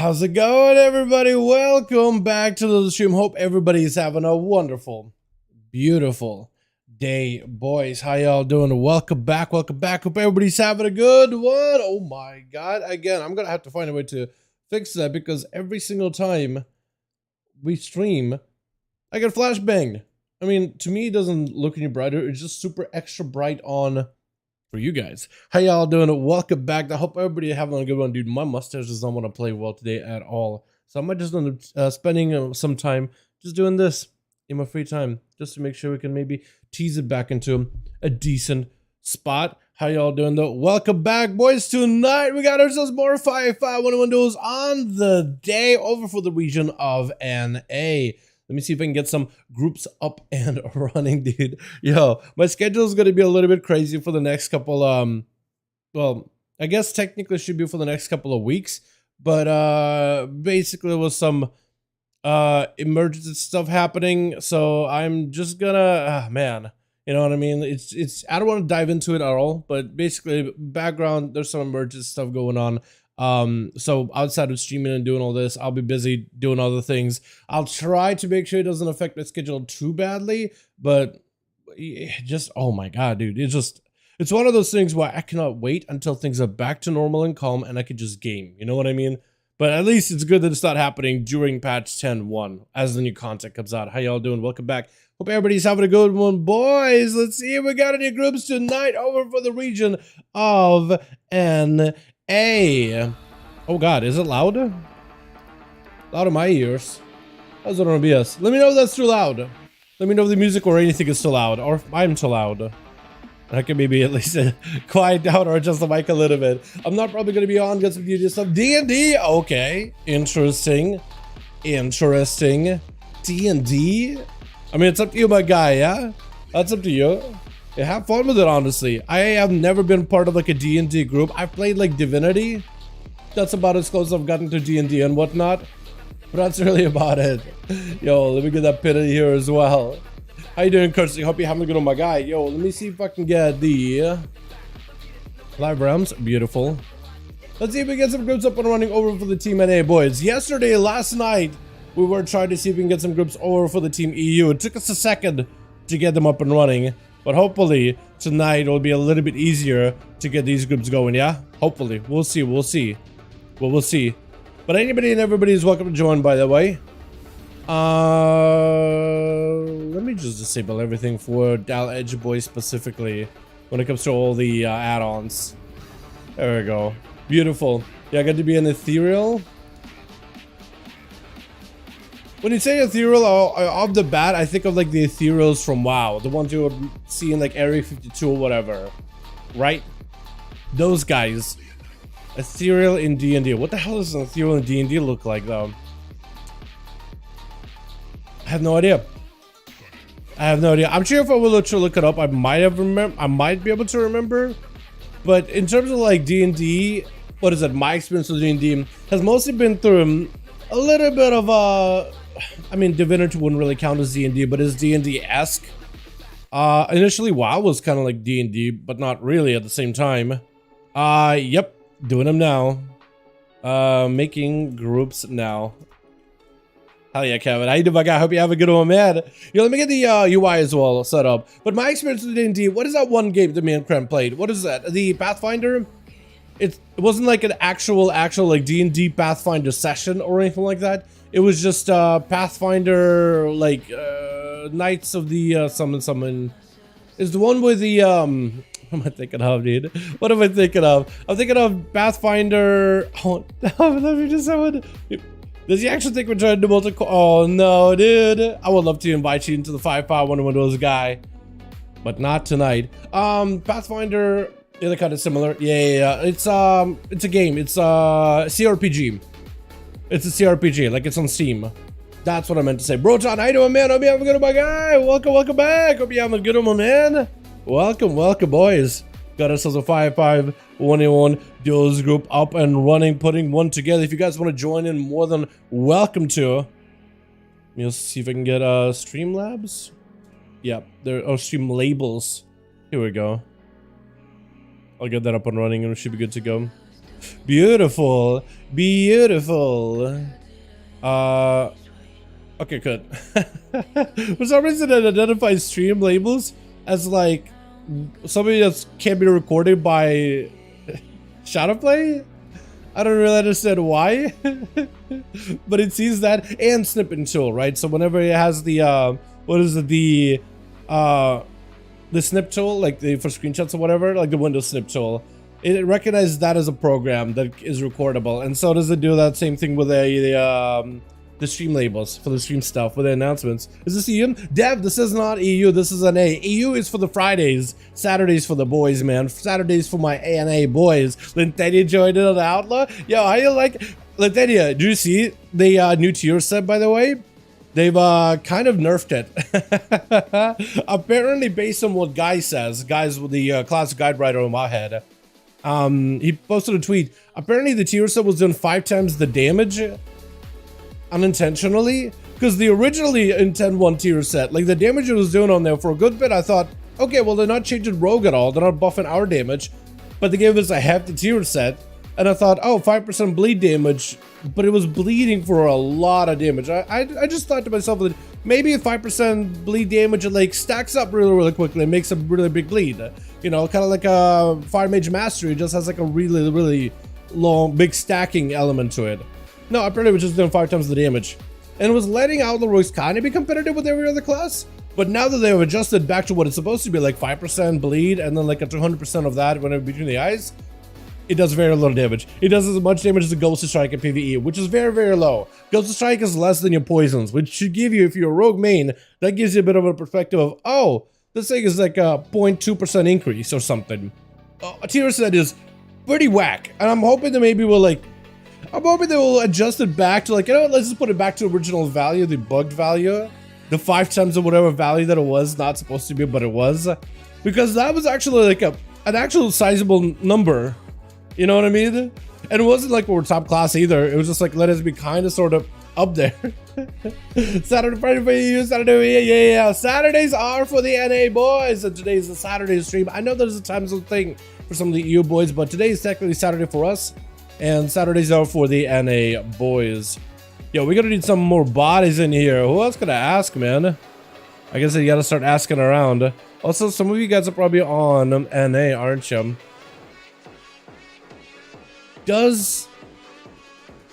How's it going, everybody? Welcome back to the stream. Hope everybody's having a wonderful, beautiful day, boys. How y'all doing? Welcome back. Hope everybody's having a good one. Oh my god. Again, I'm gonna have to find a way to fix that because every single time we stream, I get flashbanged. I mean, to me, it doesn't look any brighter. It's just super extra bright on for you guys. How y'all doing? Welcome back. I hope everybody having a good one, dude. My mustache does not want to play well today at all, so I might just end up spending some time just doing this in my free time, just to make sure we can maybe tease it back into a decent spot. How y'all doing though? Welcome back, boys. Tonight we got ourselves more 5V5 1v1 duels on the day over for the region of NA. Let me see if I can get some groups up and running, dude. Yo, my schedule is going to be a little bit crazy for the next couple, well, I guess technically should be for the next couple of weeks. But basically with some emergency stuff happening. So I'm just gonna, man, you know what I mean? It's I don't want to dive into it at all. But basically, background, there's some emergency stuff going on. So outside of streaming and doing all this, I'll be busy doing other things. I'll try to make sure it doesn't affect my schedule too badly, but just, oh my god, dude, it's one of those things where I cannot wait until things are back to normal and calm and I could just game, you know what I mean? But at least it's good that it's not happening during patch 10.1 as the new content comes out. How y'all doing? Welcome back. Hope everybody's having a good one, boys. Let's see if we got any groups tonight over for the region of NA. Oh god, is it loud? Loud in my ears. How's it on OBS? Let me know if that's too loud. Let me know if the music or anything is too loud, or if I'm too loud. I can maybe at least quiet down or adjust the mic a little bit. I'm not probably going to be on, get some DD stuff. D&D? Okay. Interesting. D&D? I mean, it's up to you, my guy, yeah? That's up to you. Yeah, have fun with it, honestly. I have never been part of like a D&D group. I've played like Divinity. That's about as close as I've gotten to D&D and whatnot. But that's really about it. Yo, let me get that pin in here as well. How you doing, Kirsty? Hope you're having a good one, my guy. Yo, let me see if I can get the live rounds. Beautiful. Let's see if we get some groups up and running over for the Team NA, boys. Last night, we were trying to see if we can get some groups over for the Team EU. It took us a second to get them up and running. But hopefully, tonight will be a little bit easier to get these groups going, yeah? Hopefully. We'll see. Well, we'll see. But anybody and everybody is welcome to join, by the way. Let me just disable everything for Dal Edge Boys specifically when it comes to all the add-ons. There we go. Beautiful. Yeah, I got to be an ethereal. When you say ethereal, off the bat, I think of like the ethereals from WoW, the ones you would see in like Area 52 or whatever, right? Those guys. Ethereal in D&D. What the hell does an ethereal in D&D look like, though? I have no idea. I'm sure if I were to look it up, I might be able to remember. But in terms of like D&D, what is it? My experience with D&D has mostly been through a little bit of I mean, Divinity wouldn't really count as D&D, but is D&D-esque. Initially, WoW was kind of like D&D, but not really at the same time. Yep, doing them now. Making groups now. Hell yeah, Kevin. How you doing, my guy? Hope you have a good one, man. Yo, let me get the UI as well set up. But my experience with D&D, what is that one game that me and Krem played? What is that? The Pathfinder? It wasn't like an actual like D&D Pathfinder session or anything like that. It was just Pathfinder, like Knights of the Summon. Is the one with the what am I thinking of, dude? What am I thinking of? I'm thinking of Pathfinder. Oh, let me just have it. Does he actually think we're trying to do multiple? Oh no, dude! I would love to invite you into the 5V5 1v1 duels guy, but not tonight. Pathfinder, yeah, they're kind of similar. Yeah. It's a game. It's a CRPG. It's a CRPG, like it's on Steam. That's what I meant to say. Broton, how you doing, man? Hope you having a good one, my guy. Welcome back. Hope you having a good one, man. Welcome, boys. Got ourselves a 5V5 1v1 duels group up and running, putting one together. If you guys want to join in, more than welcome to. We'll see if I can get Streamlabs. Yeah, there are Stream labels. Here we go. I'll get that up and running and we should be good to go. Beautiful. Beautiful. Okay, good. For some reason it identifies stream labels as like something that can't be recorded by Shadowplay. I don't really understand why, but it sees that, and snipping tool, right? So whenever it has the what is it, the snip tool, like for screenshots or whatever, like the Windows snip tool, it recognizes that as a program that is recordable. And so does it do that same thing with the stream labels for the stream stuff with the announcements. Is this EU? Dev, this is not EU, this is NA. EU is for the Fridays, Saturdays for the boys, man. Saturdays for my NA boys. Lintedia joined in on the Outlaw. Yo, how you like Lintedia? Do you see the new tier set, by the way? They've kind of nerfed it. Apparently, based on what Guy says, Guy's with the classic guide writer in my head. He posted a tweet. Apparently, the tier set was doing 5 times the damage unintentionally, because the originally intent 1 tier set, like the damage it was doing on there for a good bit, I thought, okay, well, they're not changing rogue at all. They're not buffing our damage, but they gave us a hefty tier set. And I thought, oh, 5% bleed damage, but it was bleeding for a lot of damage. I just thought to myself that maybe 5% bleed damage, it like stacks up really quickly and makes a really big bleed. You know, kind of like a Fire Mage Mastery, just has like a really long, big stacking element to it. No, apparently it was just doing 5 times the damage. And it was letting Outlaw Rogues kind of be competitive with every other class. But now that they've adjusted back to what it's supposed to be, like 5% bleed and then like a 200% of that whenever between the eyes, it does very little damage. It does as much damage as a Ghost Strike in PvE, which is very low. Ghost Strike is less than your poisons, which should give you, if you're a rogue main, that gives you a bit of a perspective of, oh, this thing is like a 0.2% increase or something. A tier set is pretty whack, and I'm hoping that maybe we'll like, I'm hoping they will adjust it back to like, you know what, let's just put it back to original value, the bugged value. The 5 times of whatever value that it was not supposed to be, but it was. Because that was actually like an actual sizable number. You know what I mean? And it wasn't like we're top class either. It was just like, let us be kind of sort of up there. Saturday, Friday for you, Saturday, yeah. Saturdays are for the NA boys, and today's the Saturday stream. I know there's a time zone thing for some of the EU boys, but today is technically Saturday for us, and Saturdays are for the NA boys. Yo, we're gonna need some more bodies in here. Who else gonna ask, man? I guess you gotta start asking around. Also, some of you guys are probably on NA, aren't you?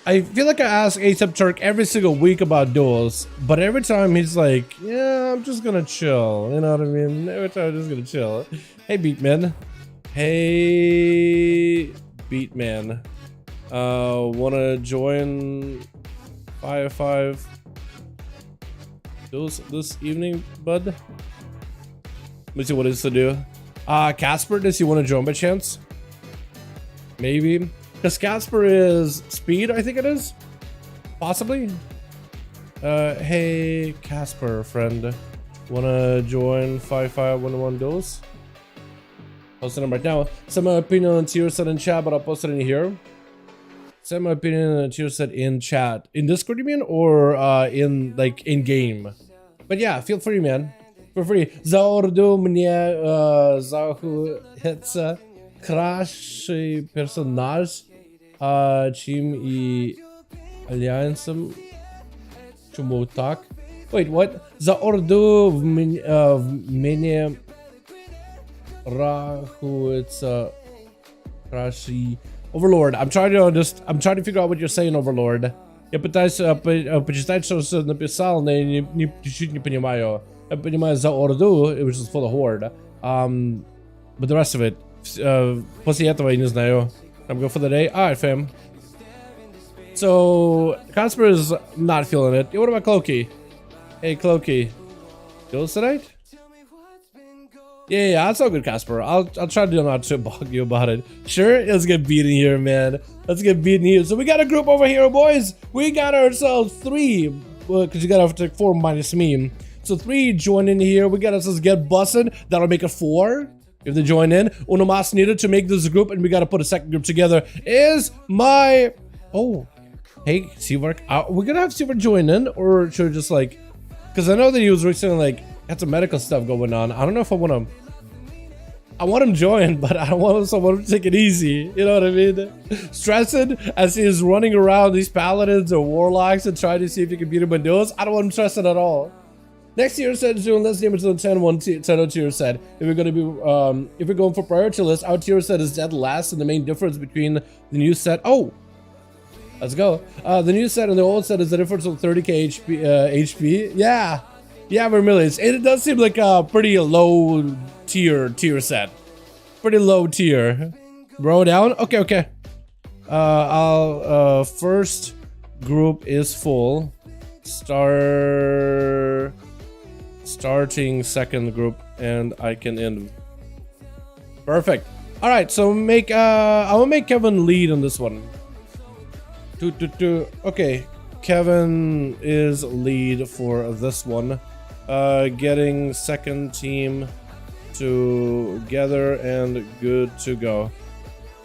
I feel like I ask ASAP Turk every single week about duels, but every time he's like, yeah, I'm just gonna chill. You know what I mean? Every time I'm just gonna chill. Hey, Beatman. Hey, Beatman. Wanna join 5V5 duels this evening, bud? Let me see what it is to do. Casper, does he want to join by chance? Maybe. Because Casper is speed, I think it is. Possibly. Hey, Casper, friend. Wanna join 5V5 1v1 duels? Posting them right now. Send my opinion on tier set in chat, but I'll post it in here. Send my opinion on tier set in chat. In Discord, you mean? Or in, like, in-game? But yeah, feel free, man. Feel free. Zaordu mnie zachwyca kraszej personaż. Czym I aliansem? Czemu tak? Wait, what? Zaordu mnie zachwyca kraszej. Overlord, I'm trying to figure out what you're saying, Overlord. Я пытаюсь почитать, что написал, но я чуть-чуть не понимаю. Я понимаю за Орду, which is for the Horde. But the rest of it, после этого я не знаю. I'm going for the day. Alright, fam. So, Casper is not feeling it. Yo, what about Clokey? Hey, Clokey. Duels tonight? Yeah, that's all good, Casper. I'll try to not to bug you about it. Sure, let's get beaten here, man. Let's get beaten here. So we got a group over here, boys. We got ourselves 3, because you gotta take 4 minus me. So 3 join in here. We got ourselves get busted. That'll make it 4 if they join in. Uno mas needed to make this group, and we gotta put a second group together. Is my hey, Seavark. We're gonna have Seavark join in, or should we just like, because I know that he was recently like had some medical stuff going on. I don't know if I want to. I want him joined, but I don't want someone to take it easy. You know what I mean? Stressing as he is running around these paladins or warlocks and trying to see if he can beat him in duels. I don't want him stressing at all. Next tier set is doing less damage than the 10-1 tier set. If we're going to be, if we're going for priority list, our tier set is dead last, and the main difference between the new set. Oh, let's go. The new set and the old set is the difference of 30k HP. Yeah, yeah, Vermilions. It does seem like a pretty low tier set. Pretty low tier. Bro down. Okay, okay. I'll first group is full. Starting second group, and I can end. Perfect. All right, so make I will make Kevin lead on this one. Okay, Kevin is lead for this one. Getting second team together and good to go.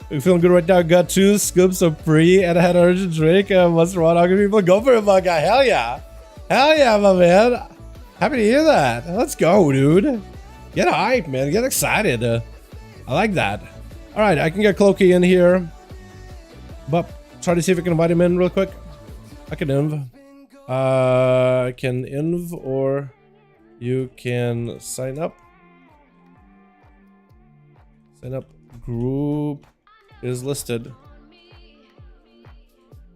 You feeling good right now? Got 2 scoops of free and I had an urgent drink. What's wrong? How can people go for it, my guy? Hell yeah. Hell yeah, my man. Happy to hear that. Let's go, dude. Get hyped, man. Get excited. I like that. All right, I can get Clokey in here. But try to see if I can invite him in real quick. I can inv. I can inv, or you can sign up. Sign up. Group is listed.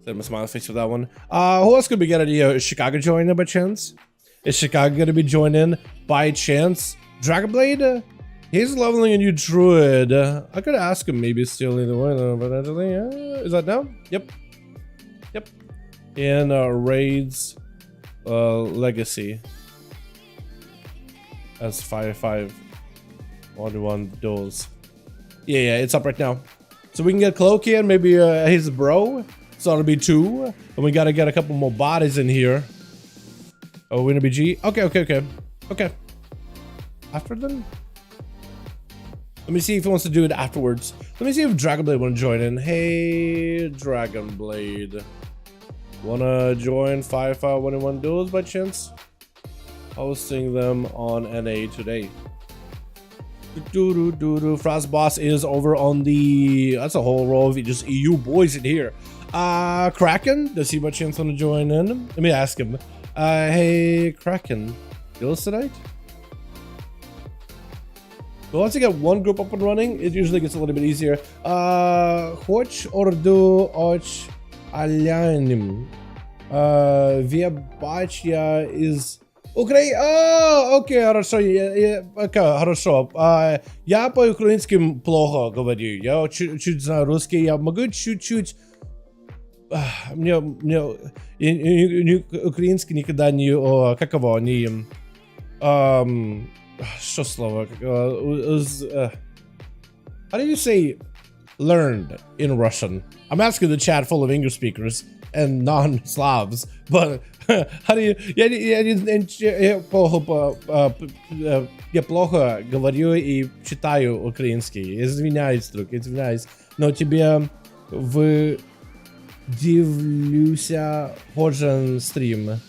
Set my smiley face for that one. Who else could we get idea? Is Chicago joining by chance? Is Chicago gonna be joining by chance? Dragonblade? He's leveling a new druid. I could ask him, maybe still either way, but actually, is that now? Yep. Yep. In raids legacy as 5V5 1v1 duels. Yeah, it's up right now. So we can get Clokey and maybe his bro. So it'll be 2. And we gotta get a couple more bodies in here. Oh, we're gonna be G? Okay, okay, okay. Okay. After then? Let me see if he wants to do it afterwards. Let me see if Dragonblade wanna join in. Hey, Dragonblade. Wanna join 5V5 1v1 duels by chance? Hosting them on NA today. Frost Boss is over on the... That's a whole row of just EU boys in here. Kraken, does he by chance want to join in? Let me ask him. Hey, Kraken, duels tonight? But once you get one group up and running, it usually gets a little bit easier. Хоч орду оч аляним. Вебач я из... Украина. А, окей, хорошо. Хорошо. Я по-украински плохо говорю. Я чуть знаю русский. Я могу чуть-чуть... Мне украинский никогда не... Как его? Не... Что слово? How do you say learned in Russian? I'm asking the chat full of English speakers and non-Slavs, but how do you... Я плохо говорю и читаю украинский. Извиняюсь, друг, извиняюсь. Но тебе вдивлюся кожен стрим.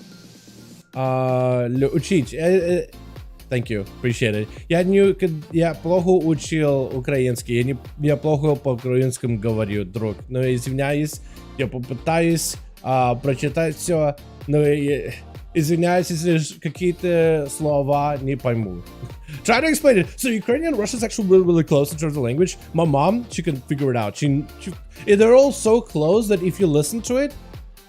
Учить. Thank you, appreciate it. Я плохо учил украинский, я плохо по-украинскому говорю, друг. Но извиняюсь, я попытаюсь прочитать все, но извиняюсь, если какие-то слова не пойму. Try to explain it. So Ukrainian and Russian is actually really, really close in terms of language. My mom, she can figure it out. They're all so close that if you listen to it,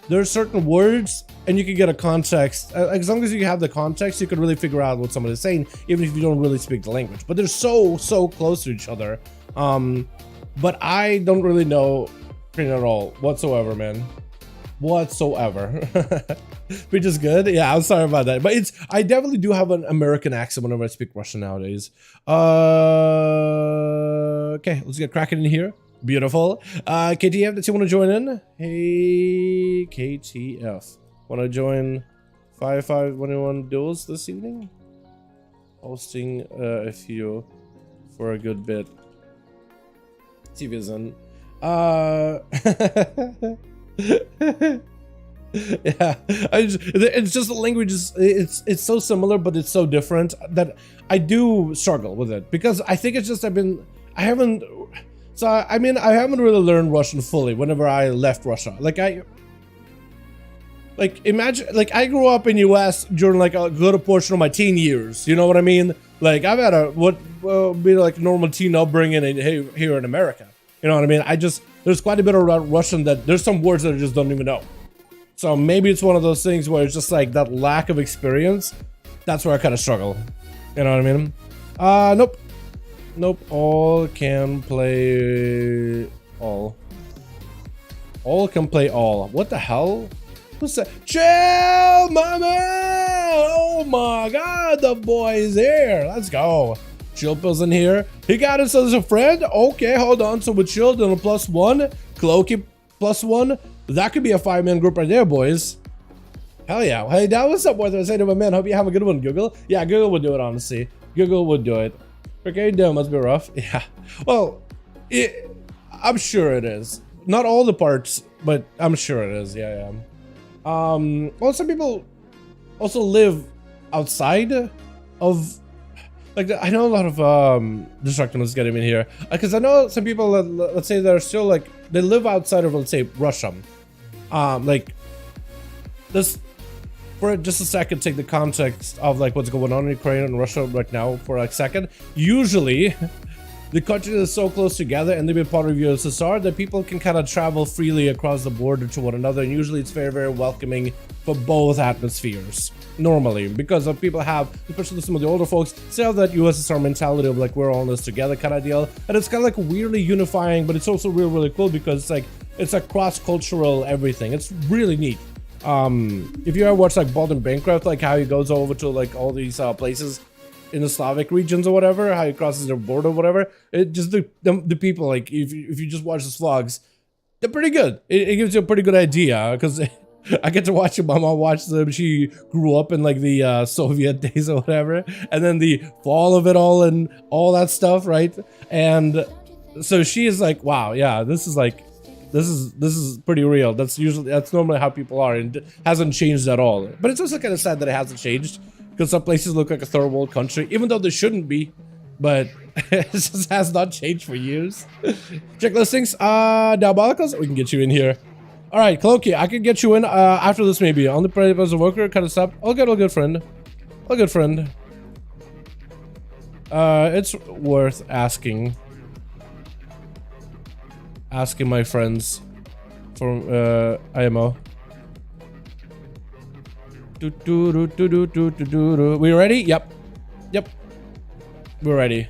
there are certain words and you can get a context. As long as you have the context, you can really figure out what someone is saying, even if you don't really speak the language. But they're so close to each other. But I don't really know Ukrainian at all, whatsoever, man. Whatsoever. Which is good. Yeah, I'm sorry about that. But I definitely do have an American accent whenever I speak Russian nowadays. Okay, let's get cracking in here. Beautiful. KTF, does he want to join in? Hey, KTF. Want to join 5V5 1v1 duels this evening? Hosting a few for a good bit. See if he's in. Yeah, it's just the language is it's so similar, but it's so different that I do struggle with it because I think it's just I haven't really learned Russian fully whenever I left Russia. Imagine, like, I grew up in US during like a good portion of my teen years, you know what I mean? Like, I've had what be like normal teen upbringing here in America, you know what I mean? There's quite a bit of Russian that there's some words that I just don't even know. So maybe it's one of those things where it's just like that lack of experience. That's where I kind of struggle, you know what I mean? Nope, all can play all. All can play all. What the hell? What's that? Chill, my man! Oh my god, the boy is here. Let's go. Chill Pill's in here. He got us as a friend. Okay, hold on. So with Chill, then a +1. Cloaky +1. That could be a 5-man group right there, boys. Hell yeah. Hey, that was up, boys. I say to my man, hope you have a good one, Google. Yeah, Google would do it, honestly. Google would do it. Okay, damn, must be rough. Yeah. Well, I'm sure it is. Not all the parts, but I'm sure it is. Yeah. Well, some people also live outside of, like, I know a lot of destructionists getting in here because I know some people that, let's say, they're still like they live outside of, let's say, Russia. Like this, for just a second, take the context of like what's going on in Ukraine and Russia right now for a second. Usually the countries are so close together and they've been part of USSR that people can kind of travel freely across the border to one another, and usually it's very, very welcoming for both atmospheres normally, because of people have, especially some of the older folks, still have that USSR mentality of like we're all in this together kind of deal, and it's kind of like weirdly unifying, but it's also really cool because it's a cross-cultural everything. It's really neat. If you ever watch like Paladin Bancroft, like how he goes over to like all these places in the Slavic regions or whatever, how he crosses their border or whatever, it just the people, like if you just watch his vlogs, they're pretty good. It gives you a pretty good idea because I get to watch it. My mom watched them. She grew up in like the Soviet days or whatever, and then the fall of it all and all that stuff, right? And so she is like, wow, yeah, this is pretty real. That's normally how people are, and it hasn't changed at all. But it's also kind of sad that it hasn't changed, because some places look like a third world country, even though they shouldn't be. But it just has not changed for years. Check listings. Diabolicals, we can get you in here. All right, Cloaky, I can get you in after this maybe. On the parade as a worker, kind of stop. All good, friend. All good, friend. It's worth asking. Asking my friends for IMO. We ready? Yep. We're ready.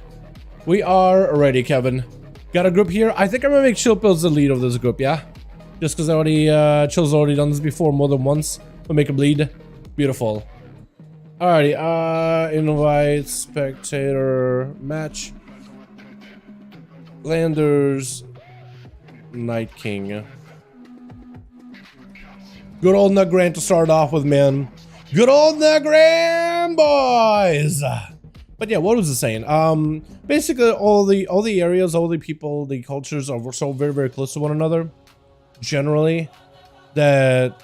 We are ready, Kevin. Got a group here. I think I'm gonna make Chill Pills the lead of this group, yeah? Just because Chill's already done this before more than once. We'll make a bleed. Beautiful. Alrighty, invite spectator match. Landers Night King. Good old Nugran to start off with, man. Good old Nugran, boys! But yeah, what was it saying? Basically all the areas, all the people, the cultures are so very, very close to one another. Generally, that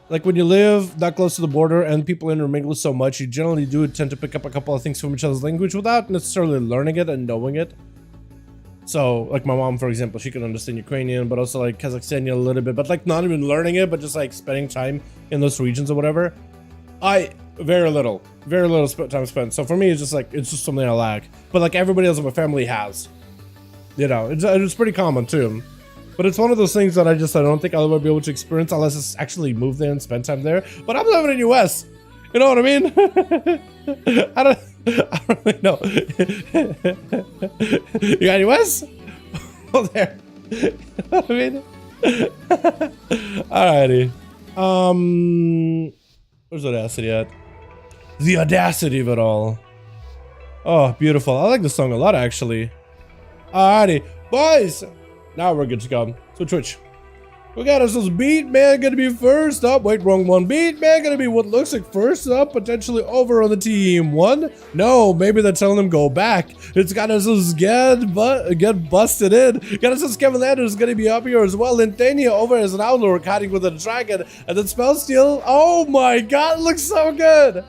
like when you live that close to the border and people intermingle so much, you generally do tend to pick up a couple of things from each other's language without necessarily learning it and knowing it. So like my mom, for example, she can understand Ukrainian, but also like Kazakhstani a little bit, but like not even learning it, but just like spending time in those regions or whatever. Very little time spent. So for me, it's just something I lack. But like everybody else in my family has, you know, it's pretty common too. But it's one of those things that I don't think I'll ever be able to experience unless I actually move there and spend time there. But I'm living in US. You know what I mean? I don't really know. You got US? Oh, there. You know what I mean? Alrighty. Where's Audacity at? The audacity of it all. Oh, beautiful. I like this song a lot, actually. Alrighty. Boys! Now we're good to go. So Twitch. We got ourselves Beat Man gonna be first up. Wait, wrong one. Beat Man gonna be what looks like first up, potentially over on the team one. No, maybe they're telling him go back. It's got ourselves get busted in. Got ourselves Kevin Landers gonna be up here as well. Lintania over as an outlaw hiding with a dragon. And then Spellsteal. Oh my god, looks so good.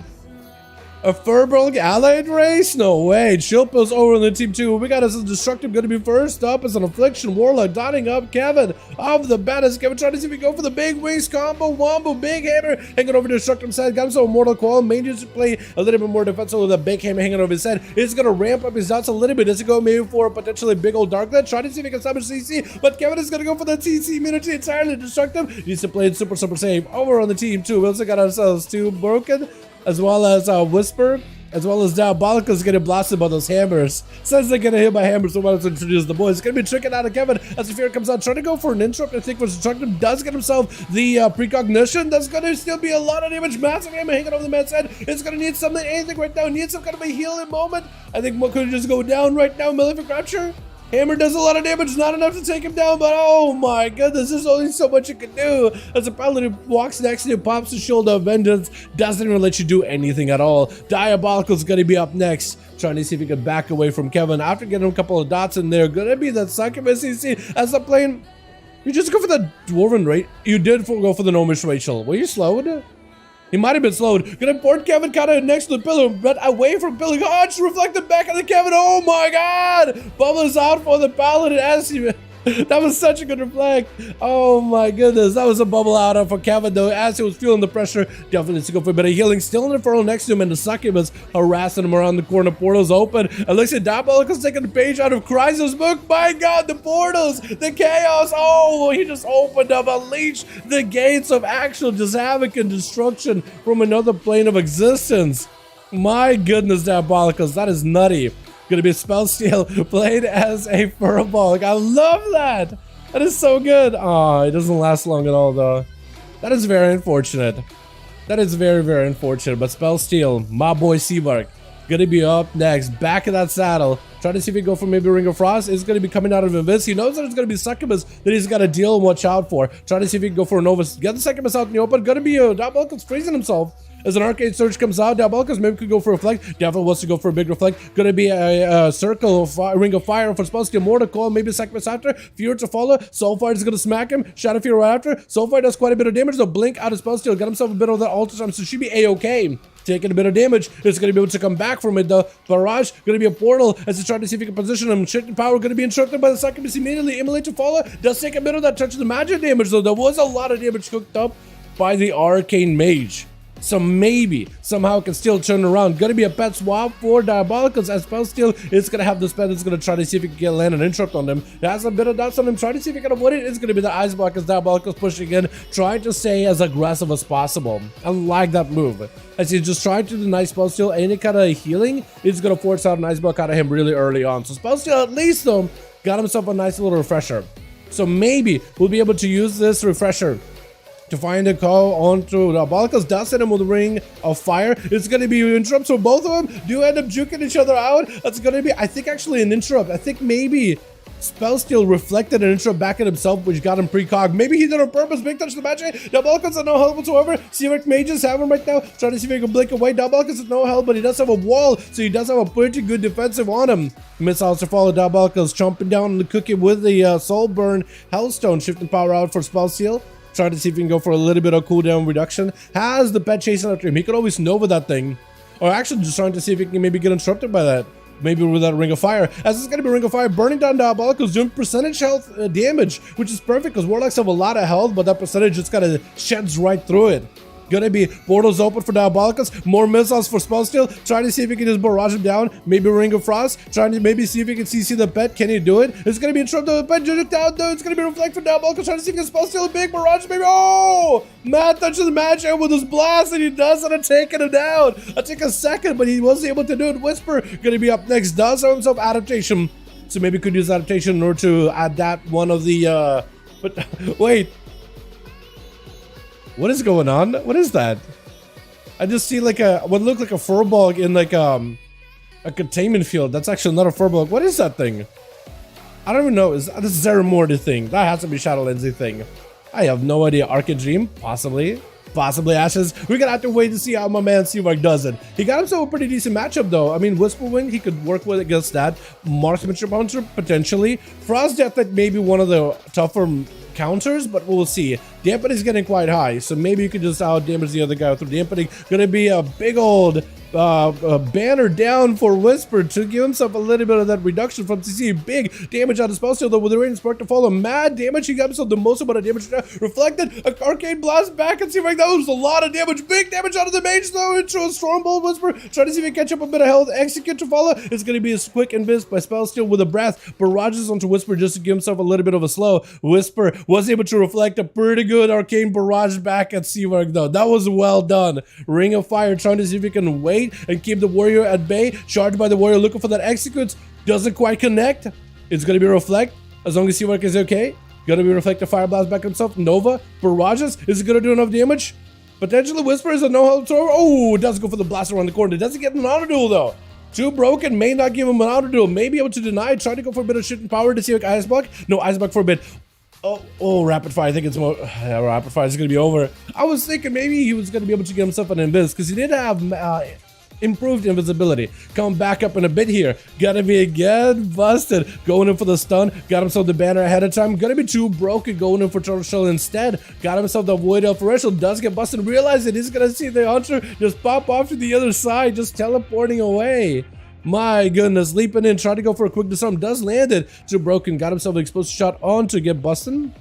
A Furbolg allied race? No way. Chillpill's over on the team 2. We got us a Destructive going to be first up as an Affliction Warlock dotting up Kevin of the baddest. Kevin trying to see if we go for the big wings combo, wombo, big hammer, hanging over the Destructive side. Got himself a Mortal Coil. Main to play a little bit more defensive with a big hammer hanging over his head. It's going to ramp up his dots a little bit. Does it go maybe for a potentially big old Darklet? Trying to see if he can summon CC, but Kevin is going to go for the TC immunity entirely. Destructive needs to play it super safe over on the team 2. We also got ourselves 2 Broken, as well as Whisper, as well as Diabolica's getting blasted by those hammers. Says they're gonna hit by hammers, so why don't introduce the boys. It's gonna be tricking out of Kevin as the fear comes out, trying to go for an interrupt. I think for Destructive does get himself the precognition. That's gonna still be a lot of damage. Massive hammer hanging over the man's head. It's gonna need something, anything right now. Needs some kind of a healing moment. I think what could just go down right now. Malefic Rapture. Hammer does a lot of damage, not enough to take him down, but oh my goodness, there's only so much it can do. As a Paladin walks next to you, pops his shoulder of vengeance, doesn't even let you do anything at all. Diabolical's gonna be up next, trying to see if he can back away from Kevin after getting a couple of dots in there. Gonna be that succubus CC as the plane. You just go for the Dwarven, right? You did go for the Gnomish Rachel. Were you slowed? He might have been slowed. Gonna board Kevin kind of next to the pillar, but away from pillar. Oh, it's reflected back on the Kevin. Oh my god! Bubbles out for the Paladin as he... That was such a good reflect. Oh my goodness. That was a bubble out for Kevin though. As he was feeling the pressure, definitely needs to go for a bit of healing. Still in the Inferno next to him, and the succubus harassing him around the corner. Portals open. And looks at Diabolical's taking the page out of Chrysos' book. My god, the portals, the chaos. Oh, he just opened up, unleashed the gates of actual just havoc and destruction from another plane of existence. My goodness, Diabolicals, that is nutty. Gonna be a Spellsteal played as a Furbolg. I love that. That is so good. Oh, it doesn't last long at all though. That is very unfortunate. That is very unfortunate. But Spellsteal, my boy Seabark, gonna be up next, back in that saddle. Trying to see if he can go for maybe Ring of Frost. Is gonna be coming out of Invis. He knows that it's gonna be Succubus that he's gotta deal and watch out for. Trying to see if he can go for a Novus. Get the Succubus out in the open. Gonna be a Diabolical's freezing himself. As an Arcade Surge comes out, Diabolicals maybe could go for a Reflect. Definitely wants to go for a big Reflect. Gonna be a Circle of Ring of Fire for Spellsteal. More to call, maybe Succubus after. Fear to follow. Soulfire is gonna smack him. Shadow Fear right after. Soulfire does quite a bit of damage. The Blink out of Spellsteal. Got himself a bit of that Alter Time, so she'd be A-okay. Taking a bit of damage. It's gonna be able to come back from it. The Barrage gonna be a portal as he's trying to see if he can position him. Shifting power gonna be interrupted by the Succubus immediately. Immolate to follow. Does take a bit of that touch of the magic damage though. There was a lot of damage cooked up by the Arcane Mage. So maybe somehow it can still turn around. Gonna be a pet swap for Diabolicals as Spellsteal is gonna have this pet that's gonna try to see if he can get land an interrupt on them. It has a bit of dots on him, trying to see if he can avoid it. It's gonna be the Ice Block as Diabolicals pushing in, trying to stay as aggressive as possible. I like that move. As he's just trying to deny Spellsteal any kind of healing, it's gonna force out an Ice Block out of him really early on. So Spellsteal at least though got himself a nice little refresher. So maybe we'll be able to use this refresher to find a call onto Diabolicals. Does hit him with a Ring of Fire. It's going to be interrupts for both of them. Do end up juking each other out. That's going to be, I think, actually an interrupt. I think maybe Spellsteal reflected an interrupt back at himself, which got him precog. Maybe he did on purpose. Big touch to the magic. Diabolicals have no help whatsoever. Seawork Mages have him right now. Trying to see if he can blink away. Diabolicals has no help, but he does have a wall, so he does have a pretty good defensive on him. Missiles to follow. Diabolicals chomping down on the cookie with the Soul Burn Hellstone. Shifting power out for Spellsteal. Trying to see if he can go for a little bit of cooldown reduction. Has the pet chasing after him. He could always Nova that thing. Or actually just trying to see if he can maybe get interrupted by that. Maybe with that Ring of Fire. As it's going to be Ring of Fire burning down Diabolicals, doing percentage health damage, which is perfect because Warlocks have a lot of health, but that percentage just kind of sheds right through it. Gonna be portals open for Diabolicals. More missiles for Spellsteal. Trying to see if he can just barrage him down. Maybe Ring of Frost. Trying to maybe see if he can CC the pet. Can he do it? It's gonna be interrupted with the pet. Judge down though. It's gonna be Reflect for Diabolicals. Trying to see if he can Spellsteal a big barrage. Maybe. Oh! Matt touches the magic with his blast and he does end up taking him down. It'll take a second, but he wasn't able to do it. Whisper gonna be up next. Does have himself adaptation. So maybe could use adaptation in order to adapt one of the but wait. What is going on? What is that? I just see like what looked like a Furbolg in like a containment field. That's actually not a Furbolg. What is that thing? I don't even know. Is this Zeramorty thing? That has to be Shadow Lindsay thing. I have no idea. Arcade Dream? Possibly. Possibly Ashes. We're gonna have to wait to see how my man Seamark does it. He got himself a pretty decent matchup though. I mean, Whisper Wing, he could work with against that. Marksmanship Bouncer, potentially. Frost Death, that may be one of the tougher counters, but we'll see. Dampening's getting quite high, so maybe you could just out damage the other guy through dampening. Gonna be a big old banner down for Whisper to give himself a little bit of that reduction from CC. Big damage on his spell steal though with the radiant spark to follow. Mad damage. He got himself the most amount of damage now. Reflected. A arcane blast back and see like that was a lot of damage. Big damage out of the mage though into a Stormbolt Whisper. Trying to see if he can catch up a bit of health. Execute to follow. It's gonna be a quick invis by spell steal with a breath. Barrages onto Whisper just to give himself a little bit of a slow. Whisper was able to reflect a pretty good arcane barrage back at Seamark though. That was well done. Ring of Fire trying to see if he can wait and keep the warrior at bay. Charged by the warrior, looking for that executes. Doesn't quite connect. It's gonna be reflect. As long as Seamark is okay. Gonna be reflect the fire blast back himself. Nova barrages. Is it gonna do enough damage? Potentially Whisper is a no-help thrower. Oh, it does go for the blast around the corner. It doesn't get an auto duel though. Too broken, may not give him an auto duel. May be able to deny. Try to go for a bit of shit and power to see like Ice Block. No, Ice Block for a bit. Oh, rapid fire. I think it's more. Yeah, rapid fire is gonna be over. I was thinking maybe he was gonna be able to get himself an invis because he did have improved invisibility. Come back up in a bit here. Gotta be again busted. Going in for the stun. Got himself the banner ahead of time. Gonna be too broken. Going in for Turtle Shell instead. Got himself the Void Differential. Does get busted. Realize it. He's gonna see the Hunter just pop off to the other side. Just teleporting away. My goodness, leaping in, trying to go for a quick disarm, does land it. Too broken, got himself an explosive shot on to get busted.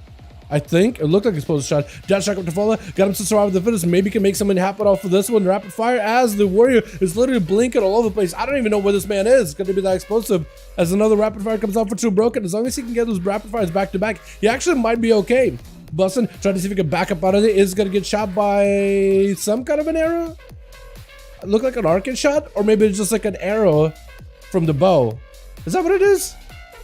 I think it looked like explosive shot. Dash shot up to follow, got him to survive the fittest. Maybe can make something happen off of this one. Rapid fire as the warrior is literally blinking all over the place. I don't even know where this man is. It's gonna be that explosive as another rapid fire comes out for Too Broken. As long as he can get those rapid fires back to back, he actually might be okay. Bustin, trying to see if he can back up out of it. Is gonna get shot by some kind of an arrow. Look like an arcane shot, or maybe it's just like an arrow from the bow. Is that what it is?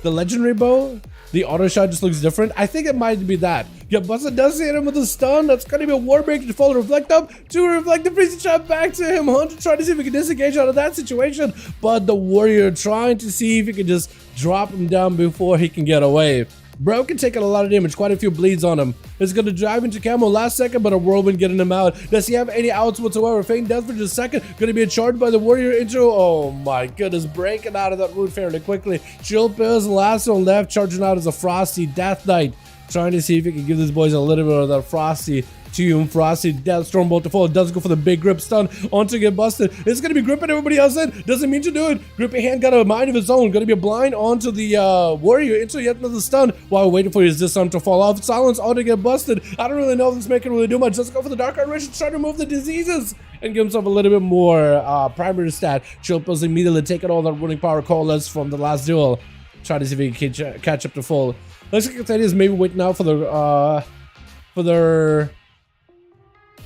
The legendary bow? The auto shot just looks different. I think it might be that. Yeah, Bustin does hit him with a stun. That's gonna be a war break to follow reflect up to reflect the freezing shot back to him. Hunter trying to see if he can disengage out of that situation, but the warrior trying to see if he can just drop him down before he can get away. Broken taking a lot of damage, quite a few bleeds on him. It's gonna drive into camo last second, but a whirlwind getting him out. Does he have any outs whatsoever? Feign death for just a second. Gonna be charged by the warrior into, oh my goodness, breaking out of that root fairly quickly. Chill Pills, last one left, charging out as a Frosty Death Knight. Trying to see if he can give these boys a little bit of that Frosty Tomb, Frosty Death Stormbolt to fall. Does go for the big grip stun onto get busted. It's gonna be gripping everybody else in. Doesn't mean to do it. Gripping hand got a mind of his own. Gonna be a blind onto the warrior into yet another stun while waiting for his disarm to fall off. Silence on to get busted. I don't really know if this man can really do much. Let's go for the Dark Iration to try to remove the diseases and give himself a little bit more primary stat. Chill Pills immediately taking all that running power coalesce from the last duel. Try to see if he can catch up to full. Looks like Cathania is maybe waiting out for their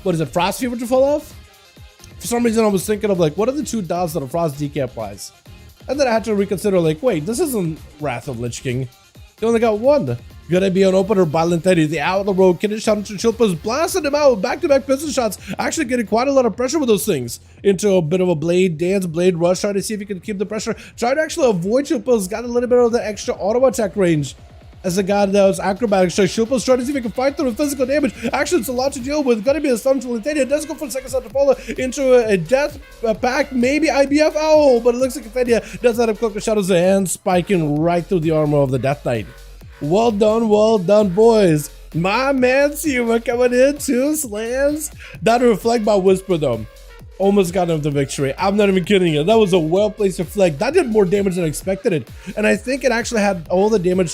what is it, Frost Fever to fall off? For some reason I was thinking of like, what are the two dots that a Frost DK applies? And then I had to reconsider like, wait, this isn't Wrath of Lich King. They only got one. Gonna be an opener by Lenteti. The out of the road, Kiddish shot into Chilpas, blasted him out. Back-to-back pistol shots. Actually getting quite a lot of pressure with those things. Into a bit of a blade dance, blade rush. Trying to see if he can keep the pressure. Trying to actually avoid Chilpas. Got a little bit of the extra auto attack range. As a guy that was acrobatic, so Shilpa's trying to see if he can fight through the physical damage. Actually, it's a lot to deal with. Gonna be a stun to Lenteti. It does go for the second shot to follow into a death pack, maybe IBF. Oh, but it looks like Lenteti does not have Cloak of Shadows and spiking right through the armor of the Death Knight. Well done, boys. My man, Seamark coming in, 2 slams. Not a reflect by Whisper though. Almost got him the victory. I'm not even kidding you. That was a well-placed reflect. That did more damage than I expected it. And I think it actually had all the damage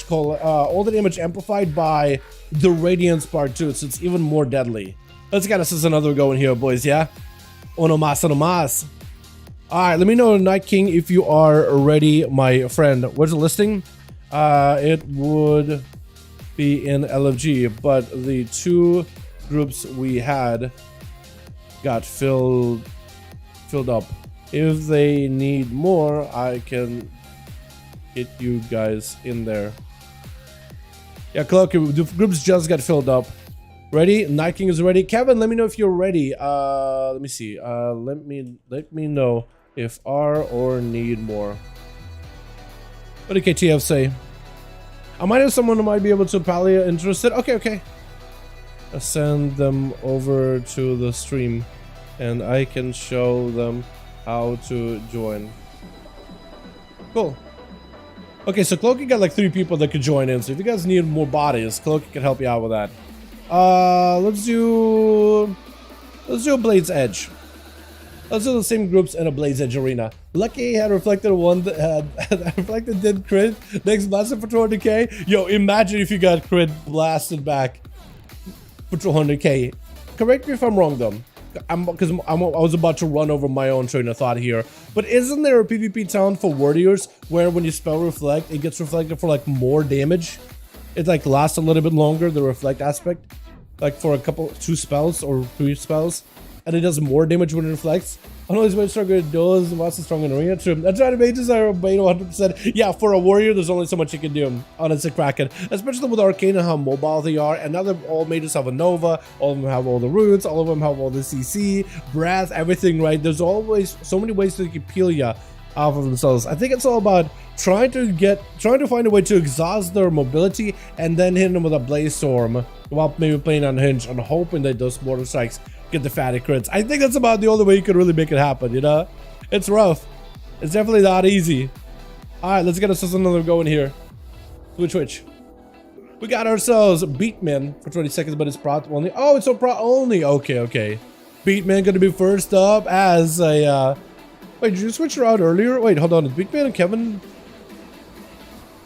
amplified by the Radiance part too, so it's even more deadly. Let's get us another go in here, boys, yeah? Uno mas. Alright, let me know, Night King, if you are ready, my friend. Where's the listing? It would be in LFG, but the 2 groups we had got filled up. If they need more, I can get you guys in there. Yeah, Cloak, the groups just got filled up. Ready? Night King is ready. Kevin, let me know if you're ready. Let me see. Let me know if are or need more. What did KTF say? I might have someone who might be able to Palia interested. Okay. send them over to the stream and I can show them how to join. Cool. Okay, so Cloaky got like 3 people that could join in, so if you guys need more bodies, Cloaky can help you out with that. Let's do Blade's Edge. Let's do the same groups in a Blade's Edge arena. Lucky had reflected one that had reflected did crit next blasted for 200k. Yo, imagine if you got crit blasted back for 200k. Correct me if I'm wrong though. I was about to run over my own train of thought here. But isn't there a PvP talent for warriors where when you spell reflect, it gets reflected for like more damage? It like lasts a little bit longer, the reflect aspect. Like for a couple, 2 spells or 3 spells. And it does more damage when it reflects. I know he's way stronger in duels and lots of strong in arena. True. That's right, mages are beta 100%. Yeah, for a warrior, there's only so much you can do. Honestly, Kraken. Especially with Arcane and how mobile they are. And now that all mages have a Nova, all of them have all the roots, all of them have all the CC, breath, everything, right? There's always so many ways to peel ya off of themselves. I think it's all about trying to find a way to exhaust their mobility and then hit them with a Blaze Storm while maybe playing on Hinge and hoping that those mortar strikes get the fatty crits. I think that's about the only way you could really make it happen, you know? It's rough. It's definitely not easy. Alright, let's get ourselves another go in here. Switch. We got ourselves Beatman for 20 seconds, but it's prot only. Oh, it's so prot only. Okay. Beatman gonna be first up as a wait, did you switch her out earlier? Wait, hold on. Is Beatman and Kevin?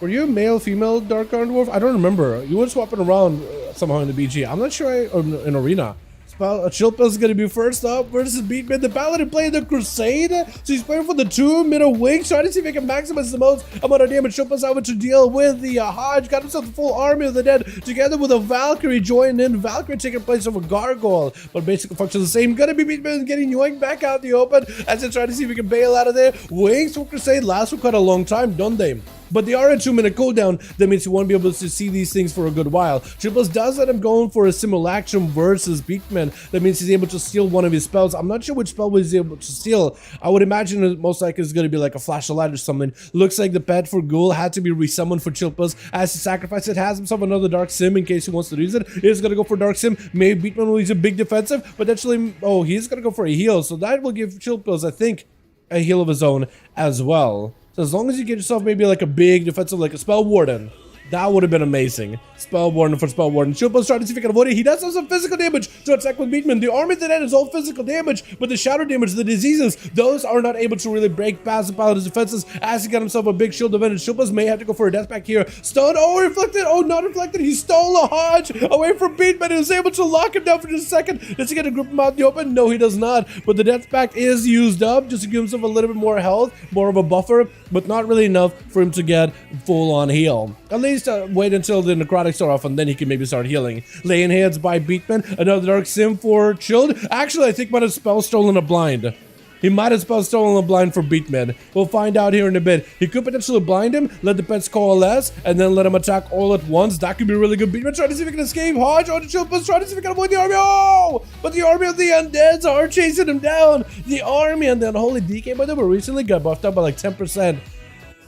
Were you a male, female Dark Iron Dwarf? I don't remember. You were swapping around somehow in the BG. I'm not sure or in Arena. Chilpa's gonna be first up versus Beatman. The Paladin playing the Crusade, so he's playing for the 2 middle wings, trying to see if he can maximize the most amount of damage. Chilpa's able to deal with the Hodge, got himself the full army of the dead, together with a Valkyrie joining in. Valkyrie taking place of a Gargoyle, but basically functions the same. Gonna be Beatman getting yoinked back out the open as they try to see if he can bail out of there. Wings for Crusade last for quite a long time, don't they? But they are a 2-minute cooldown. That means you won't be able to see these things for a good while. Triples does let him go for a simulacrum versus Beakman. That means he's able to steal one of his spells. I'm not sure which spell he's able to steal. I would imagine it most likely is going to be like a flash of light or something. Looks like the pet for Ghoul had to be resummoned for Chilpas. As he sacrifices it, has himself another Dark Sim in case he wants to use it. He's going to go for Dark Sim. Maybe Beakman will use a big defensive, but actually, oh, he's going to go for a heal. So that will give Chilpas, I think, a heal of his own as well. So as long as you get yourself maybe like a big defensive, like a Spell Warden, that would have been amazing. Spell Warden for Spell Warden. Chilpa's trying to see if he can avoid it. He does have some physical damage to attack with Beatman. The army of the dead is all physical damage, but the shadow damage, the diseases, those are not able to really break past the Paladin's defenses as he got himself a big shield advantage. Chilpa's may have to go for a death pack here. Stun. Oh, reflected. Oh, not reflected. He stole a Hodge away from Beatman. He was able to lock him down for just a second. Does he get to grip him out in the open? No, he does not. But the death pack is used up just to give himself a little bit more health, more of a buffer, but not really enough for him to get full on heal. At least wait until the necrotics are off and then he can maybe start healing. Laying hands by Beatman. Another Dark Sim for Chilled. Actually, I think might have spell stolen a blind. He might have spell stolen a blind for Beatman. We'll find out here in a bit. He could potentially blind him, let the pets coalesce, and then let him attack all at once. That could be really good. Beatman trying to see if he can escape. Hodge on the Chilpas trying to see if he can avoid the army. Oh! But the army of the undeads are chasing him down. The army and the unholy DK, by the way, recently got buffed up by like 10%.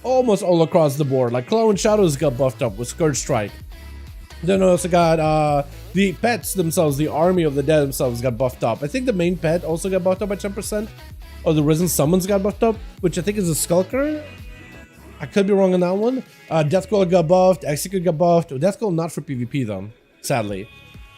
Almost all across the board. Like Clown Shadows got buffed up with Scourge Strike. Then also got the pets themselves, the army of the dead themselves got buffed up. I think the main pet also got buffed up by 10%. Or the Risen Summons got buffed up, which I think is a Skulker. I could be wrong on that one. Deathcoil got buffed, Execute got buffed. Deathcoil not for PvP though, sadly.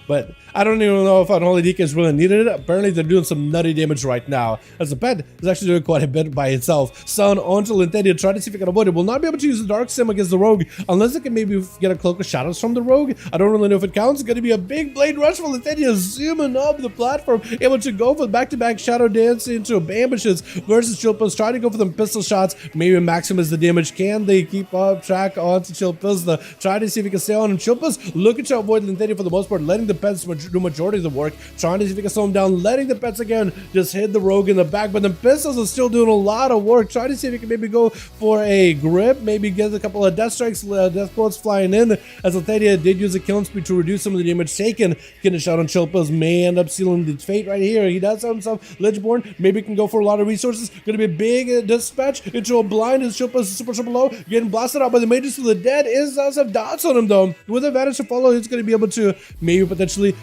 But I don't even know if Unholy DK is really needed. Apparently they're doing some nutty damage right now. As the pet is actually doing quite a bit by itself. Sun onto Lintedia, try to see if it can avoid it. Will not be able to use the Dark Sim against the Rogue unless it can maybe get a Cloak of Shadows from the Rogue. I don't really know if it counts. It's going to be a big Blade Rush for Lintedia, zooming up the platform, able to go for back-to-back Shadow Dance into ambushes versus Chilpas, trying to go for them pistol shots. Maybe maximize the damage. Can they keep up track onto Chilpas? Try to see if he can stay on him. Chilpas looking to avoid Lintedia for the most part, letting the pets do majority of the work, trying to see if he can slow him down, letting the pets again just hit the Rogue in the back, but the pistols are still doing a lot of work, trying to see if he can maybe go for a grip, maybe get a couple of death strikes, death bullets flying in, as Althedia did use a killing speed to reduce some of the damage taken. Getting a shot on Chilpas, may end up sealing the fate right here. He does have himself Lichborn, maybe can go for a lot of resources, gonna be a big dispatch into a blind as Chilpas is super low, getting blasted out by the mages to the dead. Does have dots on him though, with advantage to follow. He's gonna be able to maybe potentially potentially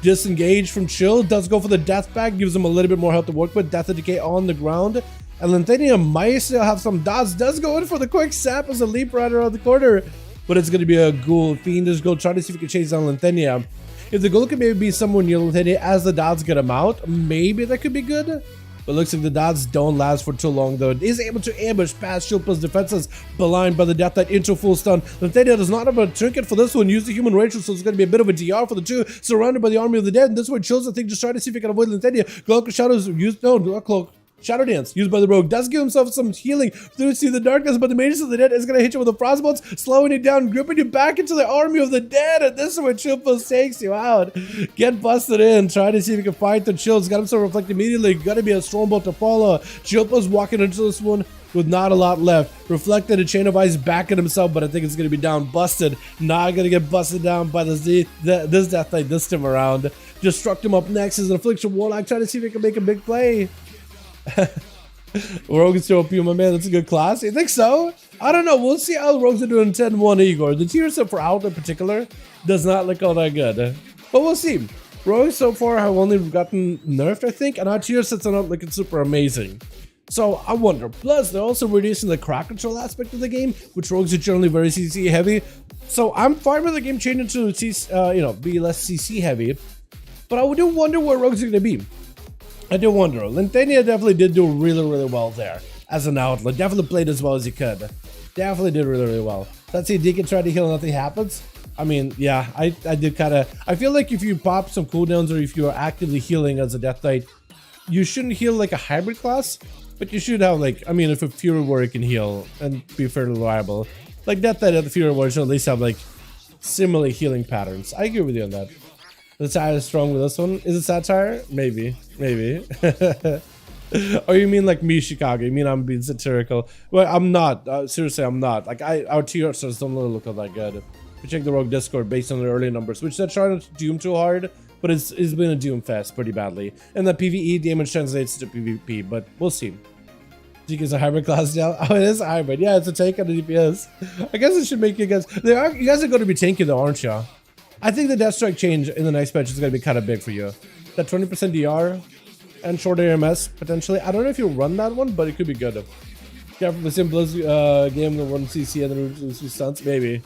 disengage from chill. Does go for the death pack, gives him a little bit more health to work with. Death and decay on the ground. And Lentania might still have some dots. Does go in for the quick sap as a leap right around the corner. But it's going to be a ghoul. Fiendish Ghoul trying to see if he can chase down Lentania. If the ghoul could maybe be somewhere near Lentania as the dots get him out, maybe that could be good. But looks like the dots don't last for too long though. It is able to ambush past Shilpa's defenses, blind by the Death Knight into full stun. Lentania does not have a trinket for this one. Use the human Rachel, so it's going to be a bit of a DR for the two. Surrounded by the army of the dead. And this one Chills, I think, just trying to see if he can avoid Lentania. Cloak of Shadows used, no, not Cloak. Shadow Dance used by the rogue does give himself some healing through See the Darkness, but the Mages of the Dead is going to hit you with the frostbolts, slowing you down, gripping you back into the army of the dead, and this is where Chilpos takes you out. Get busted in, try to see if you can fight the Chills, got himself reflect immediately, gotta be a Stormbolt to follow. Chilpos walking into this one with not a lot left. Reflected a Chain of Ice back at himself, but I think it's going to be down, busted. Not going to get busted down by this Death Knight this time around. Destruct him up next as an Affliction Warlock, trying to see if he can make a big play. Rogue is still OP, my man. That's a good class. You think so? I don't know. We'll see how Rogues are doing 10-1 Igor. The tier set for Out in particular does not look all that good. But we'll see. Rogues so far have only gotten nerfed, I think, and our tier sets are not looking super amazing. So I wonder. Plus, they're also reducing the crack control aspect of the game, which Rogues are generally very CC heavy. So I'm fine with the game changing to be less CC heavy. But I do wonder where Rogues are going to be. I do wonder. Lentania definitely did do really, really well there as an outlet. Definitely played as well as he could. Definitely did really, really well. Let's see, Deacon tried to heal and nothing happens. I mean, yeah, I did kind of... I feel like if you pop some cooldowns or if you are actively healing as a Death Knight, you shouldn't heal like a hybrid class, but you should have like... I mean, if a Fury Warrior can heal and be fairly reliable, like Death Knight and the Fury Warrior should at least have like similar healing patterns. I agree with you on that. The Satire is strong with this one. Is it Satire? Maybe. Maybe. Or you mean like me, Chicago? You mean I'm being satirical? Well, I'm not. Seriously, I'm not. Like, our tier sets don't really look all that good. We check the Rogue Discord based on the early numbers, which they're trying to doom too hard, but it's been a doom fest pretty badly. And the PvE damage translates to PvP, but we'll see. Zeke is a hybrid class now. Oh, it is a hybrid. Yeah, it's a tank on the DPS. I guess it should make you guys... You guys are going to be tanky though, aren't you? I think the Death Strike change in the next patch is going to be kind of big for you. That 20% DR and short AMS, potentially. I don't know if you'll run that one, but it could be good. Yeah, from the simplest game, the 1cc and then lose stunts, maybe.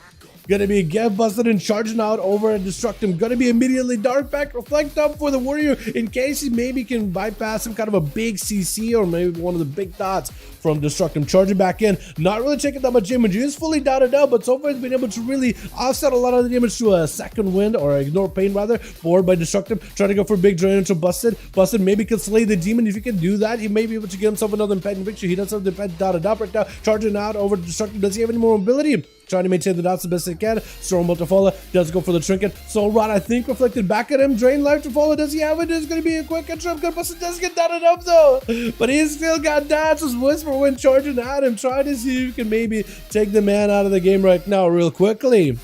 Gonna be get busted and charging out over and destruct him. Gonna be immediately dark back, reflect up for the warrior in case he maybe can bypass some kind of a big CC or maybe one of the big dots from destruct him. Charging back in, not really taking that much damage. He is fully dotted out, but so far he's been able to really offset a lot of the damage to a second wind or ignore pain rather. Bored by destruct him, trying to go for a big drain into busted. Busted maybe can slay the demon. If he can do that, he may be able to get himself another impending victory. He does have the impending dotted up right now. Charging out over destruct him. Does he have any more mobility? Trying to maintain the dots the best he can. Stormbolt to follow. Does go for the trinket. Soul Rod, I think, reflected back at him. Drain life to follow. Does he have it? It's going to be a quick interrupt. But it does get dotted up though. But he's still got dots. His Whisper when charging at him. Trying to see if you can maybe take the man out of the game right now real quickly.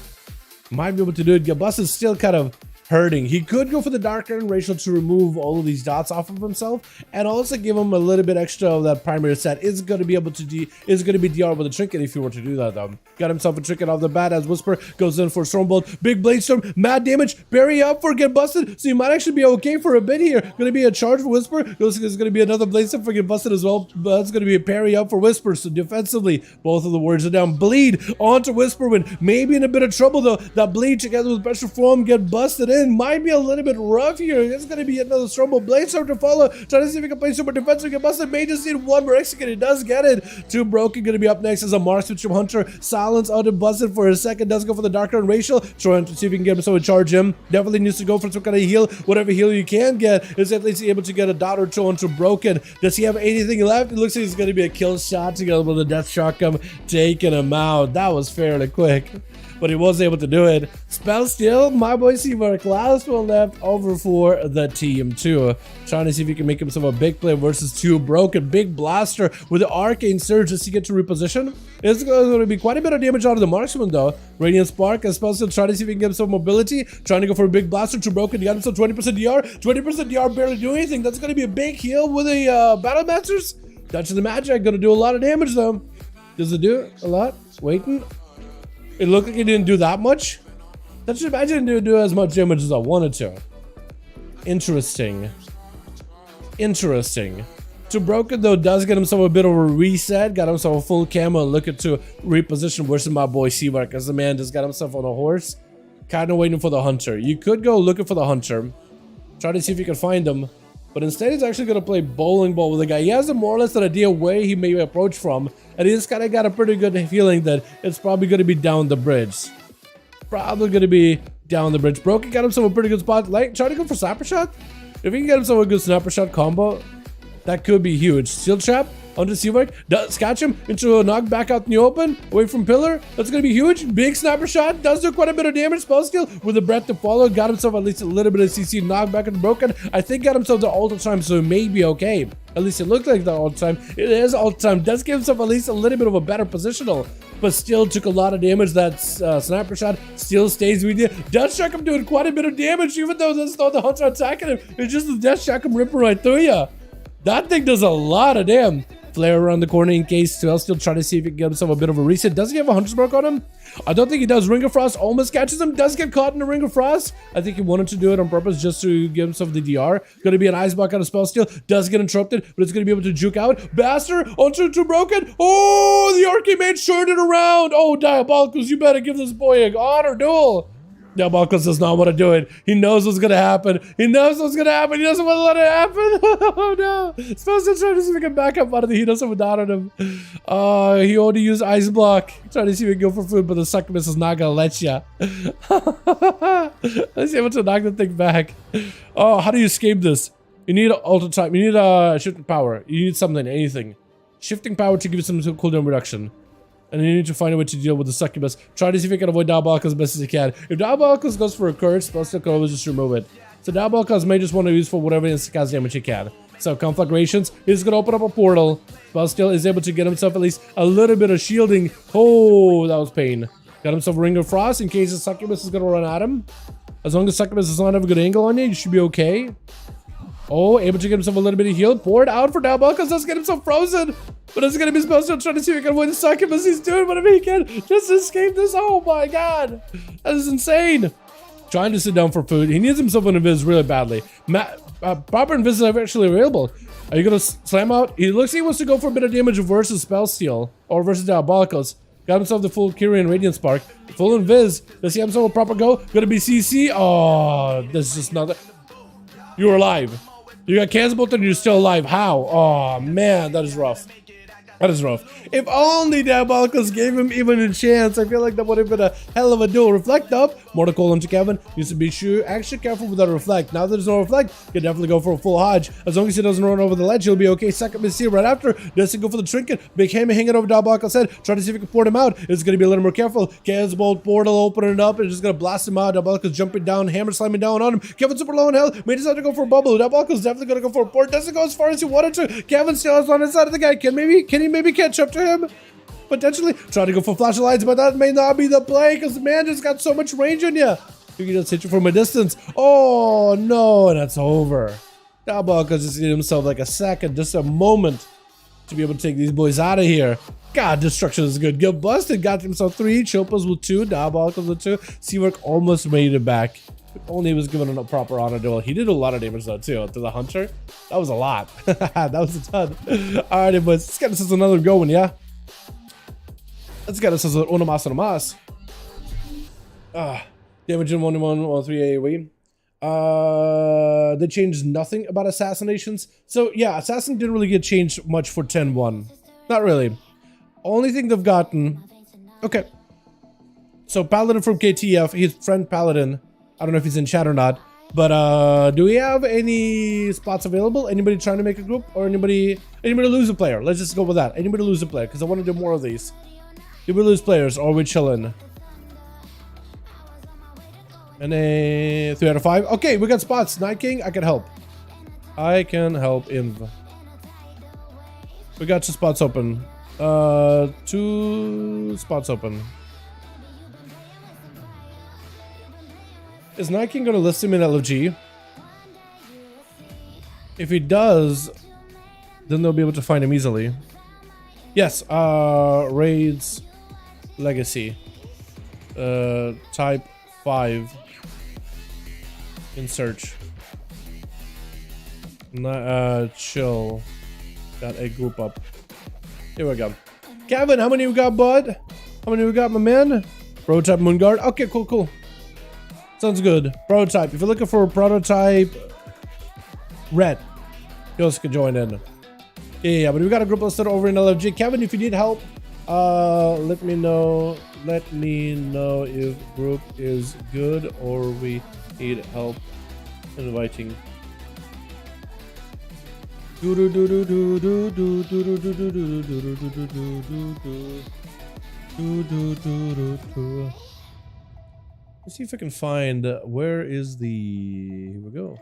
Might be able to do it. Gabus is still kind of hurting. He could go for the Dark Iron Ratio to remove all of these dots off of himself and also give him a little bit extra of that primary set. Is going to be able to DR with a trinket if you were to do that though. Got himself a trinket off the bat as Whisper goes in for Stormbolt. Big Blade Storm, mad damage, bury up for get busted. So you might actually be okay for a bit here. Going to be a charge for Whisper. There's going to be another Blade Storm for get busted as well. But that's going to be a parry up for Whisper. So defensively, both of the warriors are down. Bleed onto Whisperwind. Maybe in a bit of trouble though. That Bleed together with Pressure Form get busted in. Might be a little bit rough here. It's going to be another Stormbolt Blade Storm to follow. Trying to see if he can play super defensive. Get busted. May just need one more execute. He does get it. Two broken. Going to be up next as a Marksman from Hunter. Silence out and busted for a second. Does go for the Dark Iron Racial. Trying to see if he can get himself to charge him. Definitely needs to go for some kind of heal. Whatever heal you can get is at least able to get a dot or two onto broken. Does he have anything left? It looks like he's going to be a kill shot together with a Death Shotgun taking him out. That was fairly quick, but he was able to do it. Spell Steal, my boy Seamark, last one left over for the team too. Trying to see if he can make himself a big play versus two broken. Big blaster with the Arcane Surge. Does he get to reposition? It's going to be quite a bit of damage out of the marksman though. Radiant Spark and Spell Steal, trying to see if he can get himself mobility. Trying to go for a big blaster, two broken. He got himself 20% DR. 20% DR barely do anything. That's going to be a big heal with a Battle Masters. Touch of the Magic, going to do a lot of damage though. Does it do a lot? Waiting. It looked like he didn't do that much. That should imagine to do as much damage as I wanted to. Interesting. Interesting. To Broken though does get himself a bit of a reset, got himself a full camo and looking to reposition versus my boy Seamark as the man just got himself on a horse. Kind of waiting for the hunter. You could go looking for the hunter. Try to see if you can find him. But instead he's actually going to play bowling ball with the guy. He has a more or less an idea where he may approach from. And he's kind of got a pretty good feeling that it's probably going to be down the bridge. Probably going to be down the bridge. Broken got himself a pretty good spot. Like, try to go for sniper shot. If he can get himself a good sniper shot combo, that could be huge. Steel trap onto Seamark. Does catch him into a knock back out in the open. Away from pillar. That's going to be huge. Big sniper shot. Does do quite a bit of damage. Spell steal with the breath to follow. Got himself at least a little bit of CC. Knock back into Broken. I think got himself the ult time, so it may be okay. At least it looked like the ult time. It is ult time. Does give himself at least a little bit of a better positional. But still took a lot of damage. That sniper shot still stays with you. Death Shock him doing quite a bit of damage, even though that's not the hunter attacking him. It's just the Death Shock him ripping right through you. That thing does a lot of damage. Flare around the corner in case to still try to see if he can get himself a bit of a reset. Does he have a Hunter's Mark on him? I don't think he does. Ring of Frost almost catches him. Does get caught in the Ring of Frost. I think he wanted to do it on purpose just to give himself the DR. Going to be an Ice Block out of Spell Steal. Does get interrupted, but it's going to be able to juke out. Bastard onto two Broken. Oh, the Archimage turned it around. Oh, Diabolicals, you better give this boy an honor duel. Diabolicals does not want to do it. He knows what's going to happen. He knows what's going to happen. He doesn't want to let it happen. Oh, no. Supposed to try to see if he can back up out of the heat. Doesn't down on him. He only used Ice Block. Trying to see if he can go for food, but the succubus is not going to let you. Let's see able to knock the thing back. Oh, how do you escape this? You need ultra time. You need shifting power. You need something, anything. Shifting power to give you some cooldown reduction. And you need to find a way to deal with the succubus. Try to see if you can avoid Diabolicals as best as you can. If Diabolicals goes for a curse, Spell Steal can always just remove it. So Diabolicals may just want to use for whatever instant cast damage he can. So Conflagrations is going to open up a portal. Spell Steal is able to get himself at least a little bit of shielding. Oh, that was pain. Got himself a Ring of Frost in case the succubus is going to run at him. As long as succubus does not have a good angle on you, you should be okay. Oh, able to get himself a little bit of heal. Poured out for Diabolicals. Does get himself frozen. But it's going to be Spell Steal trying to see if he can avoid the succubus. He's doing whatever he can just to escape this. Oh my god. That is insane. Trying to sit down for food. He needs himself an invis really badly. Proper invis is actually available. Are you going to slam out? He looks like he wants to go for a bit of damage versus Spell Steal. Or versus Diabolicals. Got himself the full Kyrian Radiant Spark. Full invis. Does he have himself a proper go? Going to be CC. Oh, this is just not... You're alive. You got canceled and you're still alive. How? Oh, man, that is rough. That is rough. If only Diabolicals gave him even a chance. I feel like that would have been a hell of a duel. Reflect up. More to call onto Kevin. Needs to be extra careful with that Reflect. Now that there's no Reflect, you can definitely go for a full Hodge. As long as he doesn't run over the ledge, he'll be okay. Second Miss right after. Doesn't go for the Trinket. Big Hammer hanging over Diabolicals' head. Try to see if he can port him out. It's going to be a little more careful. Chaos Bolt portal opening it up and just going to blast him out. Diabolicals jumping down. Hammer slamming down on him. Kevin super low in health. May decide to go for a bubble. Diabolicals definitely going to go for a port. Doesn't go as far as he wanted to. Kevin still has on his side of the guy. Can he maybe catch up to him? Potentially try to go for flash of lights, but that may not be the play because the man just got so much range on you. You can just hit you from a distance. Oh no, and that's over. Diabolicals just needed himself like a second, just a moment to be able to take these boys out of here. God, destruction is good. Get busted, got himself 3, Chopas with 2, Diabolicals with 2. Seawork almost made it back. If only he was given a proper honor duel. He did a lot of damage though too to the hunter. That was a lot. That was a ton. Alright, boys, let's get us another going, yeah? Let's get us as uno más, uno más. Damage in 1-1-1-3 AoE. They changed nothing about assassinations. So yeah, assassin didn't really get changed much for 10-1. Not really. Only thing they've gotten. Okay. So Paladin from KTF, his friend Paladin. I don't know if he's in chat or not. But do we have any spots available? Anybody trying to make a group? Or anybody lose a player? Let's just go with that. Anybody lose a player? Because I want to do more of these. Did we lose players or are we chilling? And a 3 out of 5. Okay, we got spots. Night King, I can help. I can help Inv. We got 2 spots open. 2 spots open. Is Night King gonna list him in LFG? If he does, then they'll be able to find him easily. Yes, raids, legacy, type 5 in search. Chill. Got a group up. Here we go. Kevin, how many you got, bud? How many we got, my man? Prototype Moonguard. Okay, cool. Sounds good. Prototype. If you're looking for a prototype, red, you also can join in. Yeah, but we got a group listed over in LFG. Kevin, if you need help, let me know. Let me know if group is good or we need help inviting. Let's see if I can find where is the. Here we go.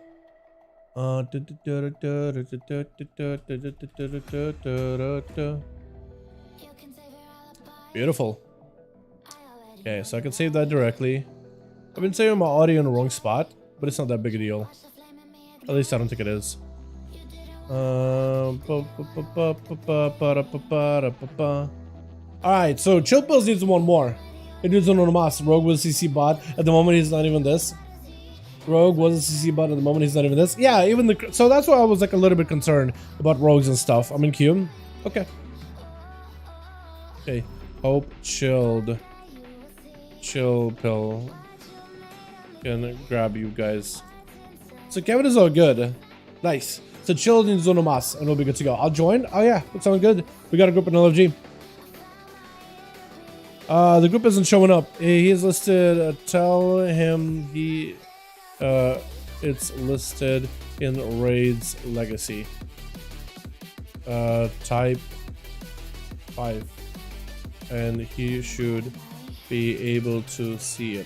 Beautiful. Okay, so I can save that directly. I've been saving my audio in the wrong spot, but it's not that big a deal. At least I don't think it is. Alright, so Chill Pills needs one more. It needs one on the mouse. Rogue was a CC bot. At the moment, he's not even this. Rogue was a CC bot. At the moment, he's not even this. Yeah, even the. So that's why I was like a little bit concerned about rogues and stuff. I'm in queue. Okay. Okay. Hope chilled. Chill Pill can grab you guys. So Kevin is all good. Nice. So chill needs one of us and we'll be good to go. I'll join. Oh yeah, that sounds good. We got a group in LFG. The group isn't showing up. He is listed. Tell him he it's listed in Raid's Legacy. Type 5. And he should be able to see it.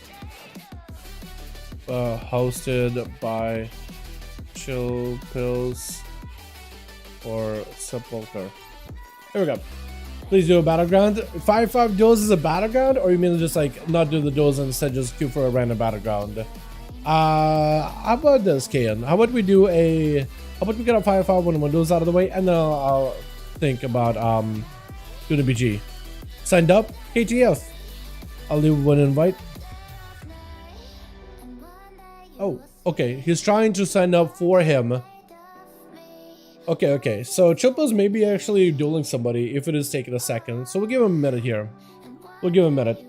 Hosted by Chill Pills or Sepulcher. Here we go. Please do a battleground. 5v5 duels is a battleground, or you mean just like not do the duels and instead just queue for a random battleground? How about this, Kian? How about we do a? How about we get a 5v5 1v1 duels out of the way, and then I'll think about doing a BG. Signed up, KTF. I'll leave one invite. Oh, okay. He's trying to sign up for him. Okay. So Chilpos may be actually dueling somebody if it is taking a second. So we'll give him a minute here. We'll give him a minute.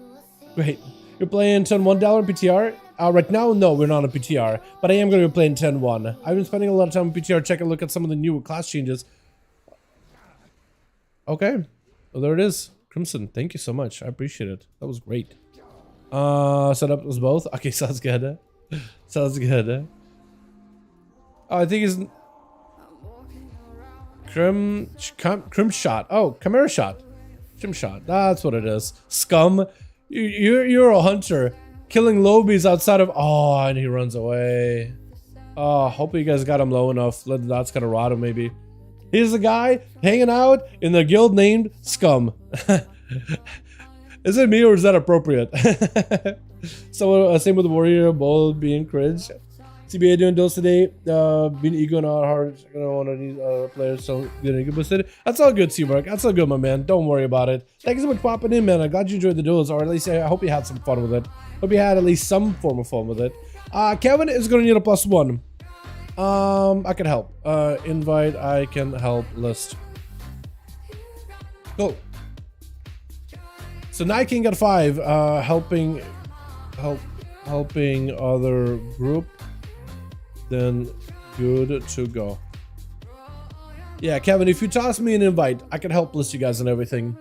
Great. You're playing 10-1 Dalaran PTR? Right now, no, we're not on PTR. But I am going to be playing 10-1. I've been spending a lot of time on PTR checking a look at some of the new class changes. Okay. Well, there it is. Crimson, thank you so much. I appreciate it. That was great. Setup was both. Okay, sounds good. Sounds good. Oh, I think it's Crim shot. Oh, Chimera shot. Crim shot. That's what it is. Scum. You're a hunter. Killing lobies outside of. Oh, and he runs away. Oh, hope you guys got him low enough. Let the dots kind of rot him maybe. He's a guy hanging out in the guild named Scum. Is it me or is that appropriate? So same with the warrior, bold, being cringe. CBA doing duels today. Being ego not hard. One of these players so getting boosted. That's all good, Seamark. That's all good, my man. Don't worry about it. Thank you so much for popping in, man. I'm glad you enjoyed the duels, or at least I hope you had some fun with it. Hope you had at least some form of fun with it. Kevin is gonna need a +1. I can help. Invite, I can help list. Cool. So Night King got 5, helping other group. Then good to go. Yeah, Kevin, if you toss me an invite, I can help list you guys and everything.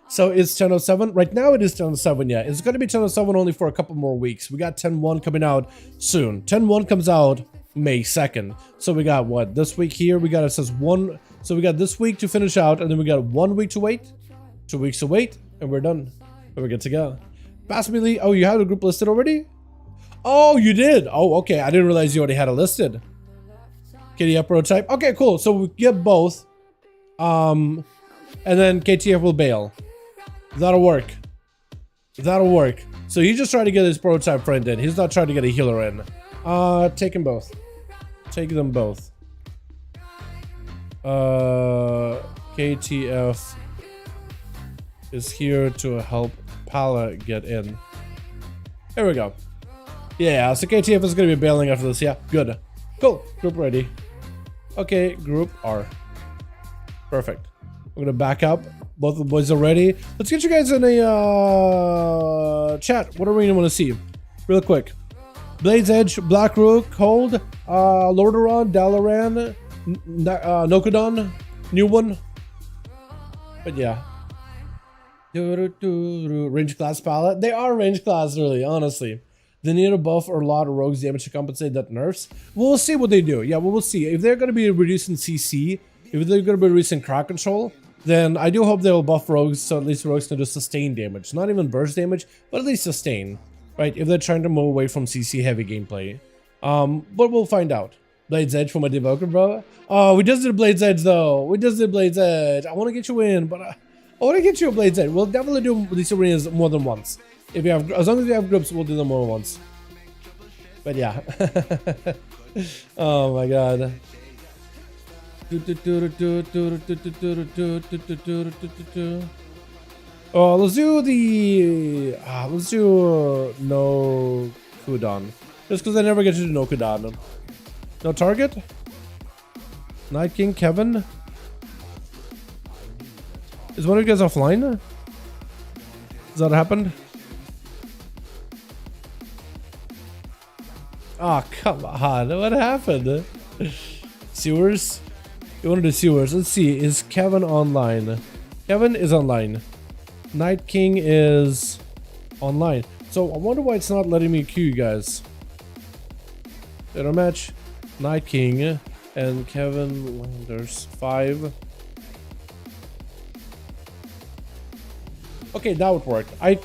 So it's 10:07. Right now it is 10:07. Yeah, it's going to be 10:07 only for a couple more weeks. We got 10-1 coming out soon. 10-1 comes out May 2nd. So we got what this week here? We got, it says 1. So we got this week to finish out, and then we got 1 week to wait, 2 weeks to wait, and we're done. And we're good to go. Pass me Lee. Oh, you have the group listed already? Oh, you did. Oh, okay. I didn't realize you already had it listed. KTF prototype. Okay, cool. So we get both. And then KTF will bail. That'll work. That'll work. So he's just trying to get his prototype friend in. He's not trying to get a healer in. Take them both. Take them both. KTF is here to help Pala get in. Here we go. Yeah, so KTF is gonna be bailing after this. Yeah, good. Cool. Group ready. Okay, group R. Perfect. I'm gonna back up. Both the boys are ready. Let's get you guys in a chat. What do we want to see? Real quick. Blade's Edge, Black Rook, Hold, Lordaeron, Dalaran, Nokudon, new one. But yeah. Range class palette. They are range class, really, honestly. They need a buff or a lot of rogues damage to compensate that nerfs. We'll see what they do. Yeah, we'll see. If they're going to be reducing CC, if they're going to be reducing crowd control, then I do hope they'll buff rogues so at least rogues can do sustain damage. Not even burst damage, but at least sustain. Right? If they're trying to move away from CC heavy gameplay. But we'll find out. Blade's Edge for my Devoker, bro. Oh, we just did Blade's Edge, though. We just did Blade's Edge. I want to get you in, but I want to get you a Blade's Edge. We'll definitely do these arenas more than once. If you have, as long as we have groups, we'll do them more than once. But yeah. Oh my god. Oh, let's do the let's do no cooldown. Just because I never get to do no cooldown. No target? Night King Kevin? Is one of you guys offline? Has that happened? Oh, come on. What happened? Sewers? You want to do sewers? Let's see. Is Kevin online? Kevin is online. Night King is online. So I wonder why it's not letting me queue you guys. Better match. Night King and Kevin. There's 5. Okay, now it worked. I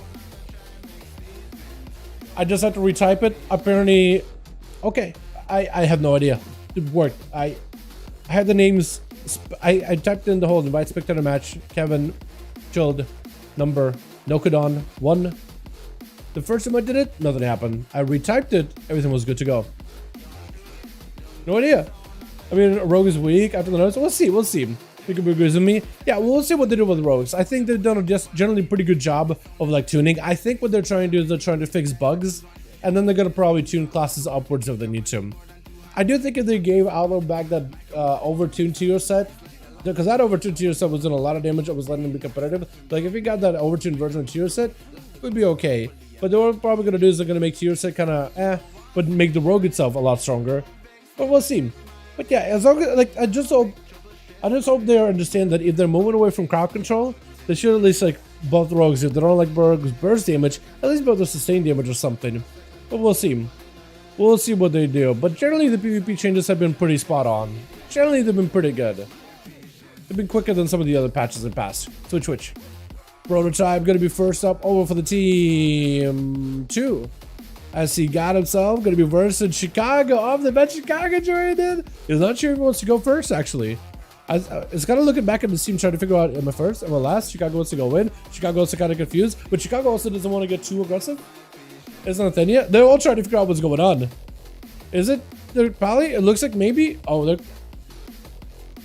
just had to retype it. Apparently, okay. I have no idea. It worked. I had the names. I typed in the whole invite spectator match. Kevin, chilled, number, Nokudon, 1. The first time I did it, nothing happened. I retyped it. Everything was good to go. No idea. I mean, Rogue is weak after the notes. We'll see. We'll see. You can agree with me. Yeah, we'll see what they do with rogues. I think they've done a just generally pretty good job of like tuning. I think what they're trying to do is they're trying to fix bugs, and then they're gonna probably tune classes upwards if they need to. I do think if they gave Outlaw back that overtuned tier set, because that overtuned tier set was doing a lot of damage, it was letting them be competitive. Like if you got that overtuned version of tier set, it would be okay. But what they're probably gonna do is they're gonna make tier set kind of but make the rogue itself a lot stronger. But we'll see. But yeah, as long as like I just hope they understand that if they're moving away from crowd control, they should at least like buff the rogues. If they don't like rogues burst damage, at least buff the sustain damage or something. But we'll see. We'll see what they do. But generally the PvP changes have been pretty spot on. Generally they've been pretty good. They've been quicker than some of the other patches in the past. Switch. Prototype gonna be first up over for the team 2. As he got himself, gonna be versus Chicago. Off the bench, Chicago joined in. He's not sure if he wants to go first actually. It's kind of looking back at the team trying to figure out, am I first, am I last? Chicago wants to go in. Chicago also kind of confused, but Chicago also doesn't want to get too aggressive. It's not a thing yet. They're all trying to figure out what's going on. Is it? They're probably, it looks like maybe. Oh, they're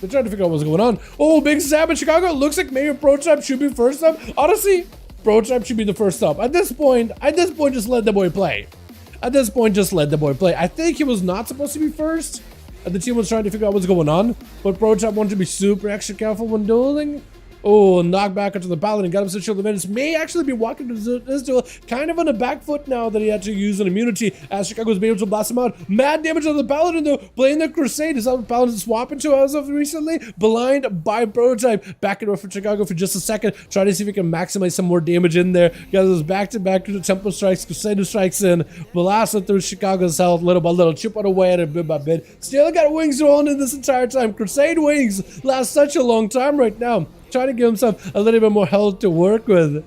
trying to figure out what's going on. Oh, big stab in Chicago. It looks like maybe Prototype should be first up. Honestly, Prototype should be the first up. At this point, just let the boy play. At this point, just let the boy play. I think he was not supposed to be first. The team was trying to figure out what's going on, but Prototype wanted to be super extra careful when dueling. Oh, knockback onto the Paladin, got him to shield the minutes. May actually be walking to this duel kind of on the back foot now that he had to use an immunity as Chicago's been able to blast him out. Mad damage on the Paladin though, playing the Crusade. Is that what Paladin swapping to as of recently? Blind by Prototype. Back it up for Chicago for just a second. Trying to see if he can maximize some more damage in there. Got those back to the Temple strikes. Crusader strikes in. Blasted through Chicago's health little by little. Chip out away at it bit by bit. Still got wings rolling in this entire time. Crusade wings last such a long time right now. Trying to give himself a little bit more health to work with.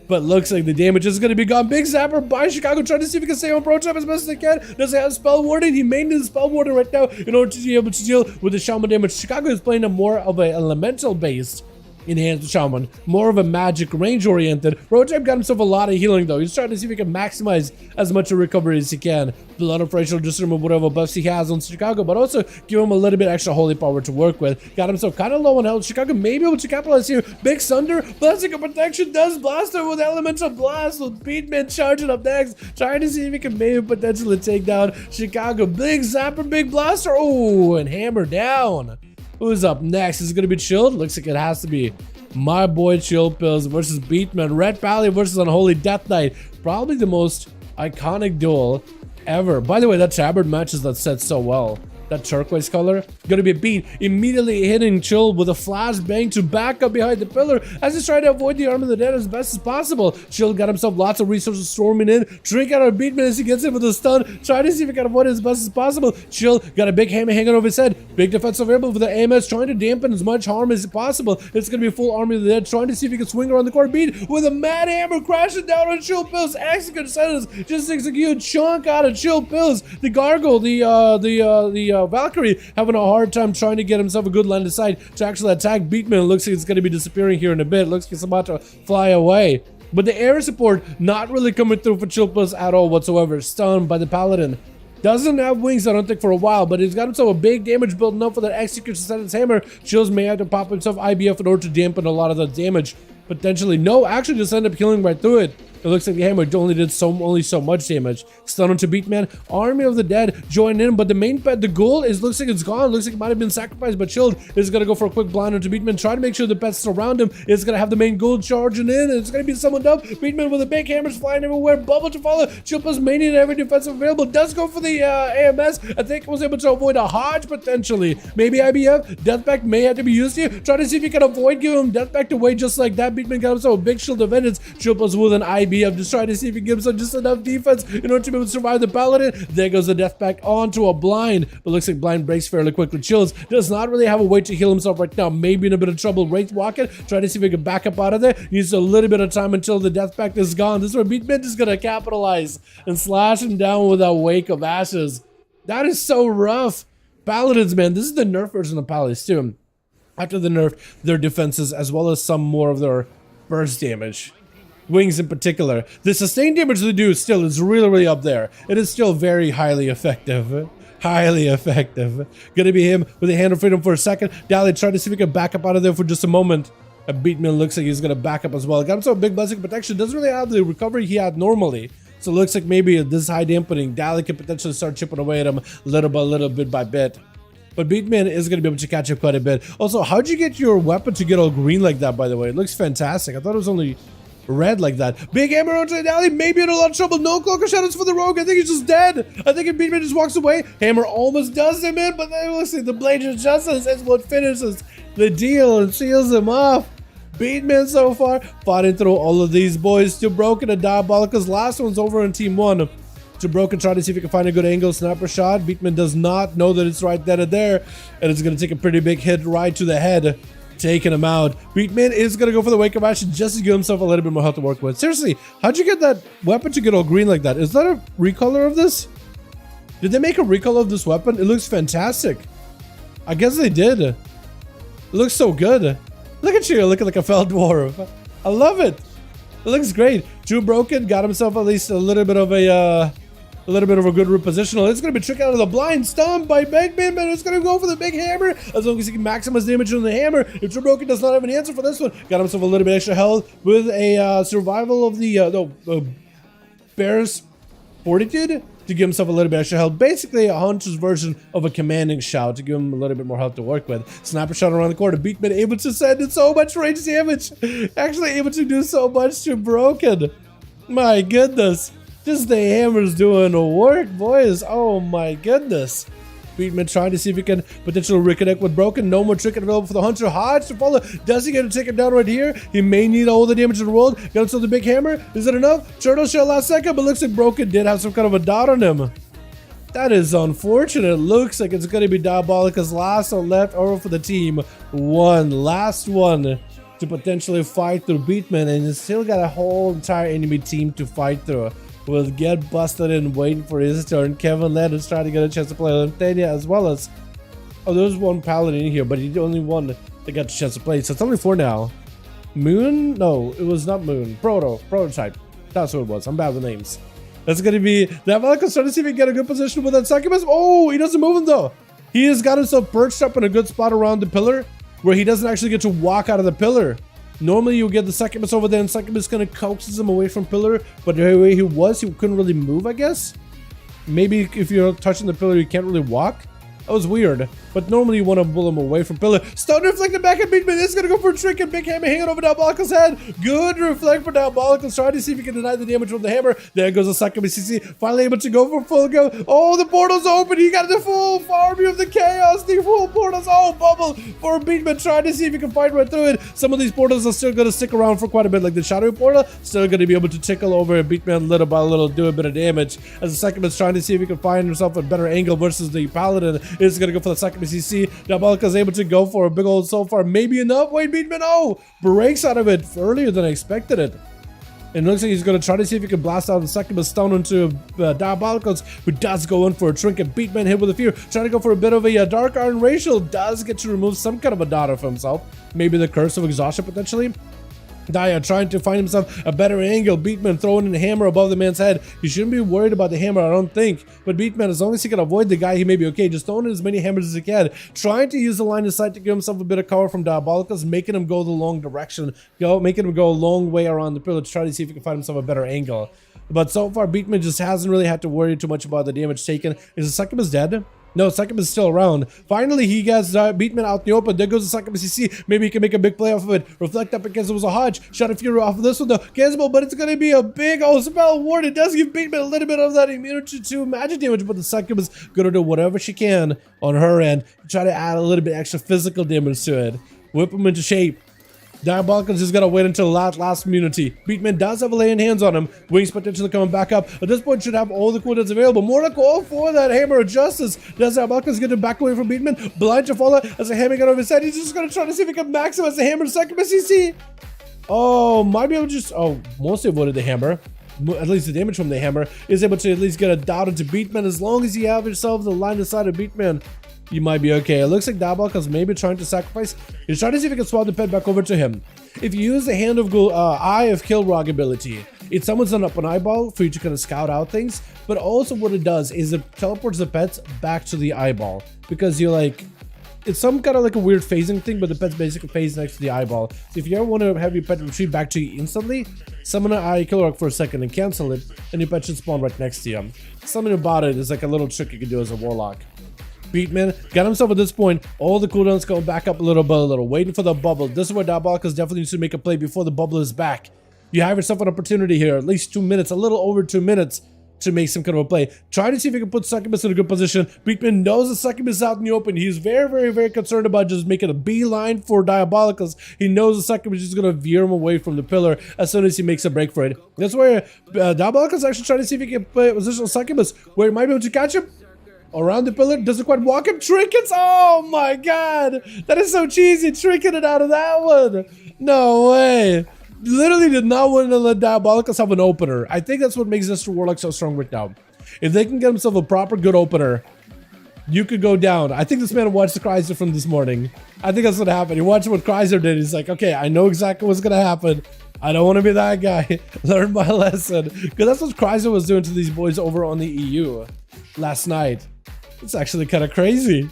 But looks like the damage is going to be gone. Big zapper by Chicago, trying to see if he can stay on Prototype as best as he can. Does he have Spell Warden? He maintains the Spell Warden right now in order to be able to deal with the Shaman damage. Chicago is playing a more of an elemental based Enhanced Shaman, more of a magic range oriented. Roadtype got himself a lot of healing though. He's trying to see if he can maximize as much of recovery as he can. Blood of Rachel just remove whatever buffs he has on Chicago, but also give him a little bit extra holy power to work with. Got himself kind of low on health. Chicago may be able to capitalize here. Big Thunder, Blessing of Protection does blast her with Elemental Blast, with Beatman charging up next, trying to see if he can maybe potentially take down Chicago. Big Zapper, Big Blaster, oh, and hammer down. Who's up next? Is it going to be Chilled? Looks like it has to be my boy Chill Pills versus Beatman. Red Pally versus Unholy Death Knight. Probably the most iconic duel ever. By the way, that Tabard matches that set so well. That turquoise color, gonna be beat, immediately hitting Chill with a flashbang to back up behind the pillar as he's trying to avoid the Arm of the Dead as best as possible. Chill got himself lots of resources storming in, drink out of Beatman as he gets in with a stun, trying to see if he can avoid it as best as possible. Chill got a big hammer hanging over his head, big defensive variable for the AMS, trying to dampen as much harm as possible. It's gonna be a full Army of the Dead, trying to see if he can swing around the corner. Beat with a mad hammer crashing down on Chill Pills. Execute sentence just takes a huge chunk out of Chill Pills. The Gargoyle, the Valkyrie having a hard time trying to get himself a good line of sight to actually attack Beatman. It looks like it's going to be disappearing here in a bit. Looks like it's about to fly away. But the air support not really coming through for Chillpills at all whatsoever. Stunned by the Paladin. Doesn't have wings, I don't think, for a while, but he's got himself a big damage building up for that execution sentence hammer. Chills may have to pop himself IBF in order to dampen a lot of the damage. Potentially. No, actually just end up killing right through it. It looks like the hammer only did so much damage. Stun onto Beatman. Army of the Dead join in, but the main pet, the ghoul, looks like it's gone. Looks like it might have been sacrificed, but Chilled is gonna go for a quick blind onto Beatman. Try to make sure the pets surround him. It's gonna have the main ghoul charging in, and it's gonna be summoned up. Beatman with the big hammers flying everywhere. Bubble to follow. Chill plus mania in every defensive available. Does go for the AMS. I think was able to avoid a Hodge potentially. Maybe IBF. Deathback may have to be used here. Try to see if you can avoid giving him Deathback away just like that. Beatman got himself a big shield of vengeance. Chill plus with an IBF. Just trying to see if he gives him just enough defense in order to be able to survive the Paladin. There goes the death back onto a blind, but looks like blind breaks fairly quickly. Chills does not really have a way to heal himself right now. Maybe in a bit of trouble. Wraith walking, trying to see if he can back up out of there. Needs a little bit of time until the death pact is gone. This is where Beatman is gonna capitalize and slash him down with a wake of ashes. That is so rough. Paladins, man, this is the nerf version of Paladins too. After the nerf, their defenses as well as some more of their burst damage. Wings in particular. The sustained damage they do still is really up there. It is still very highly effective. Highly effective. Gonna be him with a hand of freedom for a second. Dally trying to see if he can back up out of there for just a moment. A Beatman looks like he's gonna back up as well. Got himself a big blessing protection. Doesn't really have the recovery he had normally. So it looks like maybe this high dampening, Dally can potentially start chipping away at him little bit by bit. But Beatman is going to be able to catch up quite a bit. Also, how'd you get your weapon to get all green like that, by the way? It looks fantastic. I thought it was only red like that. Big hammer onto the alley, maybe in a lot of trouble. No cloak of shadows for the rogue. I think he's just dead. I think if Beatman just walks away, hammer almost does him in, but then we'll see. The blade of justice is what finishes the deal and seals him off. Beatman so far, fighting through all of these boys. Too broken and diabolica's last one's over in team 1. Too broken, trying to see if he can find a good angle sniper shot. Beatman does not know that it's right then and there, and it's going to take a pretty big hit right to the head, taking him out. Beatman is going to go for the wake of action just to give himself a little bit more health to work with. Seriously, how'd you get that weapon to get all green like that? Is that a recolor of this? Did they make a recolor of this weapon? It looks fantastic. I guess they did. It looks so good. Look at you, looking like a fell dwarf. I love it. It looks great. Too broken, got himself at least a little bit of a good repositional. It's going to be tricked out of the blind, stunned by Beatman, but it's going to go for the big hammer as long as he can maximize damage on the hammer. If Too Broken does not have an answer for this one, got himself a little bit extra health with a survival of the Bear's Fortitude to give himself a little bit extra health. Basically, a Hunter's version of a commanding shout to give him a little bit more health to work with. Sniper shot around the corner. Beatman able to send in so much range damage. Actually able to do so much to Broken. My goodness. Just the hammer's doing the work, boys. Oh my goodness. Beatman trying to see if he can potentially reconnect with Broken. No more trick available for the Hunter. Hodge to follow. Does he get to take him down right here? He may need all the damage in the world. Got himself the big hammer. Is it enough? Turtle shell last second, but looks like Broken did have some kind of a dot on him. That is unfortunate. Looks like it's going to be Diabolica's last one left over for the team. Last one to potentially fight through Beatman, and he's still got a whole entire enemy team to fight through. Will get busted in waiting for his turn. Kevin Leonard's trying to get a chance to play Lantania as well as... Oh, there's one Paladin in here, but he only won they got the chance to play. So it's only 4 now. Moon? No, it was not Moon. Prototype. That's what it was. I'm bad with names. That's going to be... Diabolical trying to see if he can get a good position with that succubus. Oh, he doesn't move him though. He has got himself perched up in a good spot around the pillar where he doesn't actually get to walk out of the pillar. Normally you get the succubus over there and succubus kind of coaxes him away from pillar, but the way he was, he couldn't really move, I guess. Maybe if you're touching the pillar, you can't really walk. That was weird, but normally you want to pull him away from pillar. Stun reflected back at Beatman. This is going to go for a trick and big hammer hanging over Diabolical's head. Good reflect for Diabolical. Trying to see if he can deny the damage from the hammer. There goes the succubus CC. Finally able to go for full go. Oh, the portal's open. He got the full army of the chaos. The full portals. Oh, bubble for Beatman. Trying to see if he can fight right through it. Some of these portals are still going to stick around for quite a bit. Like the shadowy portal, still going to be able to tickle over Beatman little by little, do a bit of damage. As the succubus trying to see if he can find himself a better angle versus the Paladin. Is going to go for the succubus CC. Diabolical is able to go for a big old so far. Maybe enough. Wait, Beatman. Oh, breaks out of it earlier than I expected it. And it looks like he's going to try to see if he can blast out the succubus stone into Diabolicals, who does go in for a trinket. Beatman hit with a fear. Trying to go for a bit of a dark iron racial. Does get to remove some kind of a daughter for himself. Maybe the curse of exhaustion potentially. Dia trying to find himself a better angle. Beatman throwing in a hammer above the man's head. He shouldn't be worried about the hammer, I don't think. But Beatman, as long as he can avoid the guy, he may be okay. Just throwing in as many hammers as he can. Trying to use the line of sight to give himself a bit of cover from Diabolicals, making him go the long direction. Making him go a long way around the pillar to try to see if he can find himself a better angle. But so far, Beatman just hasn't really had to worry too much about the damage taken. Is the succubus dead? No, succubus is still around. Finally, he gets Beatman out in the open. There goes the succubus CC. Maybe he can make a big play off of it. Reflect up against it was a hodge. Shot of fury off of this one though. Gazebo, but it's going to be a big spell ward. It does give Beatman a little bit of that immunity to magic damage, but the succubus going to do whatever she can on her end to try to add a little bit extra physical damage to it. Whip him into shape. Diabolical's just gotta wait until last immunity. Beatman does have a laying hands on him. Wings potentially coming back up. At this point, should have all the cooldowns available. More to call for that hammer of justice. Does Diabolical's getting back away from Beatman? Blind to follow as a hammer got over his head. He's just gonna try to see if he can maximize the hammer succubus CC. Oh, might be able to just mostly avoided the hammer. At least the damage from the hammer is able to at least get a dot into Beatman. As long as you have yourself the line of sight of Beatman, you might be okay. It looks like Diabolical's maybe trying to sacrifice. He's trying to see if he can swap the pet back over to him. If you use the Hand of Eye of Kilrog ability, it summons up an eyeball for you to kind of scout out things. But also what it does is it teleports the pets back to the eyeball. Because you're like, it's some kind of like a weird phasing thing, but the pet's basically phased next to the eyeball. So if you ever want to have your pet retreat back to you instantly, summon an Eye of Kilrog for a second and cancel it, and your pet should spawn right next to you. Something about it is like a little trick you can do as a warlock. Beatman got himself at this point. All the cooldowns going back up a little, waiting for the bubble. This is where Diabolicals definitely needs to make a play before the bubble is back. You have yourself an opportunity here, at least 2 minutes, a little over 2 minutes to make some kind of a play. Try to see if you can put Succubus in a good position. Beatman knows the Succubus is out in the open. He's very concerned about just making a beeline for Diabolicals. He knows the Succubus is going to veer him away from the pillar as soon as he makes a break for it. That's where Diabolicals actually trying to see if he can play a positional Succubus where he might be able to catch him. Around the pillar, doesn't quite walk him. Trinkets! Oh my god! That is so cheesy, trinketed out of that one! No way! Literally did not want to let Diabolicals have an opener. I think that's what makes this Warlock so strong right now. If they can get himself a proper good opener, you could go down. I think this man watched the Chrysler from this morning. I think that's what happened. He watched what Chrysler did. He's like, okay, I know exactly what's gonna happen. I don't want to be that guy. Learn my lesson. Because that's what Chrysler was doing to these boys over on the EU last night. It's actually kind of crazy.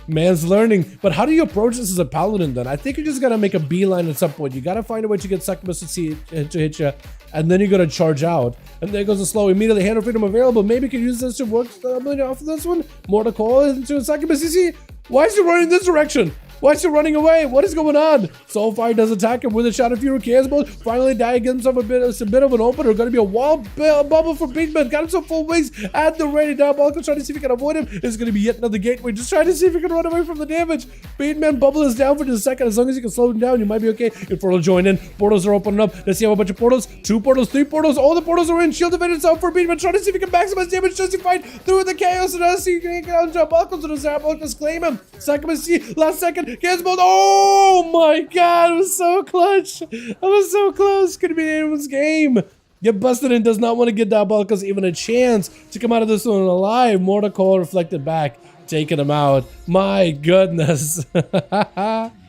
Man's learning. But how do you approach this as a Paladin then? I think you just gotta make a beeline at some point. You gotta find a way to get Succubus to hit you, and then you gotta charge out. And there goes a slow. Immediately, Hand of Freedom available. Maybe you can use this to work off of this one. More to call into a Succubus. You see, why is he running this direction? Why is he running away? What is going on? Soulfire does attack him with a shot of Fury Casbolt. Finally, Dia gets himself a bit of an opener. Going to be a wall bubble for Beatman. Got himself full wings at the ready. Diabolicals trying to see if he can avoid him. It's going to be yet another gateway. Just trying to see if he can run away from the damage. Beatman bubble is down for just a second. As long as you can slow him down, you might be okay. If portal join in, portals are opening up. Let's see how a bunch of portals. 2 portals, 3 portals. All the portals are in. Shield evade itself for Beatman. Trying to see if he can maximize damage just to fight through the chaos. And as he can get out Diabolicals, and Diabolicals claim him. Succubus C, last second. Casbolt. Oh my god, it was so clutch. I was so close. Could be anyone's game. Get busted in does not want to give Diabolicals even a chance to come out of this one alive. More to call reflected back. Taking him out. My goodness.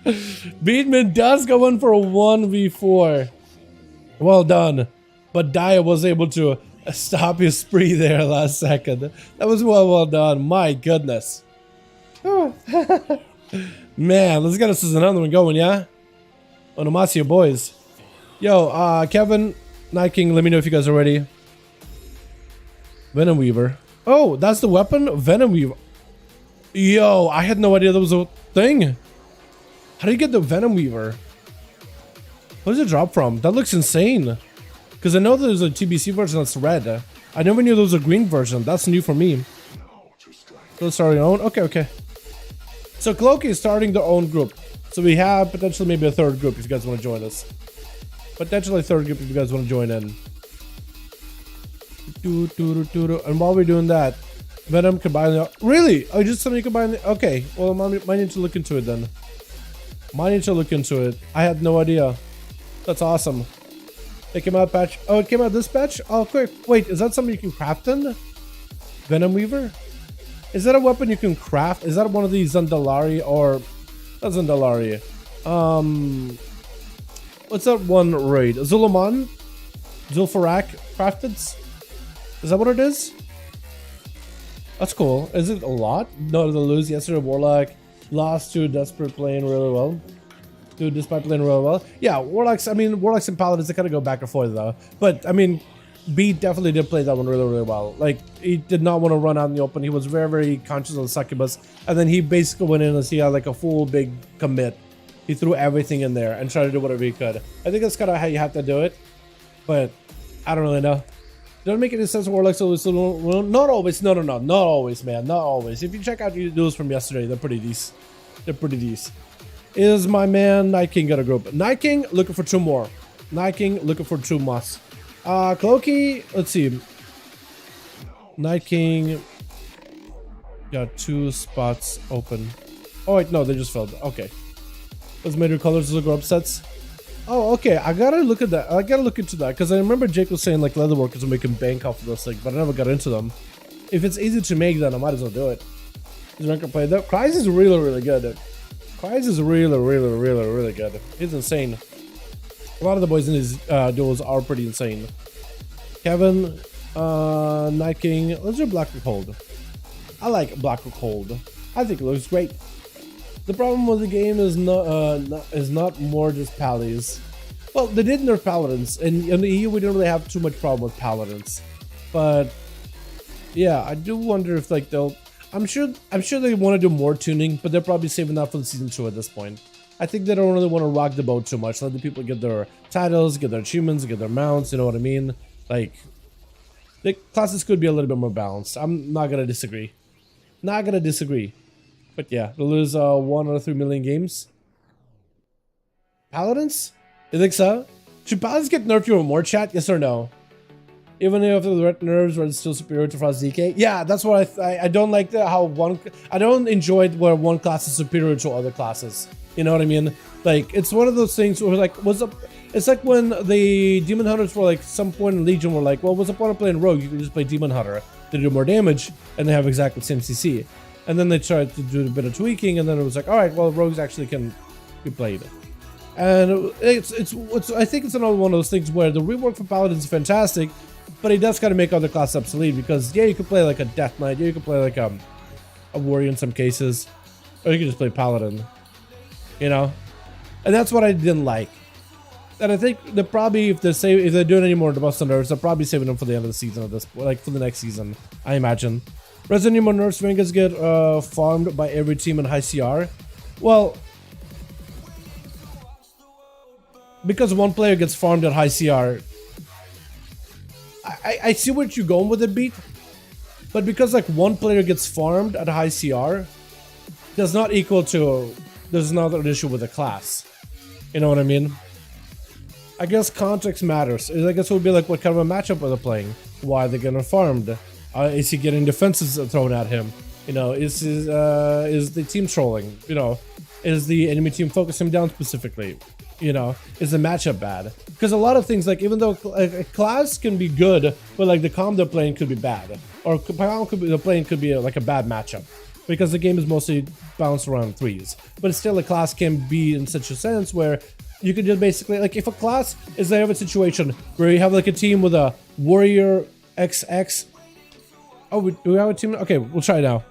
Beatman does go in for a 1v4. Well done. But Daya was able to stop his spree there last second. That was well done. My goodness. Man, let's get us another one going, yeah? Onomasi, boys. Yo, Kevin, Night King, let me know if you guys are ready. Venom Weaver. Oh, that's the weapon? Venom Weaver. Yo, I had no idea that was a thing. How do you get the Venom Weaver? What does it drop from? That looks insane. Because I know there's a TBC version that's red. I never knew there was a green version. That's new for me. So start your own? Okay. So Cloaky is starting their own group. So we have potentially maybe a third group if you guys want to join us. Potentially a third group if you guys want to join in. And while we're doing that, Venom combine the... Really? Oh, just something you combine the... Okay, well, might need to look into it then. Might need to look into it. I had no idea. That's awesome. It came out patch. Oh, it came out this patch? Oh, quick. Wait, is that something you can craft in? Venom Weaver? Is that a weapon you can craft? Is that one of these Zandalari or... Not Zandalari. What's that one raid? Zulaman? Zulfarak crafted? Is that what it is? That's cool. Is it a lot? No, to lose yesterday. Warlock lost to Desperate playing really well. Dude, despite playing really well. Yeah, Warlocks, I mean, Warlocks and Paladins, they kind of go back and forth though. But, I mean, B definitely did play that one really well. Like, he did not want to run out in the open. He was very conscious of the succubus. And then he basically went in as he had like a full big commit. He threw everything in there and tried to do whatever he could. I think that's kind of how you have to do it. But, I don't really know. Don't make any sense. Warlocks always, not always, no, not always, man, not always. If you check out the duels from yesterday, they're pretty decent. They're pretty decent. Is my man Night King got a group? Night King looking for 2 more. Night King looking for 2 must. Cloaky, let's see. Night King got 2 spots open. Oh wait, no, they just filled. Okay. Those major colors look upsets. Oh, okay. I gotta look at that. I gotta look into that because I remember Jake was saying like leatherworkers will make him bank off of those things, but I never got into them. If it's easy to make, then I might as well do it. Is Ranker play that? Cries is really good. Cries is really good. He's insane. A lot of the boys in his duels are pretty insane. Kevin, Night King. Let's do Black and Cold. I like Black and Cold. I think it looks great. The problem with the game is not more just Pallies. Well, they did nerf Paladins, and in the EU we didn't really have too much problem with Paladins. But yeah, I do wonder if like they'll. I'm sure they want to do more tuning, but they're probably saving that for the season 2 at this point. I think they don't really want to rock the boat too much. Let the people get their titles, get their achievements, get their mounts. You know what I mean? Like the classes could be a little bit more balanced. I'm not gonna disagree. Not gonna disagree. But yeah, they'll lose 1 out of 3 million games. Paladins? You think so? Should Paladins get nerfed even more, chat? Yes or no? Even if the red nerves are still superior to Frost DK? Yeah, that's what I don't like how I don't enjoy it where one class is superior to other classes. You know what I mean? Like, it's one of those things where like, what's up? It's like when the Demon Hunters were like, some point in Legion were like, well, what's the point of playing Rogue? You can just play Demon Hunter. They do more damage, and they have exactly the same CC. And then they tried to do a bit of tweaking, and then it was like, all right, well, rogues actually can be played. And it's I think it's another one of those things where the rework for Paladins is fantastic, but it does kind of make other classes obsolete because yeah, you could play like a Death Knight, yeah, you could play like a warrior in some cases, or you could just play Paladin, you know. And that's what I didn't like. And I think they're probably if they're doing any more Dust and Nerves, they're probably saving them for the end of the season of this, like for the next season, I imagine. Resident Evil Nerfs Ringas get farmed by every team in high CR. Well, because one player gets farmed at high CR, I see what you're going with it, Beat. But because like one player gets farmed at high CR, does not equal to there's another issue with the class. You know what I mean? I guess context matters. I guess it would be like what kind of a matchup are they playing? Why are they getting farmed? Is he getting defenses thrown at him? You know, is the team trolling? You know, is the enemy team focusing him down specifically? You know, is the matchup bad? Because a lot of things, like even though a class can be good, but like the comp they're playing could be bad, or the playing could be like a bad matchup. because the game is mostly bounced around 3s. But still, a class can be in such a sense where you can just basically, like, if a class is they have a situation where you have like a team with a warrior XX. Oh, do we have a team? Okay, we'll try it now.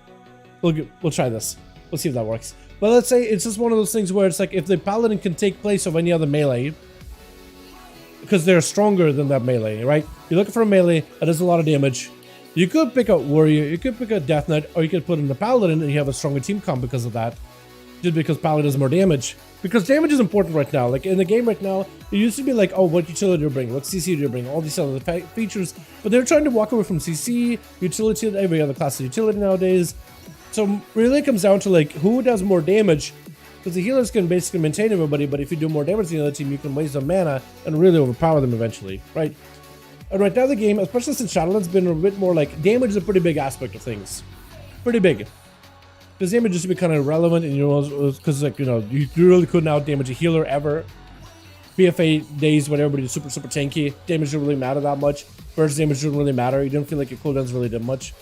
We'll try this. We'll see if that works. But let's say it's just one of those things where it's like if the paladin can take place of any other melee, because they're stronger than that melee, right? You're looking for a melee that does a lot of damage. You could pick a warrior, you could pick a death knight, or you could put in the paladin and you have a stronger team comp because of that. Just because paladin does more damage. Because damage is important right now. Like in the game right now, it used to be like, oh, what utility do you bring? What CC do you bring? All these other features. But they're trying to walk away from CC, utility, every other class of utility nowadays. So really it comes down to like who does more damage. Because the healers can basically maintain everybody, but if you do more damage to the other team, you can waste the mana and really overpower them eventually, right? And right now the game, especially since Shadowland's been a bit more like, damage is a pretty big aspect of things. Pretty big. Because damage used to be kind of irrelevant, and you know, because like, you know, you really couldn't out damage a healer ever. BFA days when everybody was super tanky, damage didn't really matter that much. Burst damage didn't really matter. You didn't feel like your cooldowns really did much.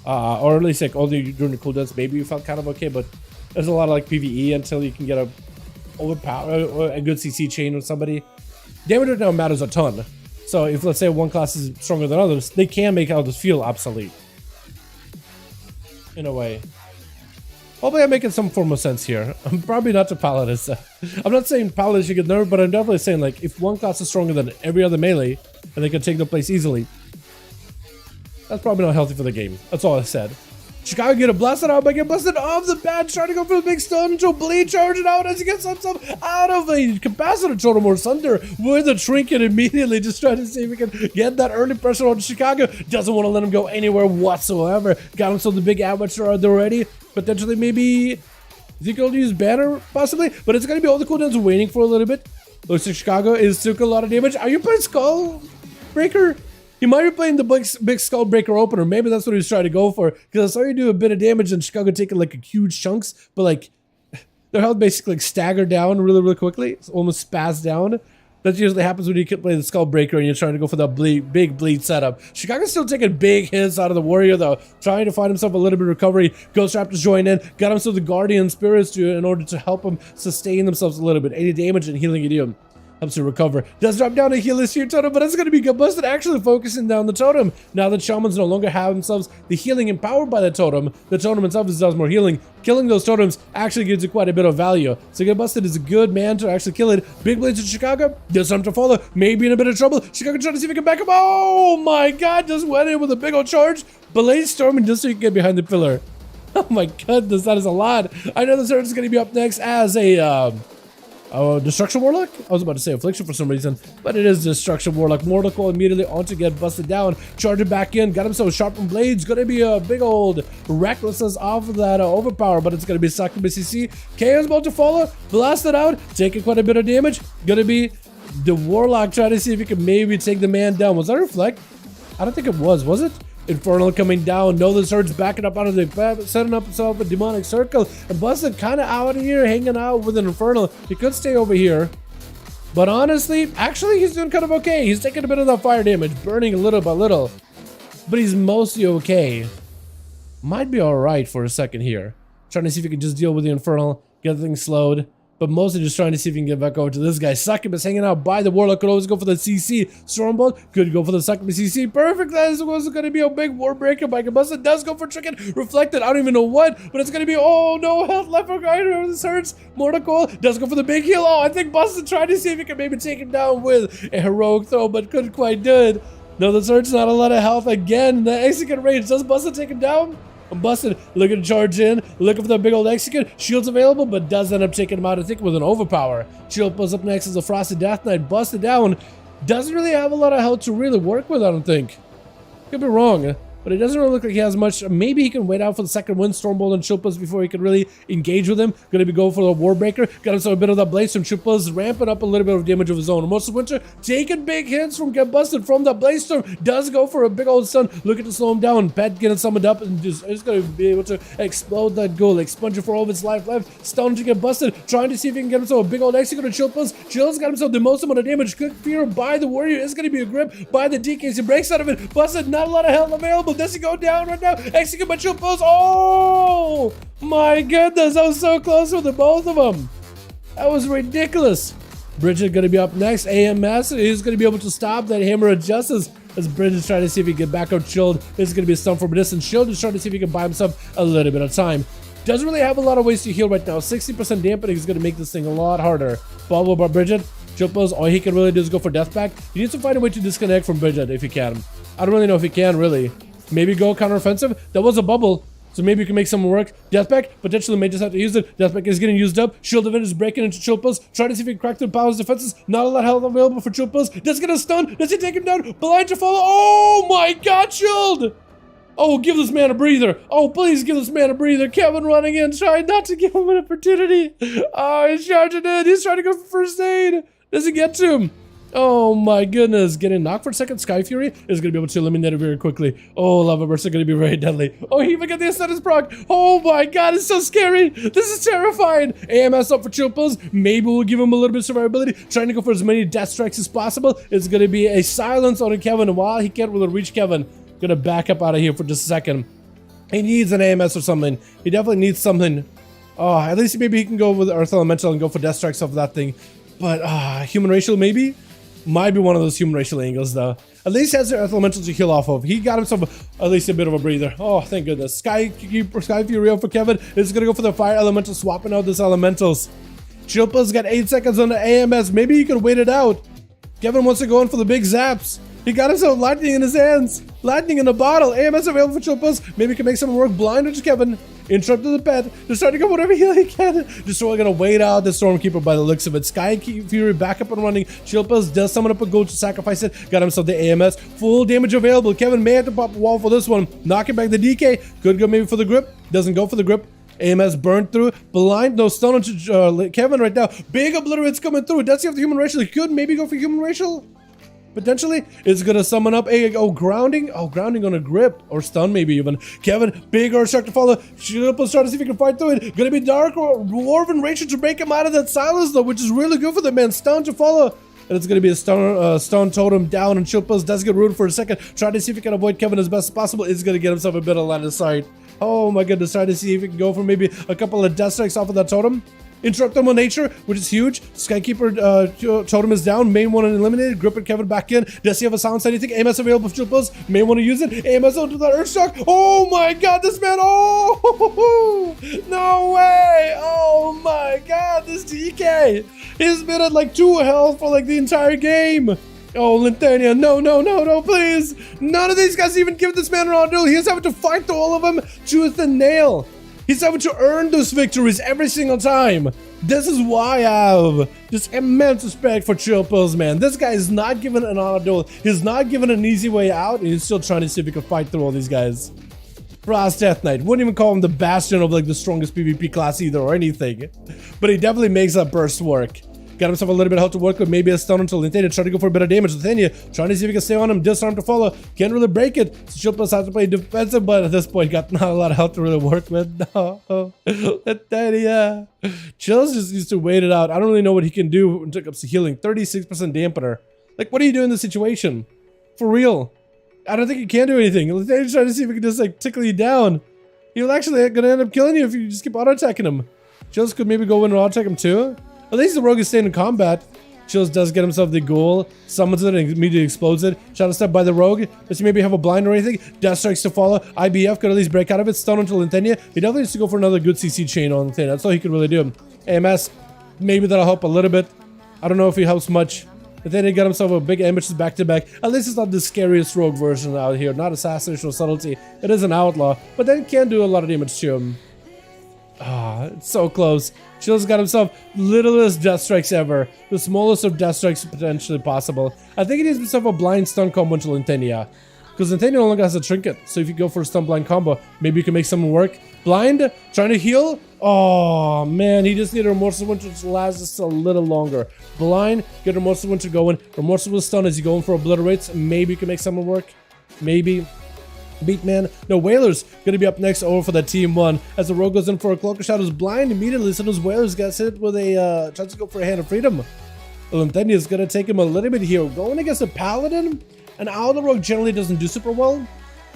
Or at least like only during the cooldowns, maybe you felt kind of okay, but there's a lot of like PvE until you can get a good CC chain with somebody. Damage right now matters a ton. So if let's say one class is stronger than others, they can make others feel obsolete. In a way. Hopefully I'm making some form of sense here. I'm probably not to Paladins. I'm not saying Paladins should get nerfed, but I'm definitely saying like if one class is stronger than every other melee and they can take the place easily, that's probably not healthy for the game. That's all I said. Chicago get a blasted out, but get busted off the bat, trying to go for the big stun until Bleed charging out as he gets himself out of a capacitor totem or Sunder with a trinket immediately, just trying to see if he can get that early pressure on Chicago. Doesn't want to let him go anywhere whatsoever. Got himself the big amateur out there already. Potentially maybe, is he going to use banner possibly? But it's going to be all the cooldowns waiting for a little bit. Looks like Chicago is took a lot of damage. Are you playing Skull Breaker? He might be playing the big Skull Breaker opener. Maybe that's what he was trying to go for. Because I saw you do a bit of damage and Chicago taking like a huge chunks. But like, their health basically like staggered down really quickly. It's almost spazzed down. That usually happens when you can play the Skull Breaker and you're trying to go for the big bleed setup. Chicago's still taking big hits out of the Warrior though. Trying to find himself a little bit of recovery. Ghost Raptors join in. Got himself the Guardian Spirits in order to help him sustain themselves a little bit. 80 damage and healing idiom. Helps to recover. Does drop down to heal this here totem, but it's going to be busted actually focusing down the totem. Now that shamans no longer have themselves the healing empowered by the totem itself does more healing. Killing those totems actually gives you quite a bit of value. So get busted is a good man to actually kill it. Big Blades to Chicago. Does something to follow. Maybe in a bit of trouble. Chicago trying to see if he can back up. Oh my god, just went in with a big old charge. Blaze storming just so you can get behind the pillar. Oh my goodness, that is a lot. I know the Surge is going to be up next as a Destruction Warlock? I was about to say Affliction for some reason, but it is Destruction Warlock. Mortal Coil immediately on to get busted down. Charging back in, got himself sharpened blades. Gonna be a big old recklessness off of that overpower, but it's gonna be sucked by CC. Chaos about to follow, blasted out, taking quite a bit of damage. Gonna be the Warlock trying to see if he can maybe take the man down. Was that Reflect? I don't think it was it? Infernal coming down. No, the Surge backing up out of the setting up himself a demonic circle. And Busted kind of out of here, hanging out with an Infernal. He could stay over here. But honestly, actually, he's doing kind of okay. He's taking a bit of that fire damage, burning little by little. But he's mostly okay. Might be alright for a second here. Trying to see if he can just deal with the Infernal, get things slowed. But mostly just trying to see if he can get back over to this guy. Succubus hanging out by the Warlock. Could always go for the CC. Stormbolt could go for the Succubus CC. Perfect. That is going to be a big war breaker by Busted. Does go for Trinket. Reflected. I don't even know what. But it's going to be, oh no, health left for guy. This hurts. Mortal Coil does go for the big heal. Oh, I think Busted tried to see if he could maybe take him down with a heroic throw, but couldn't quite do it. No, the Surge not a lot of health again. The execute range. Does Busted take him down? Busted, looking to charge in, looking for the big old execute. Shield's available, but does end up taking him out, I think, with an overpower. Shield pulls up next as a Frosted Death Knight. Busted down. Doesn't really have a lot of health to really work with, I don't think. Could be wrong, but it doesn't really look like he has much. Maybe he can wait out for the second wind Stormbolt and Chilpas before he can really engage with him. Gonna be going for the Warbreaker. Got himself a bit of that Blaze from Chilpas, ramping up a little bit of damage of his own. Most of Winter taking big hits from Get Busted from that Blaze Storm. Does go for a big old stun, looking to slow him down. Pet getting summoned up and just gonna be able to explode that ghoul, expunge it for all of its life left. Stun to Get Busted, trying to see if he can get himself a big old execute on Chilpas. Chilpas got himself the most amount of damage. Quick Fear by the Warrior is gonna be a grip by the DKs. He breaks out of it. Busted, not a lot of health available. does he go down right now? Execute by Chupos. Oh my goodness, that was so close with the both of them. That was ridiculous. Bridget gonna be up next. AMS is gonna be able to stop that Hammer of Justice as Bridget's trying to see if he can get back up. Shield is gonna be a stun from a distance. Shield is trying to see if he can buy himself a little bit of time. Doesn't really have a lot of ways to heal right now. 60% dampening is gonna make this thing a lot harder. Follow by Bridget. Chupos, all he can really do is go for death pack. He needs to find a way to disconnect from Bridget if he can. I don't really know if he can really. Maybe go counteroffensive. That was a bubble. So maybe you can make someone work. Deathpack, potentially may just have to use it. Deathpack is getting used up. Shield event is breaking into Chupos. Trying to see if he can crack through Power's defenses. Not a lot of health available for Chupos. Does he get a stun? Does he take him down? Blind to follow. Oh my god, Shield! Oh, give this man a breather. Oh, please give this man a breather. Kevin running in, trying not to give him an opportunity. Oh, he's charging in. He's trying to go for first aid. Does he get to him? Oh my goodness, getting knocked for a second. Sky Fury is going to be able to eliminate it very quickly. Oh, Lava Burst are going to be very deadly. Oh, he even got the status proc. Oh my god, it's so scary. This is terrifying. AMS up for Chupos. Maybe we'll give him a little bit of survivability. Trying to go for as many death strikes as possible. It's going to be a silence on Kevin. And while he can't really reach Kevin, going to back up out of here for just a second. He needs an AMS or something. He definitely needs something. Oh, at least maybe he can go with Earth Elemental and go for death strikes off that thing. But human racial maybe? Might be one of those human racial angles though. At least he has the Earth Elemental to heal off of. He got himself at least a bit of a breather. Oh, thank goodness. Sky Fury for Kevin is going to go for the Fire Elemental, swapping out this Elementals. Chilpa's got 8 seconds on the AMS. Maybe he could wait it out. Kevin wants to go in for the big zaps. He got himself lightning in his hands. Lightning in a bottle. AMS available for Chilpas. Maybe he can make someone work. Blind with Kevin. Interrupted the pet. Just trying to go whatever heal he can. Just gonna wait out the Stormkeeper by the looks of it. Sky Fury back up and running. Chilpas does summon up a gold to sacrifice it. Got himself the AMS. Full damage available. Kevin may have to pop a wall for this one. Knocking back the DK. Could go maybe for the grip. Doesn't go for the grip. AMS burned through. Blind. No stun onto Kevin right now. Big obliterates coming through. Does he have the human racial? He could maybe go for human racial. Potentially, it's gonna summon up a grounding. Oh, grounding on a grip or stun, maybe even. Kevin, big Earth Shark to follow. Chilpa's trying to see if he can fight through it. Gonna be Dark or Dwarven Rachel to break him out of that silence, though, which is really good for the man. Stun to follow. And it's gonna be a stone totem down, and Chilpa's does get rooted for a second. Trying to see if he can avoid Kevin as best as possible. It's gonna get himself a bit of line of sight. Oh my goodness, trying to see if he can go for maybe a couple of death strikes off of that totem. Interrupt them on nature, which is huge. Skykeeper totem is down. Main one eliminated. Grip and Kevin back in. Does he have a silence anything? AMS available for Chilpas. May want to use it. AMS onto that Earthshock. Oh my god, this man. Oh, no way. Oh my god, this DK. He's been at like 2 health for like the entire game. Oh, Linthania, no, please. None of these guys even give this man a duel. He is having to fight through all of them tooth and nail. He's having to earn those victories every single time. This is why I have just immense respect for Chilpas, man. This guy is not given an honor duel. He's not given an easy way out, and he's still trying to see if he can fight through all these guys. Frost Death Knight. Wouldn't even call him the bastion of like the strongest PvP class either or anything. But he definitely makes that burst work. Got himself a little bit of health to work with, maybe a stun until Linthania, trying to go for a bit of damage. Linthania trying to see if he can stay on him, disarm to follow. Can't really break it. So Chilpas has to play defensive, but at this point, got not a lot of health to really work with. No. Linthania. Chills just needs to wait it out. I don't really know what he can do when it comes to healing. 36% dampener. Like, what do you do in this situation? For real. I don't think he can do anything. Linthania's trying to see if he can just, like, tickle you down. He'll actually gonna end up killing you if you just keep auto-attacking him. Chills could maybe go in and auto-attack him too. At least the rogue is staying in combat. Chills does get himself the ghoul, summons it and immediately explodes it. Shadow step by the rogue. Does he maybe have a blind or anything? Death strikes to follow. IBF could at least break out of it. Stun until Linthania. He definitely needs to go for another good CC chain on Linthania. That's all he could really do. AMS, maybe that'll help a little bit. I don't know if he helps much. Linthania got himself a big ambushes back to back. At least it's not the scariest rogue version out here. Not assassination or subtlety. It is an outlaw, but then can do a lot of damage to him. Ah, it's so close. Chills got himself littlest death strikes ever. The smallest of death strikes potentially possible. I think he needs himself a blind stun combo into Linthania. Because Linthania no longer has a trinket. So if you go for a stun blind combo, maybe you can make someone work. Blind, trying to heal. Oh man, he just needed Remorseful Winter to last just a little longer. Blind, get Remorseful Winter going. Remorseful stun as you go in for obliterates. Maybe you can make someone work. Maybe. Beatman. No, Whalers gonna be up next over for that team 1. As the rogue goes in for a Cloak of Shadows blind, immediately as soon as Whalers gets hit with a tries to go for a Hand of Freedom. Linthania is gonna take him a little bit here. Going against a Paladin, an Outlaw rogue generally doesn't do super well.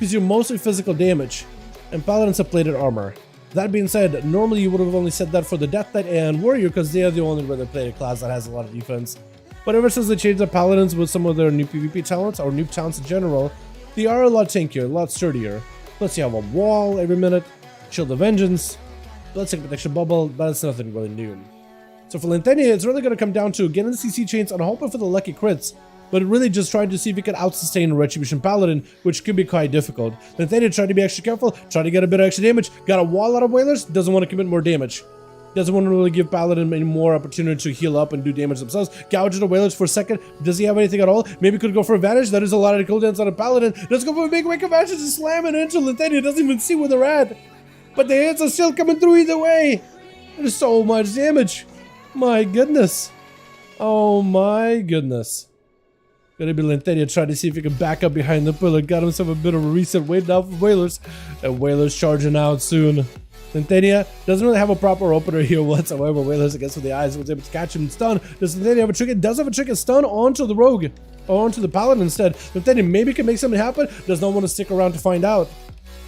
gives you mostly physical damage, and Paladins have plated armor. That being said, normally you would have only said that for the Death Knight and Warrior because they are the only really plated class that has a lot of defense. But ever since they changed the Paladins with some of their new PvP talents, or new talents in general, they are a lot tankier, a lot sturdier. Plus you have a wall every minute, Shield of Vengeance, Bloodstained Protection Bubble, but it's nothing really new. So for Lentenia, it's really going to come down to getting the CC chains and hoping for the lucky crits, but really just trying to see if you can out-sustain a Retribution Paladin, which could be quite difficult. Lentenia tried to be extra careful, trying to get a bit of extra damage, got a wall out of Whalers, doesn't want to commit more damage. Doesn't want to really give Paladin any more opportunity to heal up and do damage themselves. Gouge the Whalers for a second. Does he have anything at all? Maybe could go for advantage. That is a lot of cooldowns on a Paladin. Let's go for a big wake advantage and slam it into Lentenia. Doesn't even see where they're at. But the hits are still coming through either way. There's so much damage. My goodness. Oh my goodness. Gonna be Lentenia trying to see if he can back up behind the pillar. Got himself a bit of a reset wave now for Whalers. And Whalers charging out soon. Lentenia doesn't really have a proper opener here whatsoever. Whalers against with the eyes was able to catch him and stun. Does Lentenia have a trick? It does have a trick and stun onto the rogue. Or onto the Paladin instead. Lentenia maybe can make something happen. Does not want to stick around to find out.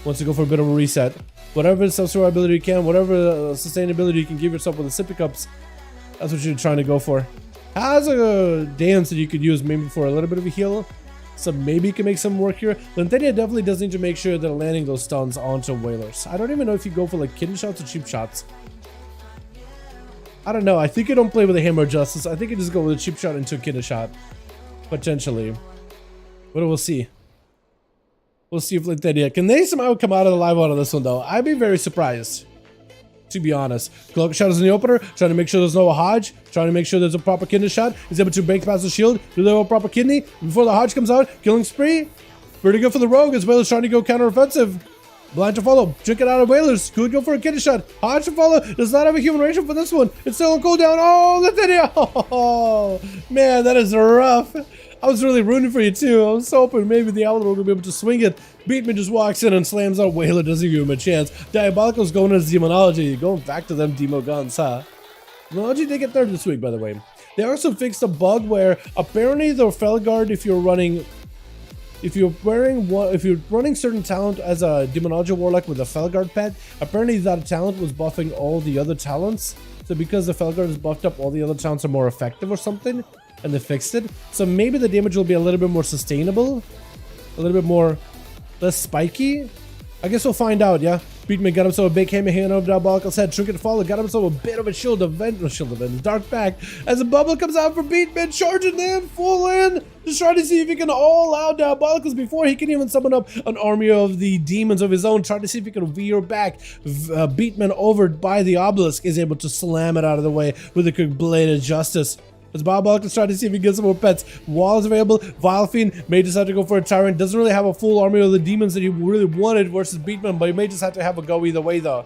Wants to go for a bit of a reset. Whatever self-survivability you can, whatever sustainability you can give yourself with the sippy cups, that's what you're trying to go for. Has a dance that you could use maybe for a little bit of a heal. So maybe you can make some work here. Lentenia definitely does need to make sure they're landing those stuns onto Whalers. I don't even know if you go for like kidney shots or cheap shots. I don't know. I think you don't play with a Hammer of Justice. I think you just go with a cheap shot into a kidney shot. Potentially. But we'll see. We'll see if Lentenia can they somehow come out of the live out of this one though. I'd be very surprised. To be honest. Cloak shot is in the opener, trying to make sure there's no Hodge, trying to make sure there's a proper kidney shot. He's able to break past the shield, do they have a proper kidney before the Hodge comes out. Killing spree. Pretty good for the rogue as well as trying to go counter-offensive. Blind to follow, drink it out of Whalers. Could go for a kidney shot. Hodge to follow, does not have a human ratio for this one. It's still a cooldown. Oh, Lentenia! Oh, man, that is rough. I was really rooting for you too. I was hoping maybe the Outlaw will be able to swing it. Beatman just walks in and slams out Whaler, doesn't give him a chance. Diabolical's going as Demonology. Going back to them Demo guns, huh? Demonology did get third this week, by the way. They also fixed a bug where apparently the Felguard, if you're running certain talent as a Demonology Warlock with a Felguard pet, apparently that talent was buffing all the other talents. So because the Felguard is buffed up, all the other talents are more effective or something. And they fixed it. So maybe the damage will be a little bit more sustainable. A little bit more less spiky. I guess we'll find out, yeah? Beatman got himself a big hammer hand over Diabolical's head. Trinket follow, got himself a bit of a shield of dark back. As a bubble comes out for Beatman, charging in, full in. Just trying to see if he can all out Diabolicals before he can even summon up an army of the demons of his own. Trying to see if he can veer back. Beatman over by the obelisk is able to slam it out of the way with a quick blade of justice. As Diabolical is trying to see if he gets some more pets. Wall is available. Vile Fiend may just have to go for a Tyrant. Doesn't really have a full army of the demons that he really wanted versus Beatman, but he may just have to have a go either way though.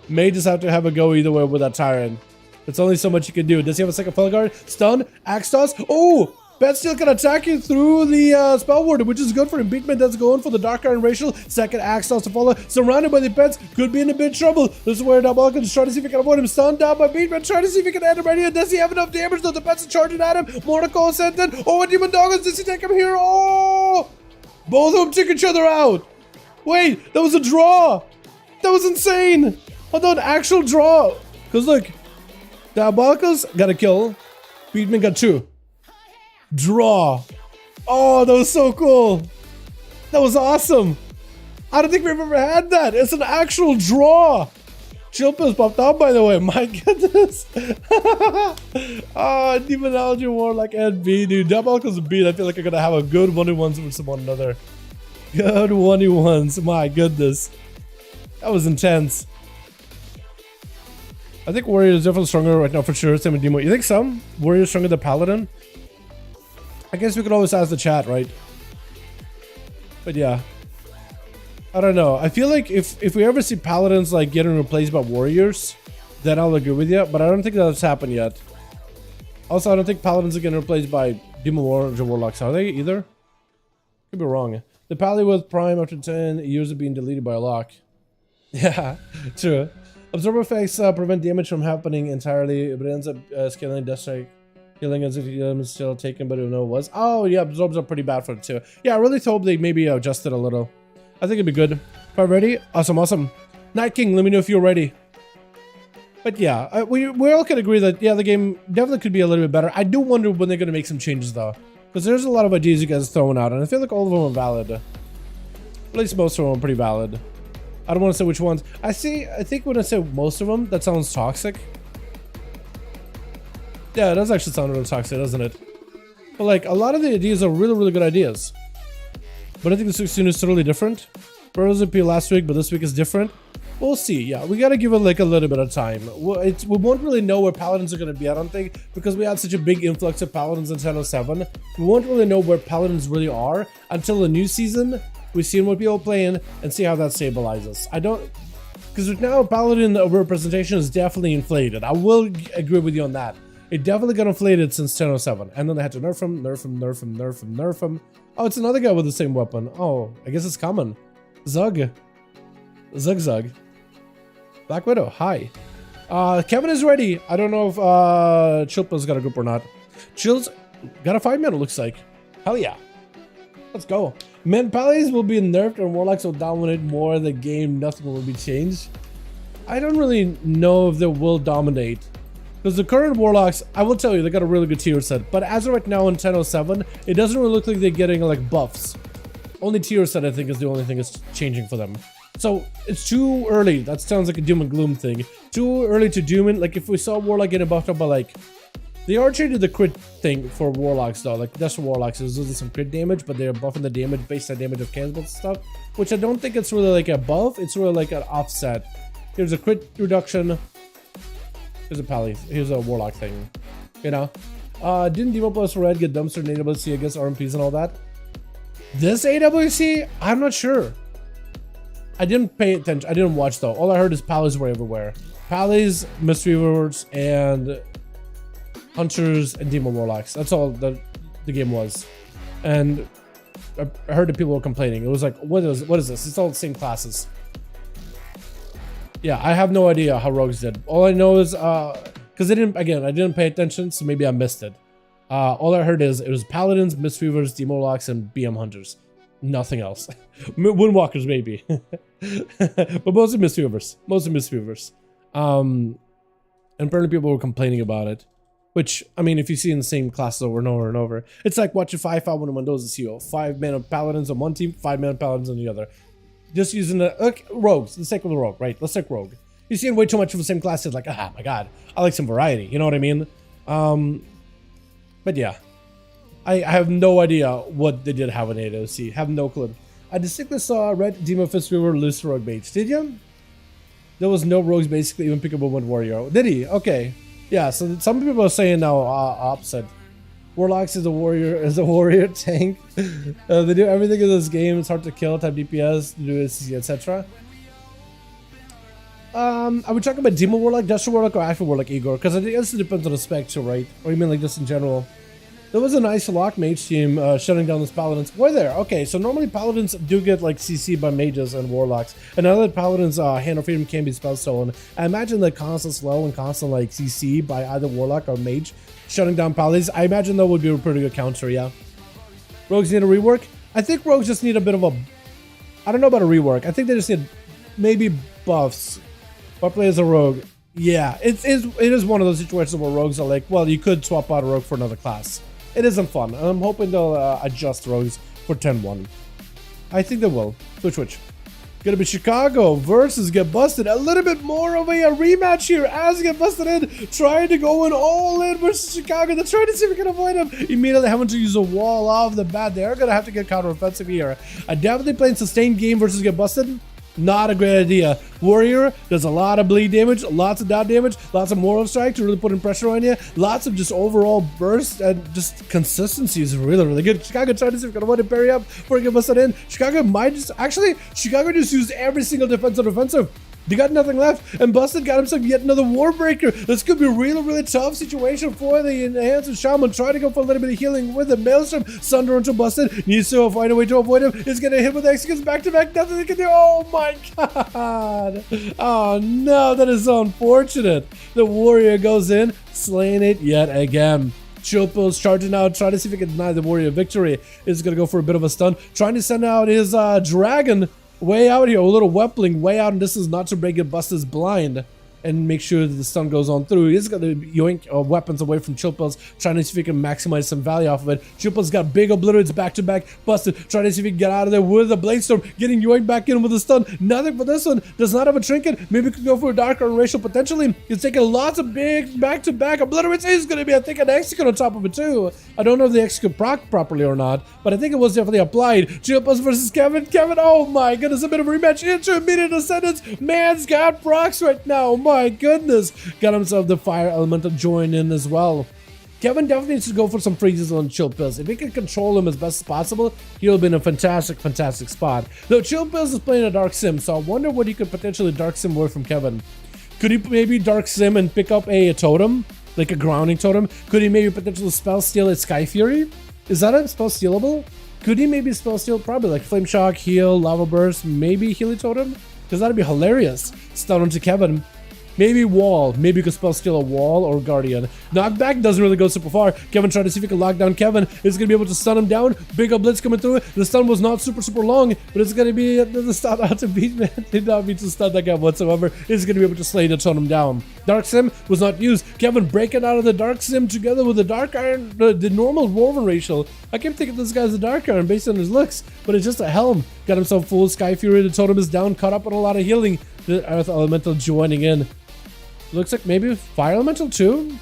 May just have to have a go either way with that Tyrant. It's only so much you can do. Does he have a second Felguard? Stun? Axe toss? Oh! Pet still can attack you through the spell ward, which is good for him. Beatman does go in for the Dark Iron Racial. Second axe toss to follow. Surrounded by the pets. Could be in a bit of trouble. This is where Diabolical is trying to see if he can avoid him. Stunned down by Beatman. Trying to see if he can end him right here. Does he have enough damage though? The pets are charging at him. Mortical sent in. Oh, and Demon Doggers. Does he take him here? Oh! Both of them took each other out. Wait, that was a draw. That was insane. I thought actual draw. Because look, Diabolical's got a kill. Beatman got 2. Draw. Oh, that was so cool. That was awesome. I don't think we've ever had that. It's an actual draw. Chill pills popped out, by the way. My goodness. Ah, Demonology Warlock and B, dude. Diabolical's a beat. I feel like I'm gonna have a good 1v1s with one another. Good 1v1s. My goodness. That was intense. I think Warrior is definitely stronger right now for sure. Same with Demo. You think so? Warrior stronger than Paladin? I guess we could always ask the chat, right? But yeah. I don't know. I feel like if we ever see Paladins like getting replaced by Warriors, then I'll agree with you. But I don't think that's happened yet. Also, I don't think Paladins are getting replaced by Demon Warlocks, are they either? Could be wrong. The Pally with Prime after 10 years of being deleted by a lock. Yeah, true. Absorber effects prevent damage from happening entirely, but it ends up scaling Death Strike. Healing as if the element is still taken, but who knows it was. Oh, yeah, absorbs are pretty bad for it too. Yeah, I really hope they maybe adjusted a little. I think it'd be good. If I'm ready, awesome, awesome. Night King, let me know if you're ready. But yeah, we all can agree that, yeah, the game definitely could be a little bit better. I do wonder when they're going to make some changes, though. Because there's a lot of ideas you guys are throwing out, and I feel like all of them are valid. At least most of them are pretty valid. I don't want to say which ones. I think when I say most of them, that sounds toxic. Yeah, it does actually sound really toxic, doesn't it? But like, a lot of the ideas are really, really good ideas. But I think this week's tune is totally different. Burrows appeal last week, but this week is different. We'll see. Yeah, we gotta give it like a little bit of time. We won't really know where Paladins are gonna be, I don't think, because we had such a big influx of Paladins in 10.07. We won't really know where Paladins really are until the new season. We see what people are playing and see how that stabilizes. I don't, because right now Paladin representation is definitely inflated. I will agree with you on that. It definitely got inflated since 10.07, and then they had to nerf him, nerf him, nerf him, nerf him, nerf him. Oh, it's another guy with the same weapon. Oh, I guess it's common. Zug. Zug. Black Widow, hi. Kevin is ready. I don't know if Chilpa's got a group or not. Chill's got a 5-man, it looks like. Hell yeah. Let's go. Man, Pallies will be nerfed and Warlocks will dominate more of the game. Nothing will be changed. I don't really know if they will dominate. Because the current Warlocks, I will tell you, they got a really good tier set. But as of right now in 10.07, it doesn't really look like they're getting like buffs. Only tier set, I think, is the only thing that's changing for them. So it's too early. That sounds like a doom and gloom thing. Too early to doom it. Like if we saw Warlock getting buffed up by like, they are changing the crit thing for Warlocks though. Like that's for Warlocks is losing some crit damage, but they're buffing the damage based on damage of cannons and stuff. Which I don't think it's really like a buff. It's really like an offset. Here's a crit reduction. Here's a pally. Here's a Warlock thing. You know. Didn't Demo Plus Red get dumpster in AWC against RMPs and all that? This AWC? I'm not sure. I didn't pay attention. I didn't watch though. All I heard is Pallies were everywhere. Pallies, Mistweavers, and Hunters and Demon Warlocks. That's all the game was. And I heard that people were complaining. It was like, what is this? It's all the same classes. Yeah, I have no idea how Rogues did. All I know is because I didn't pay attention, so maybe I missed it. All I heard is it was Paladins, Mistweavers, Demon Warlocks, and BM Hunters. Nothing else. Windwalkers maybe. But mostly Mistweavers. And apparently people were complaining about it. Which, I mean, if you see in the same class over and over and over, it's like watching 5V5 1V1 Duels EU. 5-man of Paladins on one team, 5-man of Paladins on the other. Just using the Rogues, the sake of the Rogue, right? Let's take Rogue. You're seeing way too much of the same class. It's like, ah, my God, I like some variety. You know what I mean? But yeah. I have no idea what they did have in AOC. Have no clue. I distinctly saw Red Demon Fistweaver lose Rogue Mage. Did you? There was no Rogues basically even pickable with Warrior. Did he? Okay. Yeah, so some people are saying now opposite. Warlocks is a warrior tank. They do everything in this game. It's hard to kill, type DPS, do SCC, etc. Are we talking about Demon Warlock, Duster Warlock, or Actual Warlock, Igor? Because I guess it depends on the spec too, right? Or you mean like just in general? There was a nice lock mage team shutting down this Paladins. Were there? Okay, so normally Paladins do get like CC by mages and Warlocks. And now that Paladins Hand of Freedom can be spell stolen, I imagine the constant slow and constant like CC by either Warlock or Mage shutting down Paladins. I imagine that would be a pretty good counter, yeah. Rogues need a rework? I think Rogues just need a bit of a... I don't know about a rework. I think they just need maybe buffs. What plays a Rogue? Yeah, it is one of those situations where Rogues are like, well, you could swap out a Rogue for another class. It isn't fun, and I'm hoping they'll adjust Rogues for 10-1. I think they will. Which? Gonna be Chicago versus Get Busted. A little bit more of a rematch here as Get Busted in, trying to go in all in versus Chicago. They're trying to see if we can avoid him. Immediately having to use a wall off the bat. They're gonna have to get counter-offensive here. Definitely playing sustained game versus Get Busted. Not a great idea. Warrior does a lot of bleed damage, lots of dot damage, lots of moral strike to really put in pressure on you, lots of just overall burst, and just consistency is really, really good. Chicago trying to see if we can avoid a parry up before he can bust it in. Chicago might just, actually, Chicago just used every single defensive offensive. They got nothing left, and Busted got himself yet another Warbreaker. This could be a really, really tough situation for the Enhanced Shaman. Trying to go for a little bit of healing with the Maelstrom. Sunder onto Busted. Needs to find a way to avoid him. Is going to hit with Executes back-to-back. Nothing they can do. Oh my God. Oh no, that is so unfortunate. The Warrior goes in, slaying it yet again. Chilpo's charging out, trying to see if he can deny the Warrior victory. Is going to go for a bit of a stun. Trying to send out his Dragon. way out here, a little weapling way out, and this is not to break it, bust his blind and make sure that the stun goes on through. He's got to yoink weapons away from Chillpills, trying to see if he can maximize some value off of it. Chillpills got big obliterates back to back, busted, trying to see if he can get out of there with a blade storm, getting yoinked back in with a stun. Nothing for this one. Does not have a trinket. Maybe could go for a dark arm ratio potentially. He's taking lots of big back to back obliterates. He's going to be, I think, an execute on top of it too. I don't know if the execute proc properly or not, but I think it was definitely applied. Chillpills versus Kevin. Kevin, oh my goodness, a bit of a rematch into immediate ascendance. Man's got procs right now. My goodness. Got himself the fire elemental join in as well. Kevin definitely needs to go for some freezes on Chillpills. If he can control him as best as possible, he'll be in a fantastic spot. Though Chillpills is playing a Dark Sim, so I wonder what he could potentially Dark Sim away from Kevin. Could he maybe Dark Sim and pick up a totem? Like a grounding totem? Could he maybe potentially spell steal at Sky Fury? Is that a spell stealable? Could he maybe spell steal? Probably like Flame Shock, Heal, Lava Burst, maybe Healy Totem? Because that'd be hilarious. Stun onto Kevin. Maybe Wall. Maybe you could spell steal a Wall or Guardian. Knockback doesn't really go super far. Kevin tried to see if he can lock down Kevin. It's going to be able to stun him down. Big up blitz coming through it. The stun was not super long, but it's going to be the stun out to beat, man. Did not mean to stun that guy whatsoever. It's going to be able to slay to tone him down. Dark Sim was not used. Kevin breaking out of the Dark Sim together with the Dark Iron, the normal Dwarven racial. I kept thinking this guy's a Dark Iron based on his looks, but it's just a helm. Got himself full Sky Fury. The totem is down, caught up on a lot of healing. The Earth Elemental joining in. Looks like maybe Fire Elemental too?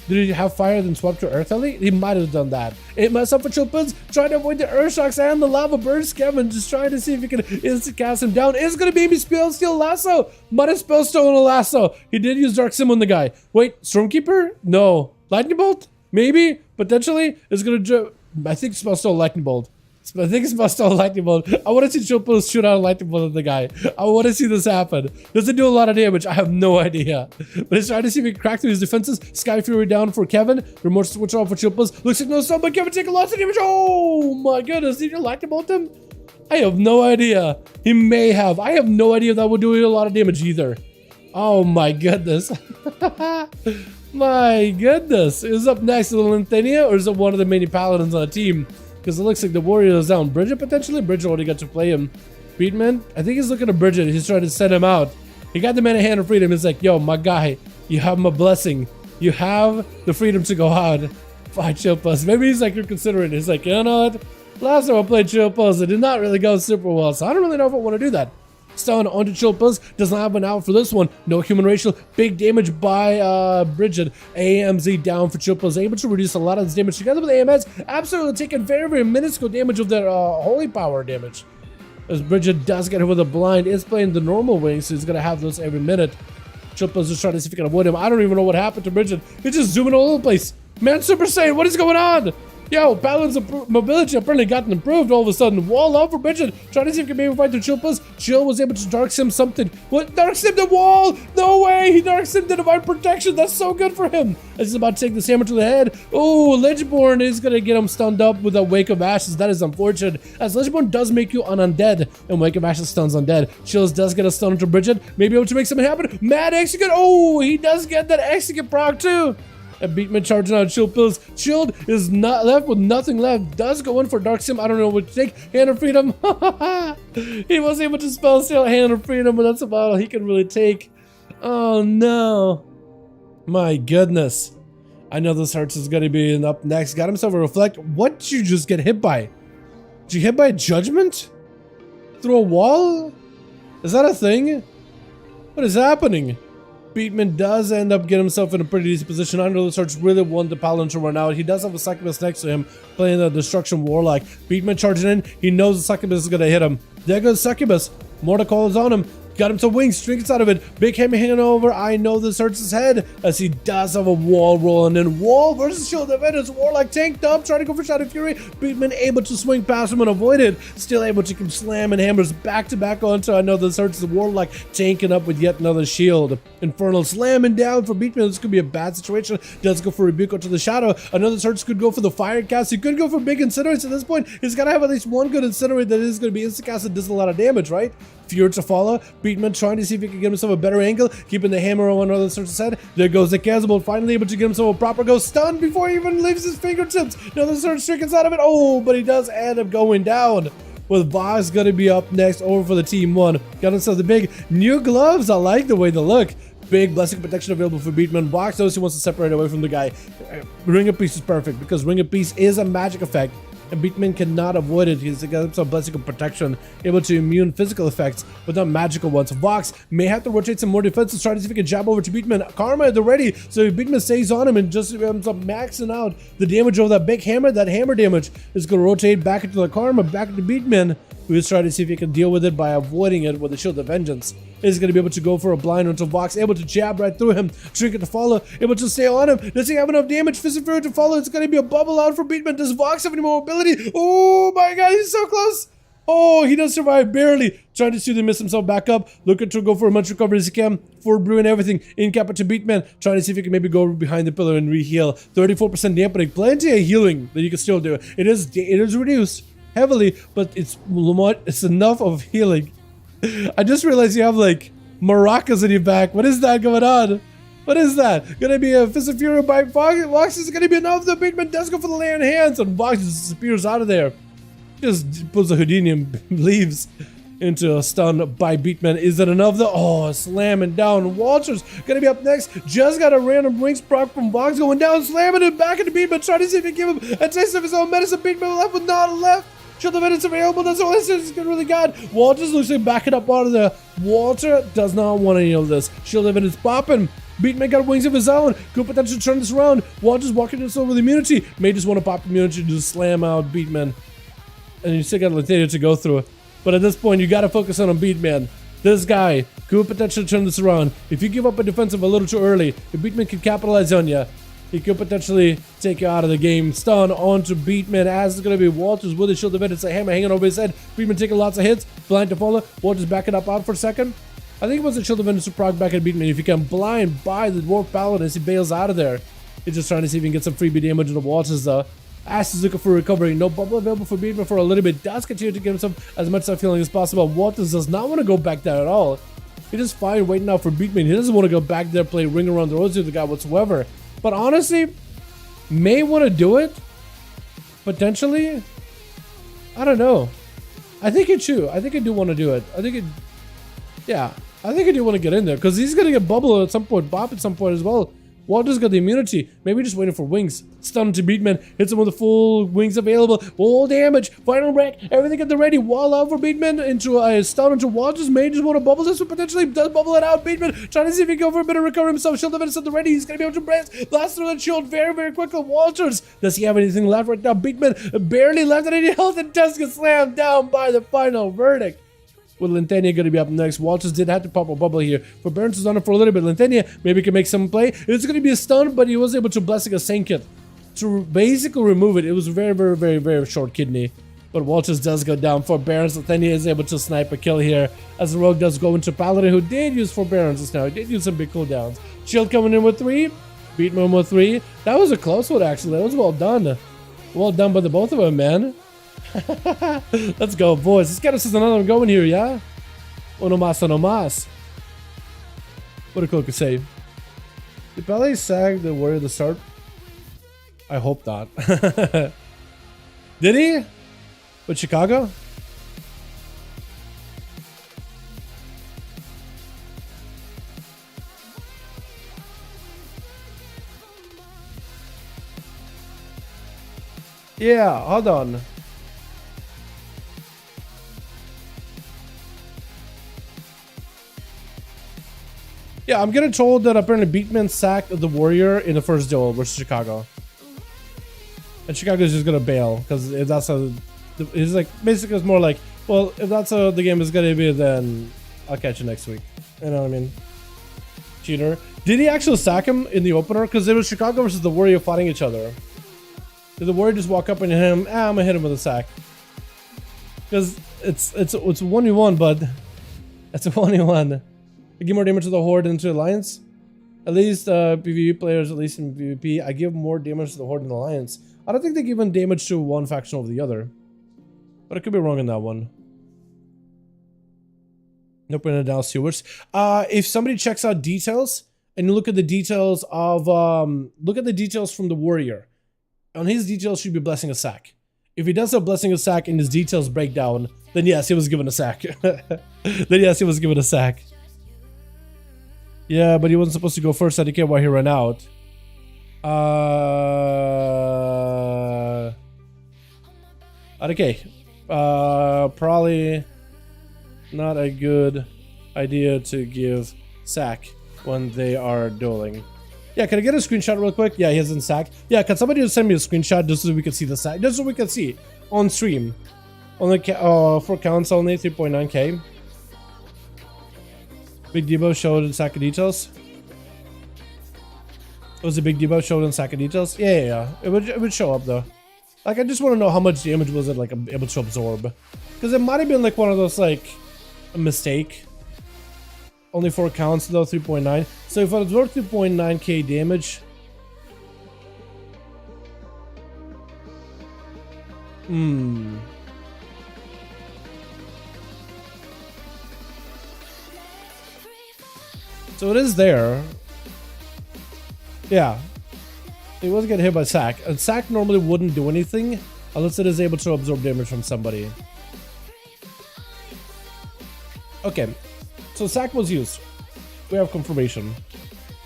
Did he have fire then swap to Earth Elite? He might have done that. It messed up for Chillpills, trying to avoid the Earth Shocks and the Lava Burst. Kevin just trying to see if he can instant cast him down. It's going to be Spell Steal Lasso. Might have Spell Stolen a Lasso. He did use Dark Sim on the guy. Wait, Stormkeeper? No. Lightning Bolt? Maybe? Potentially? It's going to... I think Spell Stole Lightning Bolt. I think it's must all lightning bolt. I want to see Chillpills shoot out a lightning bolt at the guy. I want to see this happen. Does it do a lot of damage? I have no idea. But he's trying to see if he can crack through his defenses. Sky Fury down for Kevin. Remote switch off for Chillpills. Looks like no stun, but Kevin taking lots of damage. Oh my goodness. Did you lightning bolt him? I have no idea. He may have. I have no idea if that would do a lot of damage either. Oh my goodness. My goodness. Is up next to the Linthania, or is it one of the many paladins on the team? Because it looks like the warrior is down. Bridget potentially? Bridget already got to play him. Beatman? I think he's looking at Bridget. He's trying to send him out. He got the man a hand of freedom. He's like, yo, my guy, you have my blessing. You have the freedom to go out. Fight Chillpills. Maybe he's like, you're considering it. He's like, you know what? Last time I played Chillpills, it did not really go super well. So I don't really know if I want to do that. Stun onto Chillpills. Does not have an out for this one. No human racial. Big damage by Bridget. AMZ down for Chillpills. Able to reduce a lot of this damage together with AMS. Absolutely taking very minuscule damage of their holy power damage. As Bridget does get hit with a blind. Is playing the normal wing, so he's going to have those every minute. Chillpills just trying to see if he can avoid him. I don't even know what happened to Bridget. He's just zooming all over the place. Man, Super Saiyan, what is going on? Yo, Paladin's mobility apparently gotten improved all of a sudden. Wall up for Bridget. Trying to see if he can maybe fight through Chillpills. Chill was able to Dark Sim something. What? Dark Sim the wall? No way! He Dark Sim the Divine Protection. That's so good for him. As he's about to take this hammer to the head. Oh, Legendborn is going to get him stunned up with a Wake of Ashes. That is unfortunate. As Legendborn does make you an undead. And Wake of Ashes stuns undead. Chills does get a stun into Bridget. Maybe able to make something happen. Mad Execute. Oh, he does get that Execute proc too. A Beatman charging out Chillpills. Chilled is not left with nothing left. Does go in for Dark Sim. I don't know what to take. Hand of Freedom. He was able to spell steal Hand of Freedom, but that's about all he can really take. Oh no. My goodness. I know this hurts is going to be up next. Got himself a Reflect. What did you just get hit by? Did you hit by a Judgment? Through a wall? Is that a thing? What is happening? Beatman does end up getting himself in a pretty decent position. I know the search really want the Paladin to run out. He does have a Succubus next to him playing the Destruction Warlock. Beatman charging in. He knows the Succubus is going to hit him. There goes Succubus. Mordecai is on him. Got him to wings, strings out of it. Big hammer hanging over. I know this hurts his head as he does have a wall rolling in. Wall versus Shield Defenders. Warlock tanked up, trying to go for Shadow Fury. Beatman able to swing past him and avoid it. Still able to keep slamming hammers back to back onto. I know this hurts the Warlock tanking up with yet another shield. Infernal slamming down for Beatman. This could be a bad situation. Does go for Rebuke onto the Shadow. Another search could go for the Fire Cast. He could go for big Incinerates at this point. He's got to have at least one good Incinerate that is going to be instant cast and does a lot of damage, right? Fury to follow. Beatman trying to see if he can get himself a better angle, keeping the hammer on another search's head. There goes the Casbolt, finally able to get himself a proper go. Stunned before he even leaves his fingertips. Another search trickens out of it. Oh, but he does end up going down. with Vox gonna be up next over for the team 1. Got himself the big new gloves. I like the way they look. Big blessing protection available for Beatman. Vox knows he wants to separate away from the guy. Ring of Peace is perfect because Ring of Peace is a magic effect. And Beatman cannot avoid it. He's got some blessing of protection, able to immune physical effects, but not magical ones. Vox may have to rotate some more defenses, try to see if he can jab over to Beatman. Karma at the ready, so Beatman stays on him and just ends up maxing out the damage of that big hammer. That hammer damage is going to rotate back into the Karma, back into Beatman, who is trying to see if he can deal with it by avoiding it with the Shield of Vengeance. Is going to be able to go for a blind until Vox able to jab right through him, Trinket to follow, able to stay on him. Does he have enough damage? Fist of Fury to follow. It's going to be a bubble out for Beatman. Does Vox have any more mobility? Oh my god, he's so close. Oh, he does survive barely. Trying to see to miss himself back up. Looking to go for as much recovery as he can. For Brew and everything. In cap to Beatman. Trying to see if he can maybe go behind the pillar and re-heal. 34% dampening. Plenty of healing that you can still do. It is reduced heavily, but it's enough of healing. I just realized you have like maracas in your back. What is that going on? What is that? Gonna be a Fist of Fury by Vox. Is gonna be enough. The Beatman does go for the lay on hands, and Vox disappears out of there. Just pulls the Houdini and leaves into a stun by Beatman. Is it enough though? Oh, slamming down. Walters gonna be up next. Just got a random rings proc from Vox going down, slamming it back into Beatman, trying to see if he can give him a taste of his own medicine. Beatman left with not left. Shield of Vengeance available. That's all this is really good. Walters looks like backing up out of there. Walter does not want any of this. Shield of Vengeance popping. Beatman got wings of his own. Could potentially turn this around. Walters walking this over the immunity. May just want to pop immunity to just slam out Beatman. And you still got Latadia to go through it. But at this point, you got to focus on Beatman. This guy could potentially turn this around. If you give up a defensive a little too early, if Beatman can capitalize on you, he could potentially take you out of the game. Stun onto Beatman as it's going to be Walters with his Shield of Vengeance. A hammer hanging over his head. Beatman taking lots of hits. Blind to follow. Walters backing up out for a second. I think it was a Shield of Vengeance to proc back at Beatman. If you can blind by the Dwarf Paladin as he bails out of there. He's just trying to see if he can get some freebie damage into Walters though. ASUS looking for recovery. No bubble available for Beatman for a little bit. Does continue to give himself as much self healing as possible. Walters does not want to go back there at all. He just fine waiting out for Beatman. He doesn't want to go back there, play ring around the rosy with the guy whatsoever. But honestly, may want to do it. Potentially. I don't know. I think it should. I think I do want to do it. I think it. Yeah. I think I do want to get in there. Because he's going to get bubble at some point. Bop at some point as well. Walter's got the immunity. Maybe just waiting for wings. Stun to Beatman. Hits him with the full wings available. All damage. Final wreck. Everything at the ready. Wall out for Beatman. Into a stun into Walters. May just want to bubble this. But potentially does bubble it out. Beatman trying to see if he can go for a bit of recovery himself. Shield of Vengeance at the ready. He's going to be able to blast through that shield very, very quickly. Walters. Does he have anything left right now? Beatman barely left any health and does get slammed down by the final verdict. With Lentenia going to be up next. Walters did have to pop a bubble here. For Burns is on it for a little bit. Lentenia maybe can make some play. It's going to be a stun, but he was able to blessing a Saint Kit to basically remove it. It was very, very, very, very short kidney. But Walters does go down. Forbearance. Lentenia is able to snipe a kill here. As the rogue does go into Paladin, who did use Forbearance just now. He did use some big cooldowns. Shield coming in with 3. Beatman with 3. That was a close one, actually. That was well done. Well done by the both of them, man. Let's go, boys. Let's get us another one going here, yeah? Uno más, uno más. What did Coca say? Did Ballet sag the warrior at the start? I hope not. Did he? With Chicago? Yeah, hold on. Yeah, I'm getting told that apparently Beatman sacked the warrior in the first duel versus Chicago. And Chicago's just gonna bail, because if that's how it's like, basically it's more like, well, if that's how the game is gonna be, then I'll catch you next week. You know what I mean? Cheater. Did he actually sack him in the opener? Because it was Chicago versus the warrior fighting each other. Did the warrior just walk up and hit him? I'm gonna hit him with a sack. Because it's 1v1, but it's a 1v1. I give more damage to the Horde than to the Alliance. At least PvE players, at least in PvP, I give more damage to the Horde than the Alliance. I don't think they give damage to one faction over the other. But I could be wrong on that one. Nope, in the Dallas Stewards. If somebody checks out details, and you look at the details of look at the details from the warrior. On his details should be blessing a sack. If he does a blessing of sack and his details break down, then yes, he was given a sack. Then yes, he was given a sack. Yeah, but he wasn't supposed to go first. I didn't care why he ran out. Okay. Probably not a good idea to give sack when they are dueling. Yeah, can I get a screenshot real quick? Yeah, he hasn't sack. Yeah, can somebody just send me a screenshot just so we can see the sack? Just so we can see on stream. Only for counts only 3.9k. Big Debo showed in sack of details. Was the Big Debo showed in sack of details? Yeah. It would show up though. Like, I just want to know how much damage was it like able to absorb, because it might have been like one of those like a mistake. Only 4 counts though, 3.9. So if it absorbed 3.9k damage, so it is there. Yeah. He was getting hit by sack. And sack normally wouldn't do anything unless it is able to absorb damage from somebody. Okay. So sack was used. We have confirmation.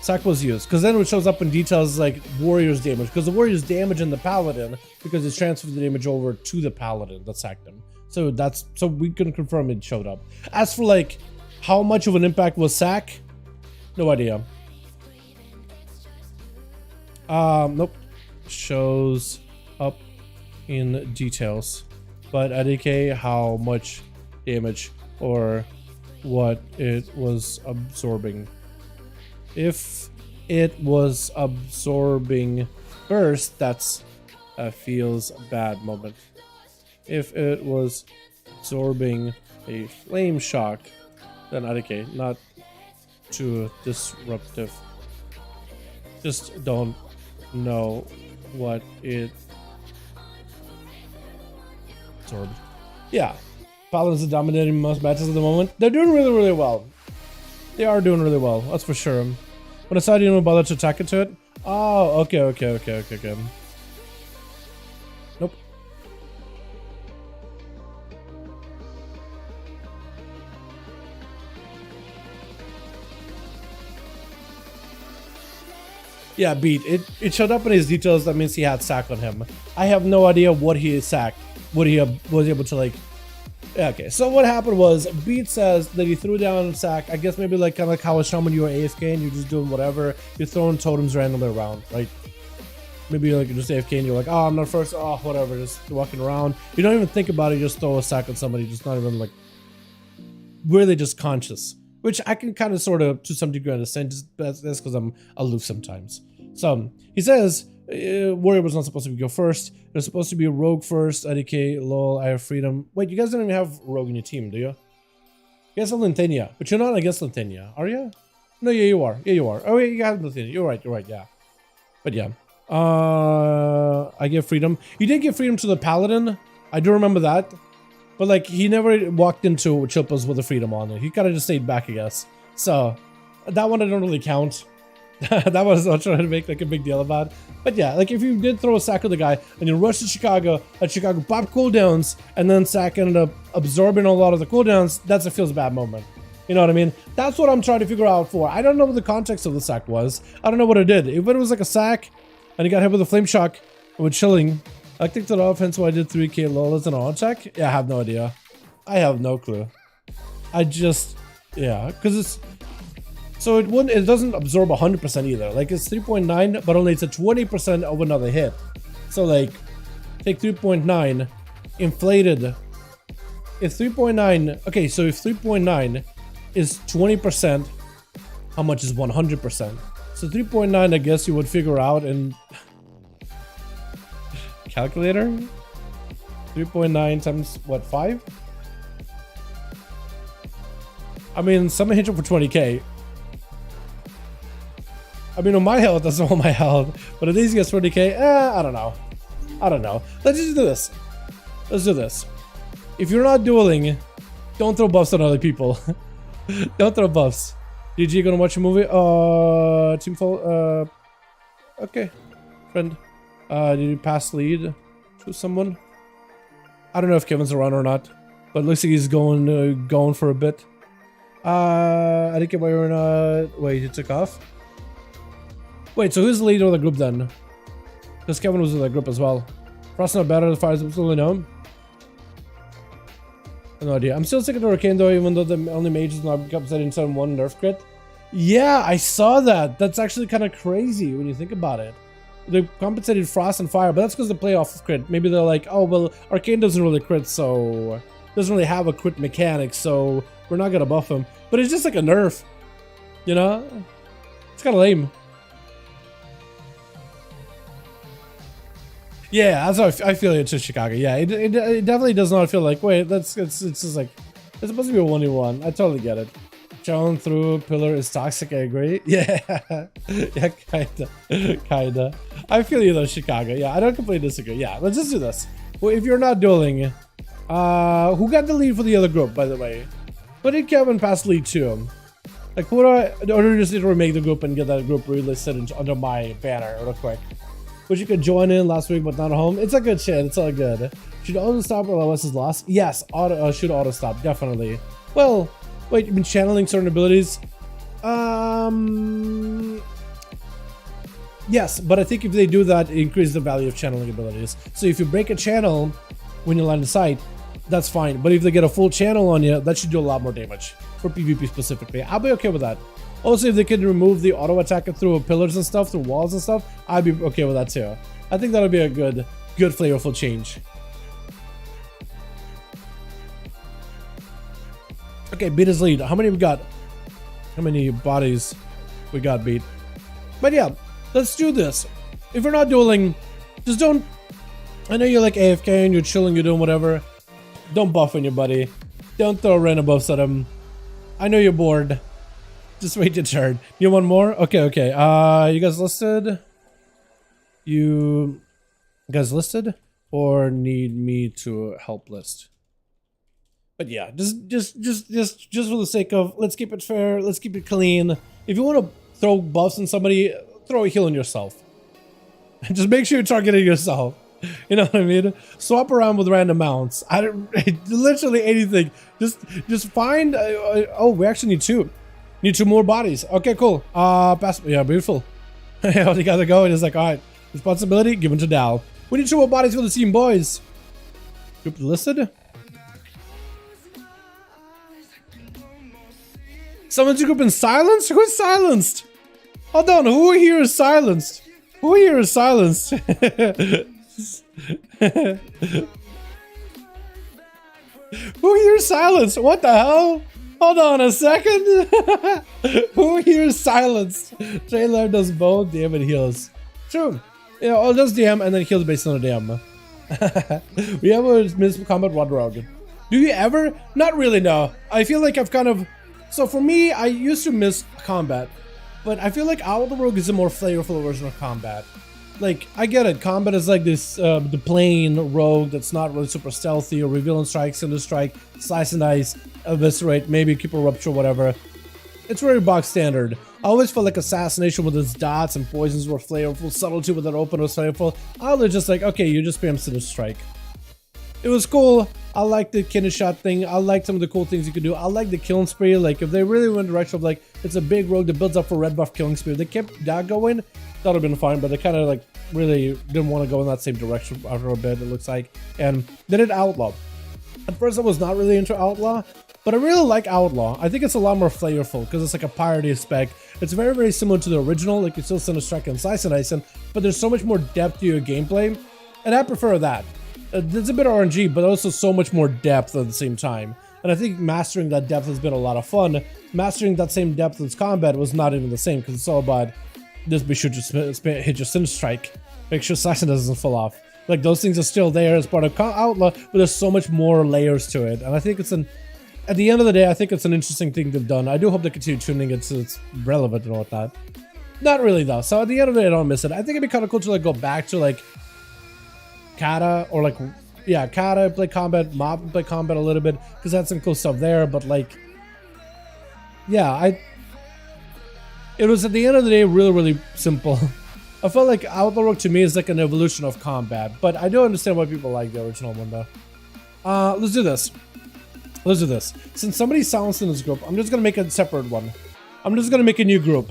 Sack was used. Because then it shows up in details like warrior's damage. Because the warrior's damage in the paladin, because it's transferred the damage over to the paladin that sacked him. So we can confirm it showed up. As for like how much of an impact was sack, no idea. Nope. Shows up in details, but IDK how much damage or what it was absorbing. If it was absorbing burst, that's a feels bad moment. If it was absorbing a flame shock, then IDK, not too disruptive. Just don't know what it absorbed. Yeah, Paladins are dominating most matches at the moment. They're doing really well. They are doing really well, that's for sure. When I saw you didn't bother to attack into it. Oh, okay. Nope. Yeah, beat. It showed up in his details. That means he had sack on him. I have no idea what he sacked. What he was able to like. Yeah, okay, so what happened was Beat says that he threw down sack. I guess maybe like kind of like how I shown when you were AFK and you're just doing whatever. You're throwing totems randomly around, right? Maybe you're like just AFK and you're like, oh, I'm not first. Oh, whatever. Just walking around. You don't even think about it. You just throw a sack on somebody. Just not even like really just conscious. Which I can kind of sort of to some degree understand. Just that's because I'm aloof sometimes. So he says warrior was not supposed to go first. There's supposed to be a rogue first. IDK, lol, I have freedom. Wait, you guys don't even have rogue in your team, do you? You guys have Lintenia, but you're not against Lintenia, are you? No, yeah, you are. Yeah, you are. Oh, yeah, you have Lintenia. You're right, yeah. But yeah. I give freedom. You did give freedom to the Paladin. I do remember that. But like, he never walked into Chilpas with the freedom on it. He kind of just stayed back, I guess. So, that one I don't really count. That was what I was trying to make like a big deal about. But yeah, like if you did throw a sack on the guy and you rushed to Chicago, and Chicago popped cooldowns, and then sack ended up absorbing a lot of the cooldowns, that's a feels bad moment. You know what I mean? That's what I'm trying to figure out for. I don't know what the context of the sack was. I don't know what it did. If it was like a sack, and he got hit with a flame shock, with chilling, I think that offense why I did 3k lol as an auto attack? Yeah, I have no idea. I have no clue. I just, yeah, because it's, so it doesn't absorb 100% either. Like it's 3.9, but only it's a 20% of another hit. So like, take 3.9, inflated. If 3.9, okay, so if 3.9 is 20%, how much is 100%? So 3.9, I guess you would figure out in calculator. 3.9 times what, 5? I mean, someone hit you for 20k. I mean, on my health, that's all my health. But at least he gets 40k. I don't know. I don't know. Let's just do this. Let's do this. If you're not dueling, don't throw buffs on other people. Don't throw buffs. DG gonna watch a movie? Team full. Okay, friend. Did you pass lead to someone? I don't know if Kevin's around or not, but it looks like he's going for a bit. I didn't get why you're in wait, he took off? Wait, so who's the leader of the group then? Because Kevin was in the group as well. Frost not better as far as absolutely know. No idea. I'm still sticking to Arcane though, even though the only mage is not compensating 7-1 nerf crit. Yeah, I saw that. That's actually kind of crazy when you think about it. They compensated Frost and Fire, but that's because they play off of crit. Maybe they're like, oh, well, Arcane doesn't really crit, so... doesn't really have a crit mechanic, so we're not gonna buff him. But it's just like a nerf. You know? It's kind of lame. Yeah, that's how I feel it's just Chicago. Yeah, it definitely does not feel like, wait, it's just like, it's supposed to be a 1v1. I totally get it. Challenge through pillar is toxic, I agree. Yeah, yeah, kinda. I feel you though, Chicago. Yeah, I don't completely disagree. Yeah, let's just do this. Well, if you're not dueling, who got the lead for the other group, by the way? What did Kevin pass lead to? Like, who do I, or just need to remake the group and get that group relisted under my banner real quick? Which you could join in last week, but not home. It's a good shit. It's all good. Should auto stop or LOS is lost? Yes, should auto stop, definitely. Well, wait, you've been channeling certain abilities? Yes, but I think if they do that, it increases the value of channeling abilities. So if you break a channel when you land a sight, that's fine. But if they get a full channel on you, that should do a lot more damage for PvP specifically. I'll be okay with that. Also, if they can remove the auto attack through pillars and stuff, through walls and stuff, I'd be okay with that too. I think that'll be a good flavorful change. Okay, beat his lead. How many we got? How many bodies we got beat? But yeah, let's do this. If you're not dueling, just don't... I know you're like AFK and you're chilling, you're doing whatever. Don't buff on your buddy. Don't throw random buffs at him. I know you're bored. Just wait your turn. You want more? Okay. You guys listed? You guys listed? Or need me to help list? But yeah, just for the sake of, let's keep it fair, let's keep it clean. If you want to throw buffs on somebody, throw a heal on yourself. Just make sure you're targeting yourself. You know what I mean? Swap around with random mounts. Literally anything. Just find. Oh, we actually need two. Need two more bodies. Okay, cool. Yeah, beautiful. All you gotta go and it's like, all right, responsibility given to Dal. We need two more bodies for the team, boys. Group listed. Someone's group in silence? Who's silenced? Hold on, who here is silenced? Who here is silenced? Who here is silenced? What the hell? Hold on a second. Who here is silenced? Trailer does both DM and heals. True. Yeah, all does DM and then heals based on the DM. We have a miss combat one rogue. Do you ever? Not really, no. I feel like I've kind of... So for me, I used to miss combat. But I feel like Owl the Rogue is a more flavorful version of combat. Like, I get it. Combat is like this, the plain rogue that's not really super stealthy, or reveal and strike, cinder strike, slice and dice, eviscerate, maybe keep a rupture, whatever. It's very box standard. I always felt like assassination with its dots and poisons were flavorful, subtlety with that open was flavorful. I was just like, okay, you just spam cinder strike. It was cool. I liked the kidney shot thing. I liked some of the cool things you could do. I like the killing spree. Like, if they really went the direction of like, it's a big rogue that builds up for red buff killing spree. If they kept that going, that would have been fine, but they kind of like really didn't want to go in that same direction after a bit, it looks like. And they did Outlaw. At first I was not really into Outlaw, but I really like Outlaw. I think it's a lot more flavorful because it's like a piratey spec. It's very, very similar to the original. Like, you still send a strike and slice and dice, but there's so much more depth to your gameplay, and I prefer that. There's a bit of RNG, but also so much more depth at the same time. And I think mastering that depth has been a lot of fun. Mastering that same depth as combat was not even the same, because it's all about just be sure to hit your Sin Strike. Make sure Saxon doesn't fall off. Like, those things are still there as part of Outlaw, but there's so much more layers to it. And I think it's at the end of the day, I think it's an interesting thing they've done. I do hope they continue tuning it so it's relevant and whatnot. Not really, though. So at the end of the day, I don't miss it. I think it'd be kind of cool to like go back to like Kata, or like, yeah, Kata, play combat, Mob play combat a little bit, because that's some cool stuff there, but like, yeah, it was at the end of the day really, really simple. I felt like Outlaw Rogue to me is like an evolution of combat, but I do understand why people like the original one though. Let's do this. Let's do this. Since somebody's silenced in this group, I'm just gonna make a separate one. I'm just gonna make a new group.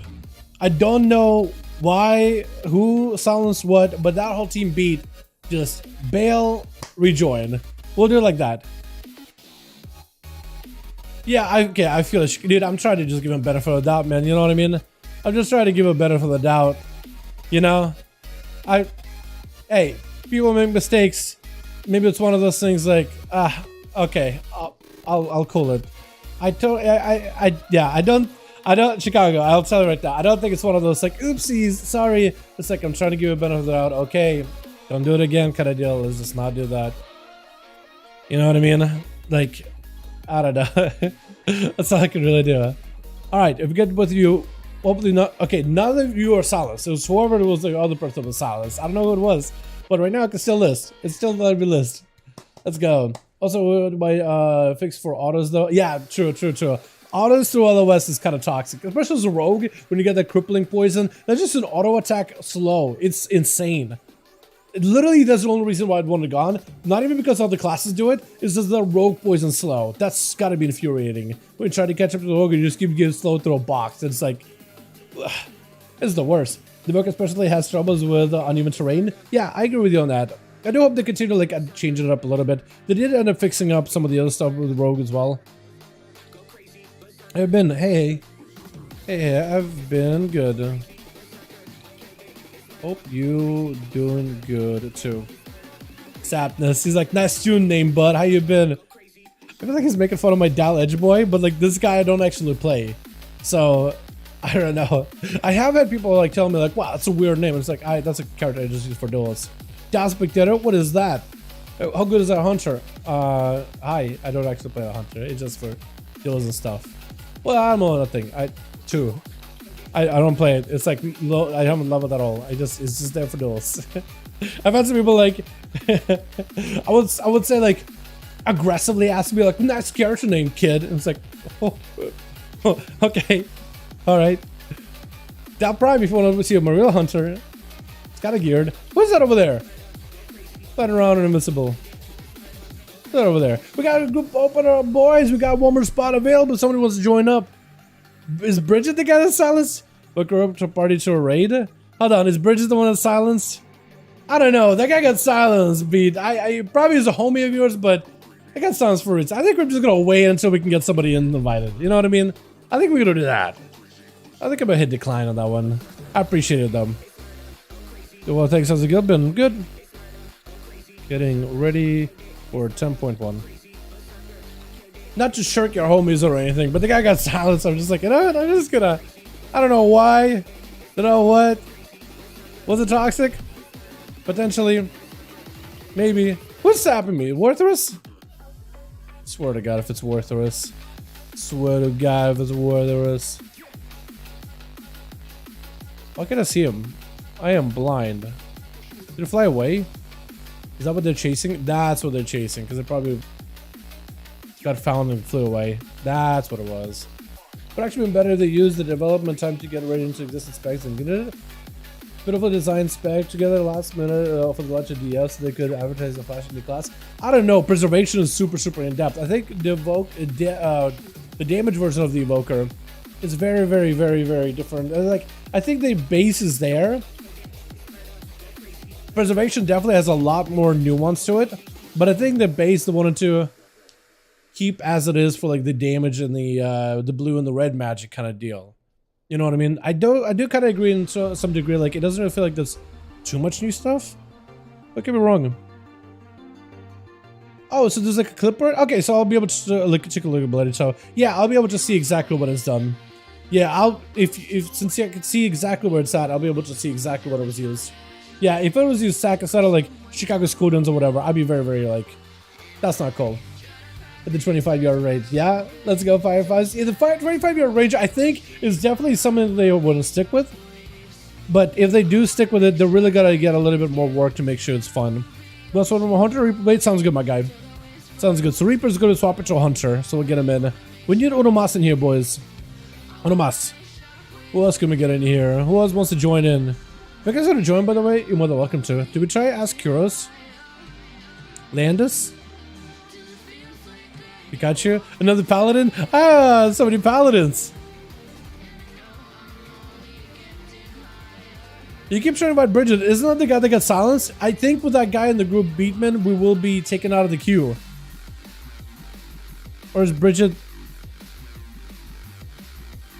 I don't know why, who silenced what, but that whole team beat. Just bail, rejoin. We'll do it like that. Yeah, I feel it. Dude, I'm trying to just give him benefit of the doubt, man. You know what I mean? I'm just trying to give a benefit of the doubt. You know? Hey, people make mistakes. Maybe it's one of those things like, okay, I'll cool it. I don't, Chicago, I'll tell you right now. I don't think it's one of those like, oopsies, sorry. It's like, I'm trying to give a benefit of the doubt. Okay, don't do it again, kind of deal. Let's just not do that. You know what I mean? Like, I don't know. That's all I can really do. Alright, if we get both of you, hopefully not. Okay, none of you are silenced. It was whoever it was, the other person was silenced. I don't know who it was, but right now I can still list. It's still letting me list. Let's go. Also, my fix for autos though. Yeah, true. Autos through LOS is kind of toxic, especially as a rogue when you get that crippling poison. That's just an auto attack slow. It's insane. It literally, that's the only reason why I'd want it gone. Not even because other classes do it. It's just the rogue poison slow. That's gotta be infuriating. When you try to catch up to the rogue and you just keep getting slow through a box. It's like, ugh, it's the worst. The book especially has troubles with uneven terrain. Yeah, I agree with you on that. I do hope they continue to like change it up a little bit. They did end up fixing up some of the other stuff with rogue as well. I've been, hey, I've been good. Hope you doing good too. Sapness, he's like, nice tune name, bud. How you been? I feel like he's making fun of my Dal Edge boy, but like this guy I don't actually play, so I don't know. I have had people like tell me like, wow, that's a weird name. It's like, that's a character I just use for duels. Das Spectator, what is that? How good is that hunter? Hi, I don't actually play a hunter. It's just for duels and stuff. Well, I don't know nothing. I don't play it. It's like I haven't love it at all. It's just there for duels. I've had some people like I would say like aggressively ask me like, nice character name, kid. And it's like, oh, okay, all right. That Prime, if you want to see a real hunter, it's kind of geared. What's that over there? Flying around and invincible. What's that over there? We got a group opener, boys. We got one more spot available. Somebody wants to join up. Is Bridget the guy that's silenced? Book her up to party to a raid? Hold on, is Bridget the one that's silenced? I don't know, that guy got silenced, Beat. I probably is a homie of yours, but I got silenced for reasons. I think we're just gonna wait until we can get somebody invited. You know what I mean? I think we're gonna do that. I think I'm gonna hit decline on that one. I appreciate it though. Well, thanks, how's it good? Been good. Getting ready for 10.1. Not to shirk your homies or anything, but the guy got silenced. I'm just like, you know what? I'm just gonna, I don't know why. You know what? Was it toxic? Potentially. Maybe. What's happening to me? Worthless? Swear to God if it's worthless. Swear to God if it's worthless. Why can't I see him? I am blind. Did it fly away? Is that what they're chasing? That's what they're chasing, because it probably got found and flew away. That's what it was. It would actually been better if they used the development time to get ready into existing specs and get it. Beautiful design spec together last minute for the launch of DS so they could advertise the Flash new class. I don't know. Preservation is super in depth. I think the damage version of the Evoker is very different. Like, I think the base is there. Preservation definitely has a lot more nuance to it, but I think the base they wanted to keep as it is for like the damage and the blue and the red magic kind of deal. You know what I mean? I do kind of agree in some degree. Like, it doesn't really feel like there's too much new stuff. Don't get me wrong. Oh, so there's like a clipboard? Okay, so I'll be able to take a look at Bloody. So yeah, I'll be able to see exactly what it's done. Yeah, since I can see exactly where it's at, I'll be able to see exactly what it was used. Yeah, if it was used instead of like Chicago school guns or whatever, I'd be very like, that's not cool. At the 25-yard range, yeah, let's go Fireflies. Yeah, the 25-yard range, I think, is definitely something they wouldn't stick with. But if they do stick with it, they're really gotta get a little bit more work to make sure it's fun. Plus one from a Hunter, Reaper Blade sounds good, my guy. Sounds good. So Reaper's gonna swap it to a Hunter, so we'll get him in. We need Onomas in here, boys. Onomas. Who else can we get in here? Who else wants to join in? If you guys want to join, by the way, you're more than welcome to. Did we try Ask Kuros? Landis? Pikachu? Another Paladin? Ah, so many Paladins. You keep trying to invite Bridget. Isn't that the guy that got silenced? I think with that guy in the group Beatman, we will be taken out of the queue. Or is Bridget...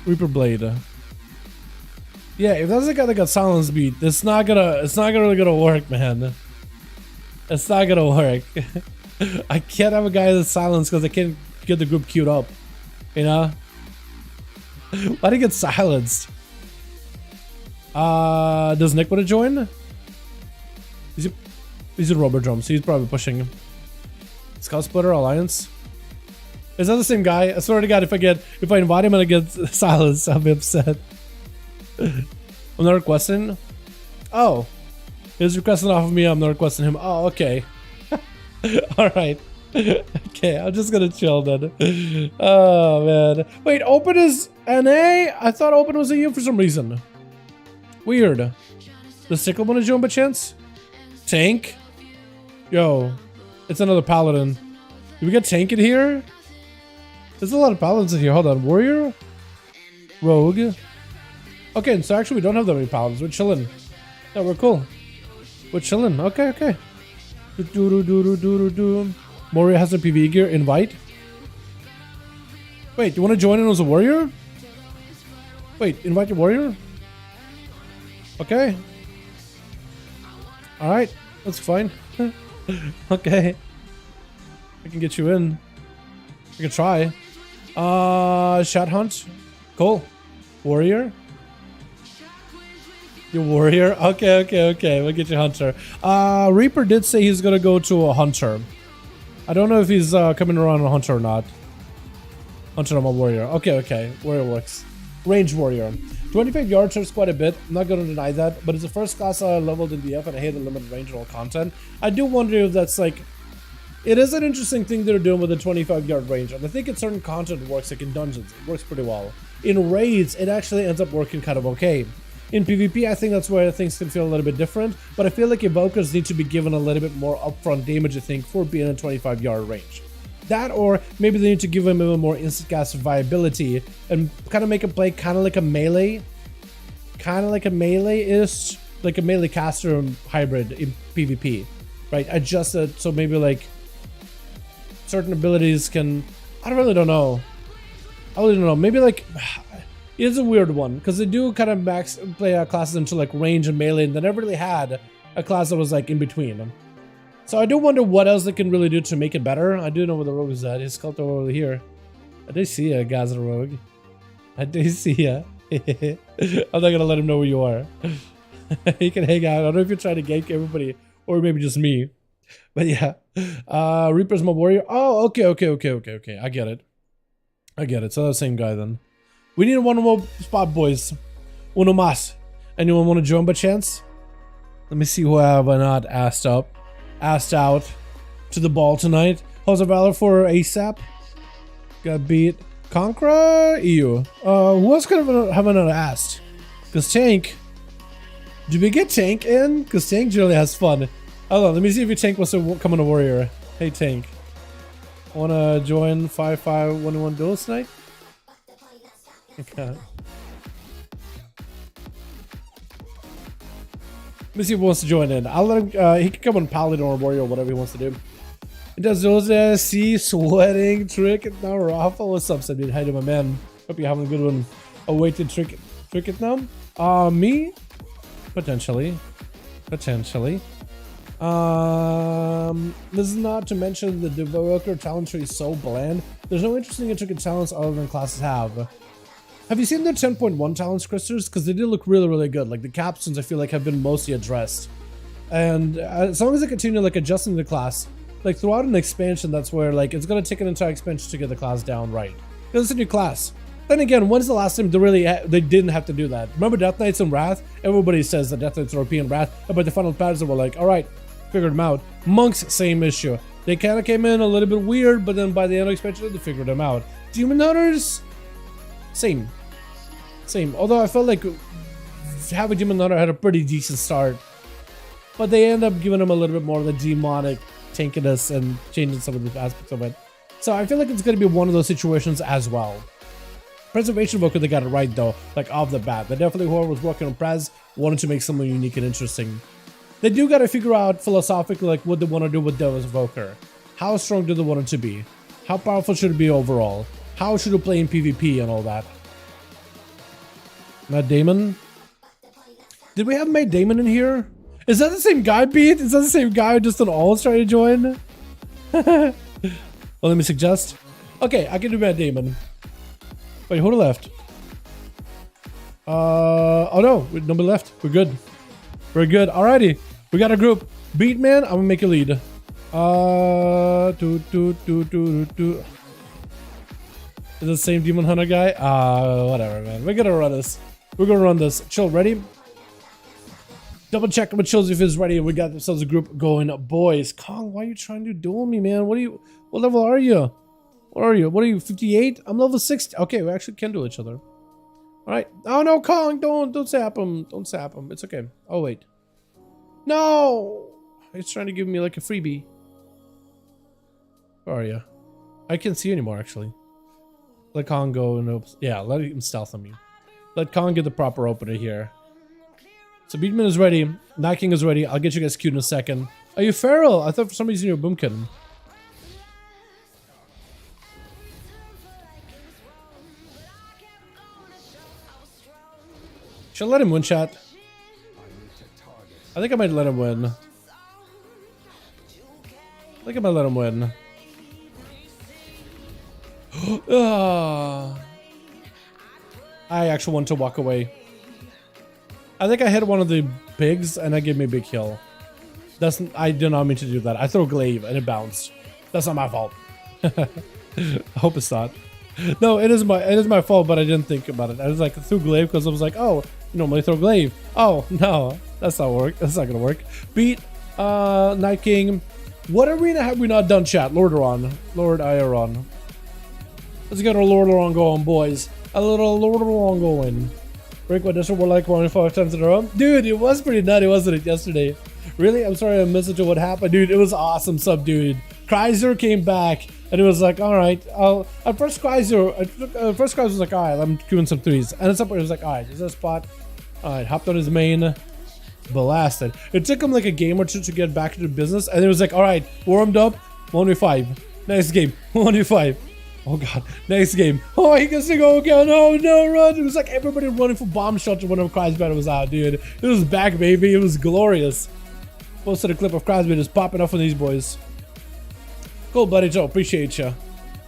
Reaper Blade. Yeah, if that's the guy that got silenced beat, it's not really gonna work, man. It's not gonna work. I can't have a guy that's silenced because I can't get the group queued up. You know? Why'd he get silenced? Does Nick want to join? He's a Robert Drum, so he's probably pushing him. Scout Splitter Alliance. Is that the same guy? I swear to God, if I invite him and I get silenced, I'll be upset. I'm not requesting. Oh, he's requesting off of me. I'm not requesting him. Oh, okay. All right. Okay, I'm just gonna chill then. Oh man. Wait, Open is NA? I thought Open was EU for some reason. Weird. Does Sickle want to join by chance? Tank? Yo, it's another Paladin. Did we get Tank in here? There's a lot of Paladins in here. Hold on. Warrior? Rogue? Okay, so actually we don't have that many Paladins. We're chilling. Yeah, we're cool. We're chilling. Okay, okay. Moria has a PvE gear. Invite? Wait, you want to join in as a warrior? Wait, invite your warrior? Okay. Alright, that's fine. Okay. I can get you in. I can try. Shot hunt. Cool. Warrior. Your warrior? Okay, okay, okay. We'll get you hunter. Reaper did say he's gonna go to a hunter. I don't know if he's coming around on a hunter or not. Hunter on my warrior. Okay, okay. Warrior works. Range warrior. 25 yards hurts quite a bit. I'm not gonna deny that, but it's the first class I leveled in DF and I hate the limited range and all content. I do wonder if that's like... It is an interesting thing they're doing with the 25-yard range, and I think in certain content it works, like in dungeons, it works pretty well. In raids, it actually ends up working kind of okay. In PvP, I think that's where things can feel a little bit different, but I feel like evokers need to be given a little bit more upfront damage, I think, for being in a 25-yard range. That, or maybe they need to give him a more instant cast viability and kind of make him play kind of like a melee. Kind of like a melee-ish, like a melee caster hybrid in PvP, right? Adjust it so maybe like certain abilities can... I really don't know. I really don't know. Maybe like... It's a weird one because they do kind of play classes into like range and melee, and they never really had a class that was like in between. So I do wonder what else they can really do to make it better. I do know where the rogue is at. He's sculpted over here. I do see ya, guys, the rogue. I do see ya. I'm not gonna let him know where you are. He can hang out. I don't know if you're trying to gank everybody or maybe just me. But yeah. Reaper's my warrior. Oh, okay, okay, okay, okay, okay. I get it. I get it. So that's the same guy then. We need one more spot, boys. Uno más. Anyone want to join by chance? Let me see who I have not asked out to the ball tonight. How's the Valor for ASAP? Got beat. Conqueror EU. Who else could have not asked? Because Tank. Did we get Tank in? Because Tank generally has fun. Hold on, let me see if your Tank wants to come on a warrior. Hey Tank. Wanna join 5V5 1v1 DUELS tonight? Okay. Let me see if he wants to join in. I'll let him, he can come on Paladin or Warrior or whatever he wants to do. It does those see sweating trick it now Rafa. What's up, Sabine? Hi to my man. Hope you're having a good one. Awaited trick it now? Me? Potentially. Potentially. This is not to mention the developer talent tree is so bland. There's no interesting intricate talents other than classes have. Have you seen their 10.1 talents, Christers? Because they did look really, really good. Like the captions, I feel like have been mostly addressed. And as long as they continue like adjusting the class, like throughout an expansion, that's where like it's gonna take an entire expansion to get the class down right. Because it's a new class. Then again, when's the last time they didn't have to do that? Remember Death Knights and Wrath? Everybody says that Death Knights are OP and Wrath, but the final patches were like, all right, figured them out. Monks, same issue. They kind of came in a little bit weird, but then by the end of the expansion, they figured them out. Demon Hunters, same. Same. Although I felt like having Demon Hunter had a pretty decent start, but they end up giving him a little bit more of the demonic tankiness and changing some of the aspects of it. So I feel like it's going to be one of those situations as well. Preservation Evoker, they got it right though, like off the bat. They definitely, whoever was working on Prez, wanted to make something unique and interesting. They do got to figure out philosophically like what they want to do with Devil's Evoker. How strong do they want it to be? How powerful should it be overall? How should it play in PvP and all that? Matt Damon? Did we have Matt Damon in here? Is that the same guy, Pete? Is that the same guy who just on All's trying to join? Well, let me suggest. Okay, I can do Matt Damon. Wait, who left? Oh no, nobody left. We're good. We're good. Alrighty, we got a group. Beat man, I'm gonna make you lead. Is it the same Demon Hunter guy? Whatever, man. We're gonna run this. We're gonna run this. Chill, ready? Double check with Chills if he's ready. We got ourselves a group going. Boys, Kong, why are you trying to duel me, man? What level are you? What are you? What are you, 58? I'm level 60. Okay, we actually can duel each other. Alright. Oh no, Kong, don't sap him. Don't sap him. It's okay. Oh wait. No! He's trying to give me like a freebie. Where are you? I can't see you anymore, actually. Let Kong go and oops. Yeah, let him stealth on me. Let Kong get the proper opener here. So Beatman is ready. Night King is ready. I'll get you guys queued in a second. Are you feral? I thought for some reason you were Boomkin. Should I let him win, chat? I think I might let him win. I think I might let him win. I actually want to walk away. I think I hit one of the pigs and that gave me a big kill. I did not mean to do that. I threw a glaive and it bounced. That's not my fault. I hope it's not. No, it is my fault, but I didn't think about it. I was like, threw glaive because I was like, oh, you normally throw glaive. Oh no, that's not work. That's not gonna work. Beat Night King. What arena have we not done, chat? Lord Ioron. Let's get our Lord Ioron going, boys. A little Lord Ioron going. Break what this we're like 5 times in a row. Dude, it was pretty nutty, wasn't it, yesterday? Really? I'm sorry I missed it to what happened. Dude, it was awesome sub, dude. Kreiser came back and it was like, alright, at first Kreiser was like, alright, I'm doing some threes. And at some point it was like, alright, is there a spot? Alright, hopped on his main, blasted. It took him like a game or two to get back into business, and it was like, alright, warmed up, 1v5. Next game, 1v5. Oh god, next game. Oh, he gets to go again. Oh no, run. It was like everybody running for bomb shots whenever Kreisbad was out, dude. It was back, baby. It was glorious. Posted a clip of Kreisbad just popping off on these boys. Cool, buddy Joe. Appreciate you.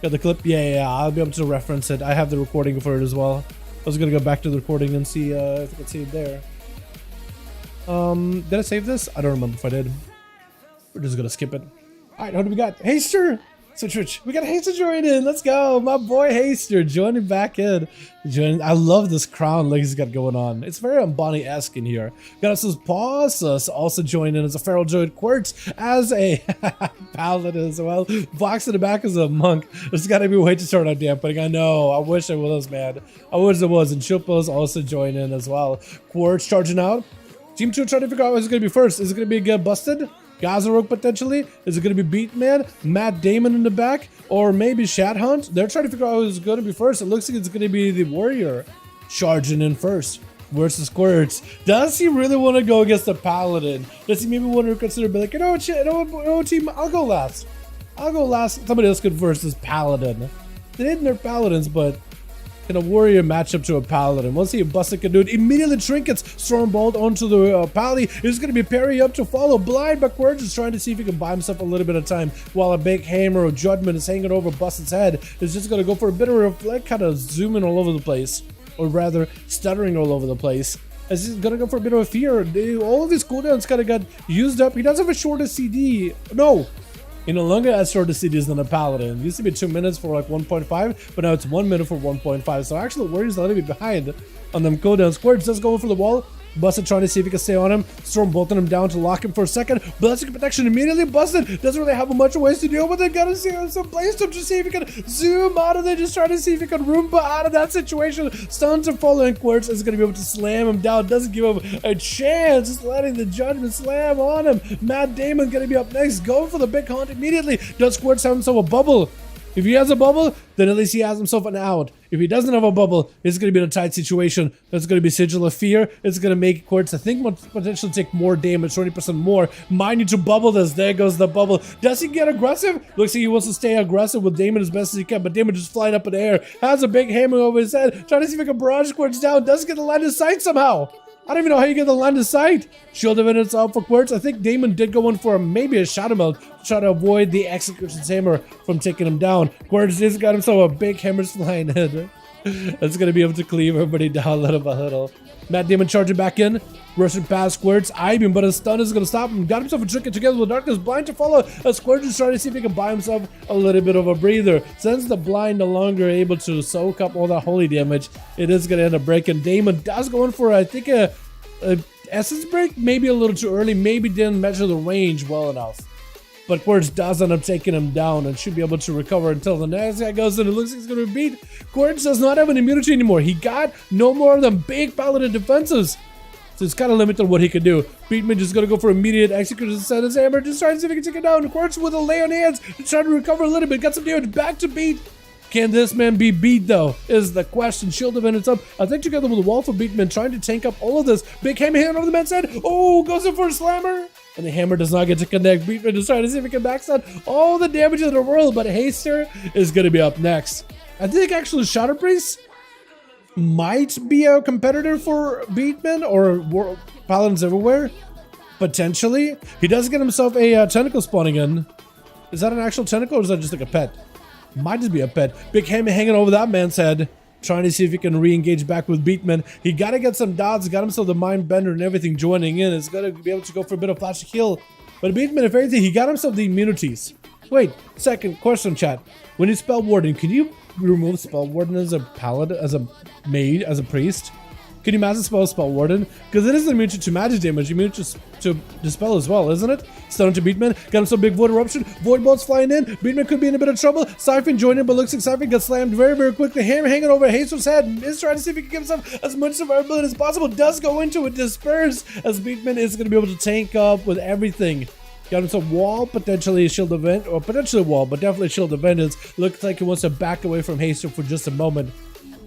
Got the clip? Yeah. I'll be able to reference it. I have the recording for it as well. I was gonna go back to the recording and see if I could see it there. Did I save this? I don't remember if I did. We're just gonna skip it. Alright, what do we got? Haster! Switch. We got Haster joining. Let's go. My boy Haster joining back in. I love this crown like he's got going on. It's very Bonnie-esque in here. Got us as Pausus also joining as a Feral Druid, Quartz as a Paladin as well. Vox in the back as a monk. There's gotta be a way to start out dampening. I know. I wish it was, man. I wish it was. And Chupa's also joining as well. Quartz charging out. Team 2 trying to figure out who's gonna be first. Is it gonna be Get Busted? Gazarok potentially? Is it going to be Beatman? Matt Damon in the back? Or maybe Shat Hunt? They're trying to figure out who's going to be first. It looks like it's going to be the Warrior charging in first versus Quartz. Does he really want to go against the Paladin? Does he maybe want to consider be like, you know what, team, I'll go last. Somebody else could versus Paladin. They didn't nerf Paladins, but can a Warrior match up to a Paladin? We'll see if Busted can do it. Immediately trinkets Stormbolt onto the Pally. It's going to be parry up to follow. Blind, but Quartz is trying to see if he can buy himself a little bit of time while a big hammer of judgment is hanging over Busted's head. It's just going to go for a bit of reflect, kind of zooming all over the place, or rather stuttering all over the place. As he's going to go for a bit of a fear. All of his cooldowns kind of got used up. He does have a shortest CD. No. He no longer has shorter CDs than a Paladin. It used to be 2 minutes for like 1.5, but now it's 1 minute for 1.5. So actually, the Warrior's a little bit behind on them cooldowns. Quartz does go for the wall. Busted trying to see if he can stay on him. Storm bolting him down to lock him for a second. Blessing protection immediately. Busted doesn't really have much ways to deal with it. Gotta see some place to see if he can zoom out of there. Just trying to see if he can Roomba out of that situation. Stuns are following. Quartz is going to be able to slam him down. Doesn't give him a chance. Just letting the judgment slam on him. Matt Damon going to be up next. Going for the big hunt immediately. Does Quartz have himself a bubble? If he has a bubble, then at least he has himself an out. If he doesn't have a bubble, it's going to be in a tight situation. That's going to be Sigil of Fear. It's going to make Quartz, I think, potentially take more damage, 20% more. Might need to bubble this. There goes the bubble. Does he get aggressive? Looks like he wants to stay aggressive with Damon as best as he can, but Damon just flying up in the air. Has a big hammer over his head. Trying to see if he can barrage Quartz down. Doesn't get the line of sight somehow. I don't even know how you get the line of sight. Shield of Evidence out for Quartz. I think Damon did go in for maybe a shadow melt to try to avoid the Execution's Hammer from taking him down. Quartz just got himself a big hammer flying in. That's going to be able to cleave everybody down little by little. Matt Damon charging back in. Rushing past Quartz. Ivan, but his stun is going to stop him. Got himself a trick together with Darkness Blind to follow. As Quartz is trying to see if he can buy himself a little bit of a breather. Since the Blind no longer able to soak up all that holy damage, it is going to end up breaking. Damon does go in for, I think, a Essence Break, maybe a little too early, maybe didn't measure the range well enough. But Quartz does end up taking him down and should be able to recover until the next guy goes in. It looks like he's going to beat. Quartz does not have an immunity anymore. He got no more of them big Paladin defenses. So it's kind of limited what he can do. Beatman just going to go for immediate execution. Set his hammer, just trying to see if he can take it down. Quartz with a lay on hands to try to recover a little bit. Got some damage back to beat. Can this man be beat though, is the question. Shield of Evidence up. I think together with the wall for Beatman trying to tank up all of this. Big hammer hand over the man's head. Oh, goes in for a slammer. And the hammer does not get to connect. Beatman is trying to see if he can backstab all the damage in the world, but Haster is going to be up next. I think actually Shadow Priest might be a competitor for Beatman or Paladins everywhere. Potentially. He does get himself a tentacle spawning in. Is that an actual tentacle or is that just like a pet? Might just be a pet. Big hammer hanging over that man's head. Trying to see if he can re-engage back with Beatman. He got to get some dots. Got himself the Mind Bender and everything joining in. It's going to be able to go for a bit of flash heal. But Beatman, if anything, he got himself the immunities. Wait, second question, chat. When you spell Warden, can you remove Spell Warden as a paladin, as a maid, as a priest? Can you master spell Warden? Because it is immune to magic damage, immune to dispel as well, isn't it? Stun to Beatman, got him some big Void Eruption, Void Bolts flying in, Beatman could be in a bit of trouble, Siphon joining, but looks like Siphon got slammed very, very quickly, hammer hanging over Hazel's head, is trying to see if he can give himself as much survivability as possible, does go into it, disperse, as Beatman is going to be able to tank up with everything. Got himself wall, potentially a shield event, or potentially a wall, but definitely shield of vengeance. Looks like he wants to back away from Haster for just a moment.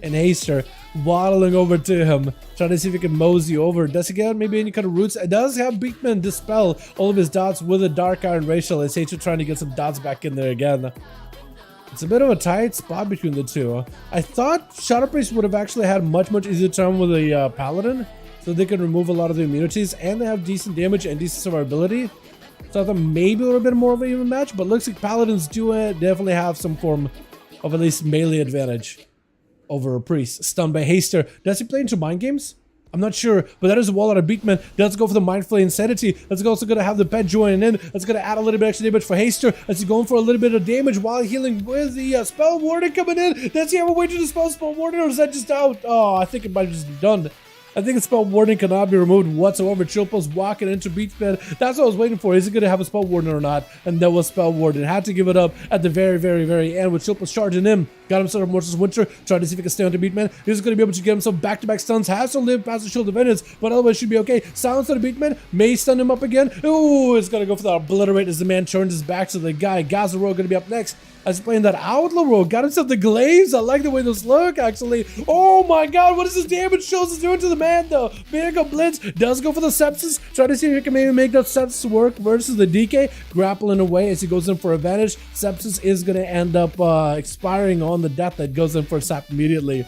And Haster waddling over to him, trying to see if he can mosey over. Does he get maybe any kind of roots? It does have Beatman dispel all of his dots with a Dark Iron Racial. It's Haster trying to get some dots back in there again. It's a bit of a tight spot between the two. I thought Shadow Priest would have actually had much easier time with a Paladin, so they can remove a lot of the immunities, and they have decent damage and decent survivability. So I thought maybe a little bit more of an even match, but looks like Paladins do definitely have some form of at least melee advantage over a priest. Stunned by Haster. Does he play into mind games? I'm not sure, but that is a wall out of Beatman. Let's go for the Mind Flay Insanity. That's also going to have the pet joining in. That's going to add a little bit extra damage for Haster as he's going for a little bit of damage while healing with the Spell Warden coming in. Does he have a way to dispel Spell Warden or is that just out? Oh, I think it might just be done. I think the Spell Warden cannot be removed whatsoever. Chillpulse walking into Beatman. That's what I was waiting for. Is he going to have a Spell Warden or not? And that was Spell Warden. Had to give it up at the very end with Chillpulse charging him. Got himself a Mortis Winter. Trying to see if he can stay on to Beatman. He's going to be able to get himself back-to-back stuns. Has to live past the Shield of Vengeance, but otherwise should be okay. Silence on the Beatman. May stun him up again. Ooh, it's going to go for the Obliterate as the man turns his back to the guy. Gazaro going to be up next. As playing that Outlaw role, got himself the Glaives. I like the way those look, actually. Oh my god, what is this damage Shields is doing to the man, though? Mega Blitz does go for the Sepsis. Try to see if he can maybe make that Sepsis work versus the DK. Grappling away as he goes in for advantage. Sepsis is going to end up expiring on the death that goes in for Sap immediately.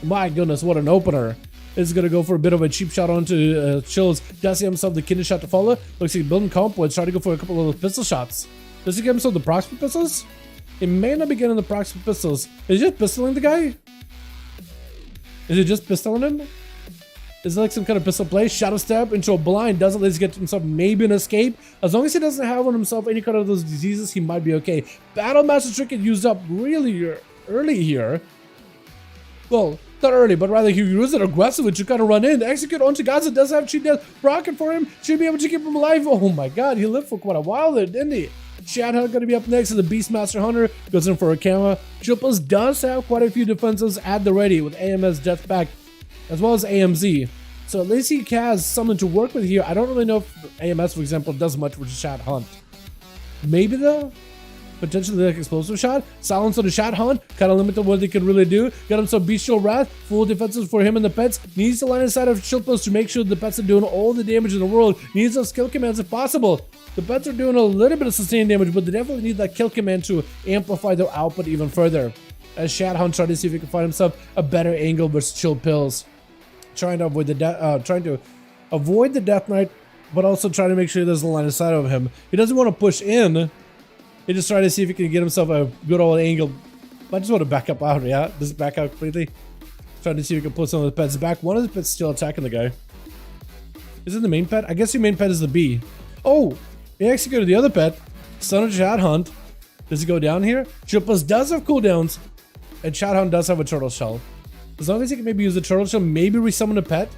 My goodness, what an opener. Is going to go for a bit of a cheap shot onto Chills. Does he have himself the kidney shot to follow? Looks like building comp points. Try to go for a couple of those pistol shots. Does he get himself the proximate pistols? He may not be getting the proximate pistols. Is he just pistoling the guy? Is he just pistoling him? Is it like some kind of pistol play? Shadow Step into a blind. Doesn't let us get himself maybe an escape. As long as he doesn't have on himself any kind of those diseases, he might be okay. Battle Master Trick is used up really early here. Well, not early, but rather he used it aggressively to kind of run in. Execute onto Gaza. Does have cheat death. Rocket for him. Should be able to keep him alive. Oh my god, he lived for quite a while there, didn't he? Shadowhawk going to be up next to the Beastmaster Hunter. Goes in for a camera. Chillpulse does have quite a few defenses at the ready with AMS Jetpack as well as AMZ. So at least he has something to work with here. I don't really know if AMS, for example, does much with Shad Hunt. Maybe though? potentially like explosive shot, silence on the shot hunt, kind of limited what they can really do. Got him some bestial wrath, full defenses for him and the pets. Needs to line inside of shield post to make sure the pets are doing all the damage in the world. Needs those kill commands if possible. The pets are doing a little bit of sustained damage, but they definitely need that kill command to amplify their output even further. As Shad Hunt trying to see if he can find himself a better angle versus chill pills, trying to avoid the Death Knight, but also trying to make sure there's a line of sight of him. He doesn't want to push in. He just trying to see if he can get himself a good old angle. But I just want to back up out. Yeah, just back out completely. Trying to see if he can pull some of the pets back. One of the pets still attacking the guy. Is it the main pet? I guess your main pet is the bee. Oh, he executed the other pet. Son of Shad Hunt. Does he go down here? Chippas does have cooldowns. And Shad Hunt does have a turtle shell. As long as he can maybe use the turtle shell, maybe resummon a pet.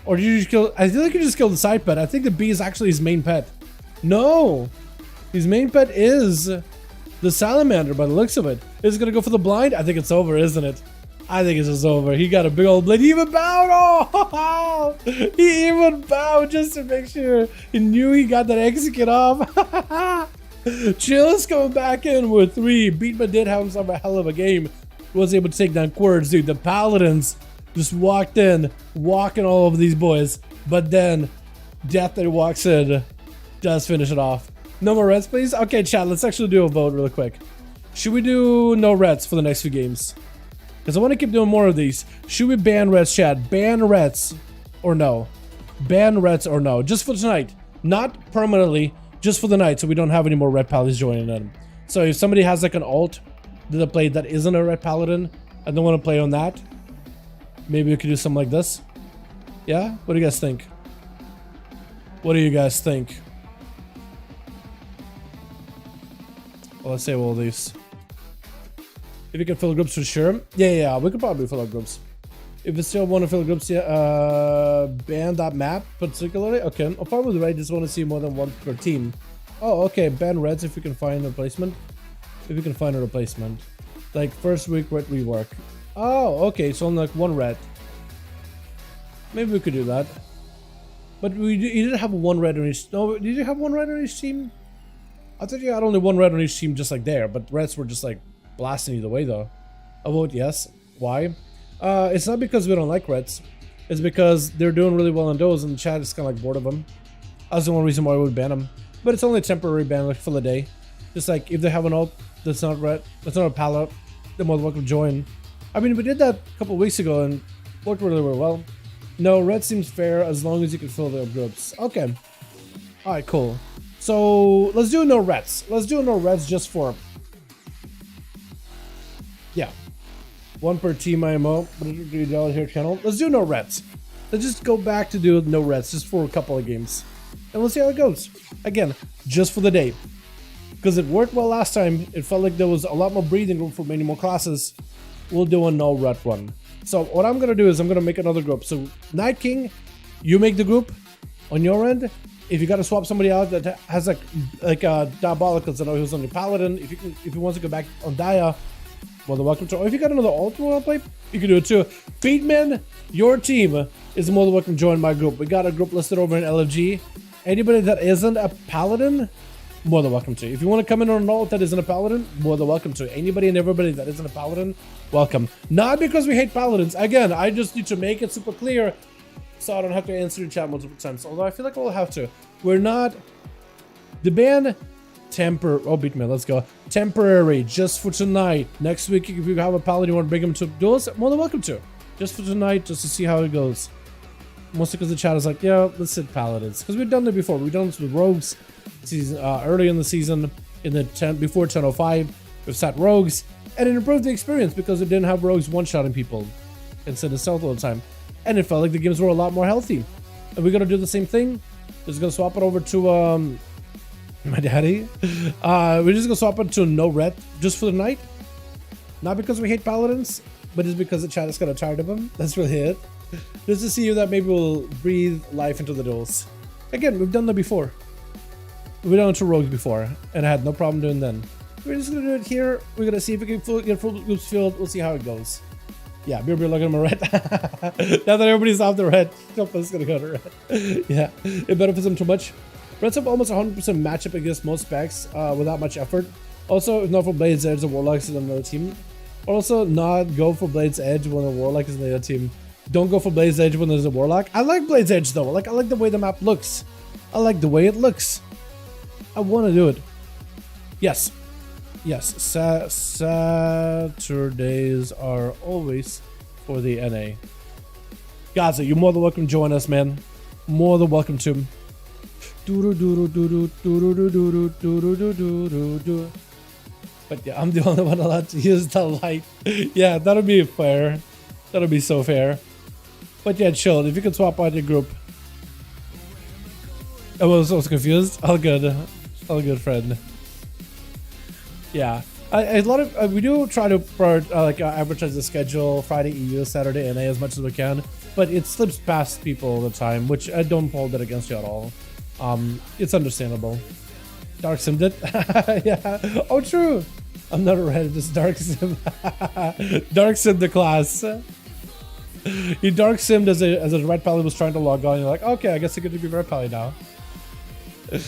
Or did you just kill... I feel like you just killed the side pet. I think the bee is actually his main pet. No! His main pet is the salamander by the looks of it. Is it going to go for the blind? I think it's over, isn't it? I think it's just over. He got a big old blade. He even bowed! Oh! He even bowed just to make sure he knew he got that execute off. Chill's coming back in with 3. Beatman did have himself a hell of a game. Was able to take down Quirds, dude. The Paladins just walked in, walking all over these boys. But then, Death that walks in does finish it off. No more reds, please? Okay, chat, let's actually do a vote really quick. Should we do no reds for the next few games? Because I want to keep doing more of these. Should we ban reds, chat? Ban reds or no? Ban reds or no? Just for tonight. Not permanently. Just for the night, so we don't have any more red paladins joining in. So if somebody has like an alt that they play that isn't a red paladin and they want to play on that, maybe we could do something like this. Yeah? What do you guys think? What do you guys think? Well, let's say all these. If you can fill groups for sure. Yeah, we could probably fill up groups. If you still want to fill groups, yeah, ban that map particularly. Okay, I'll probably right. Just want to see more than one per team. Oh, okay. Ban reds if you can find a replacement. If you can find a replacement, like first week red rework. Oh, okay. So only like one red. Maybe we could do that. But you didn't have one red on each. No, did you have one red on each team? I thought you had only one red on each team, just like there. But reds were just like blasting either way, though. I vote yes. Why? It's not because we don't like reds. It's because they're doing really well on those, and the chat is kind of like bored of them. That's the one reason why I would ban them. But it's only a temporary ban, like for the day. Just like if they have an ult that's not red, that's not a palette, they're more welcome to join. I mean, we did that a couple weeks ago and worked really, really well. No, red seems fair as long as you can fill their groups. Okay. All right, cool. So let's do no reds. Let's do no reds just for. Yeah. One per team IMO. $3 here channel. Let's do no reds. Let's just go back to do no reds just for a couple of games. And we'll see how it goes. Again, just for the day. Because it worked well last time. It felt like there was a lot more breathing room for many more classes. We'll do a no red one. So what I'm going to do is I'm going to make another group. So Night King, you make the group on your end. If you got to swap somebody out that has like Diabolicals, I know he was on your Paladin. If he wants to go back on Dia, well, welcome to. Or if you got another alt you want to play, you can do it too. Beatman, your team is more than welcome to join my group. We got a group listed over in LFG. Anybody that isn't a Paladin, more than welcome to. If you want to come in on an alt that isn't a Paladin, more than welcome to. Anybody and everybody that isn't a Paladin, welcome. Not because we hate Paladins. Again, I just need to make it super clear so I don't have to answer the chat multiple times. Although I feel like we'll have to. We're not. The ban. Oh, Beatman, let's go. Temporary, just for tonight. Next week, if you have a Paladin, you want to bring him to duels, more than welcome to. Just for tonight, just to see how it goes. Mostly because the chat is like, yeah, let's hit Paladins. Because we've done it before. We've done this with Rogues season, early in the season, in the before 1005. We've sat Rogues, and it improved the experience because it didn't have Rogues one-shotting people instead of stealth all the time. And it felt like the games were a lot more healthy. And we're going to do the same thing. Just going to swap it over to my daddy. We're just going to swap it to no red just for the night. Not because we hate Paladins, but it's because the chat is kind of tired of them. That's really it. Just to see if that maybe will breathe life into the duels. Again, we've done that before. We've done it to Rogues before, and I had no problem doing then. We're just going to do it here. We're going to see if we can get full groups filled. We'll see how it goes. Yeah, Beer looking at my red. Now that everybody's off the red, Jumper's gonna go to red. Yeah, it benefits them too much. Reds have almost 100% matchup against most specs without much effort. Also, if not for Blade's Edge, the Warlock is on another team. Also, not go for Blade's Edge when the Warlock is on the other team. Don't go for Blade's Edge when there's a Warlock. I like Blade's Edge though. Like, I like the way the map looks. I like the way it looks. I want to do it. Yes. Yes. Saturdays are always for the NA. Gaza, you're more than welcome to join us, man. More than welcome to. But yeah, I'm the only one allowed to use the light. Yeah, that'll be fair. That'll be so fair. But yeah, chill. If you can swap out your group. I was confused. All good. All good, friend. Yeah. A lot of we do try to advertise the schedule Friday EU, Saturday NA as much as we can, but it slips past people all the time, which I don't hold that against you at all. It's understandable. Dark Sim did. Yeah. Oh, true. I'm not a Reddit. It's Dark Sim. Dark Sim the class. He Dark Simmed as a Red Pally was trying to log on. You're like, okay, I guess I get to be Red Pally now. I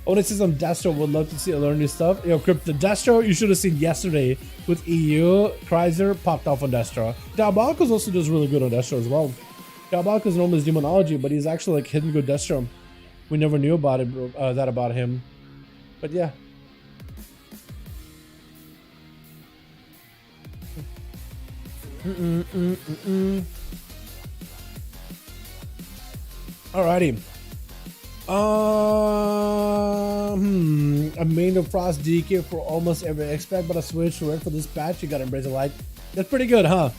want to see some Destro. Would love to see learn new stuff. Yo, Crypt, the Destro you should have seen yesterday with EU. Kreiser popped off on Destro. Diabolicals also does really good on Destro as well. Diabolicals normally is demonology, but he's actually like hidden good Destro. We never knew about it, that about him. But yeah. Alrighty. I made a Frost DK for almost every expect, but I switched to red for this patch. You gotta embrace the light. That's pretty good, huh?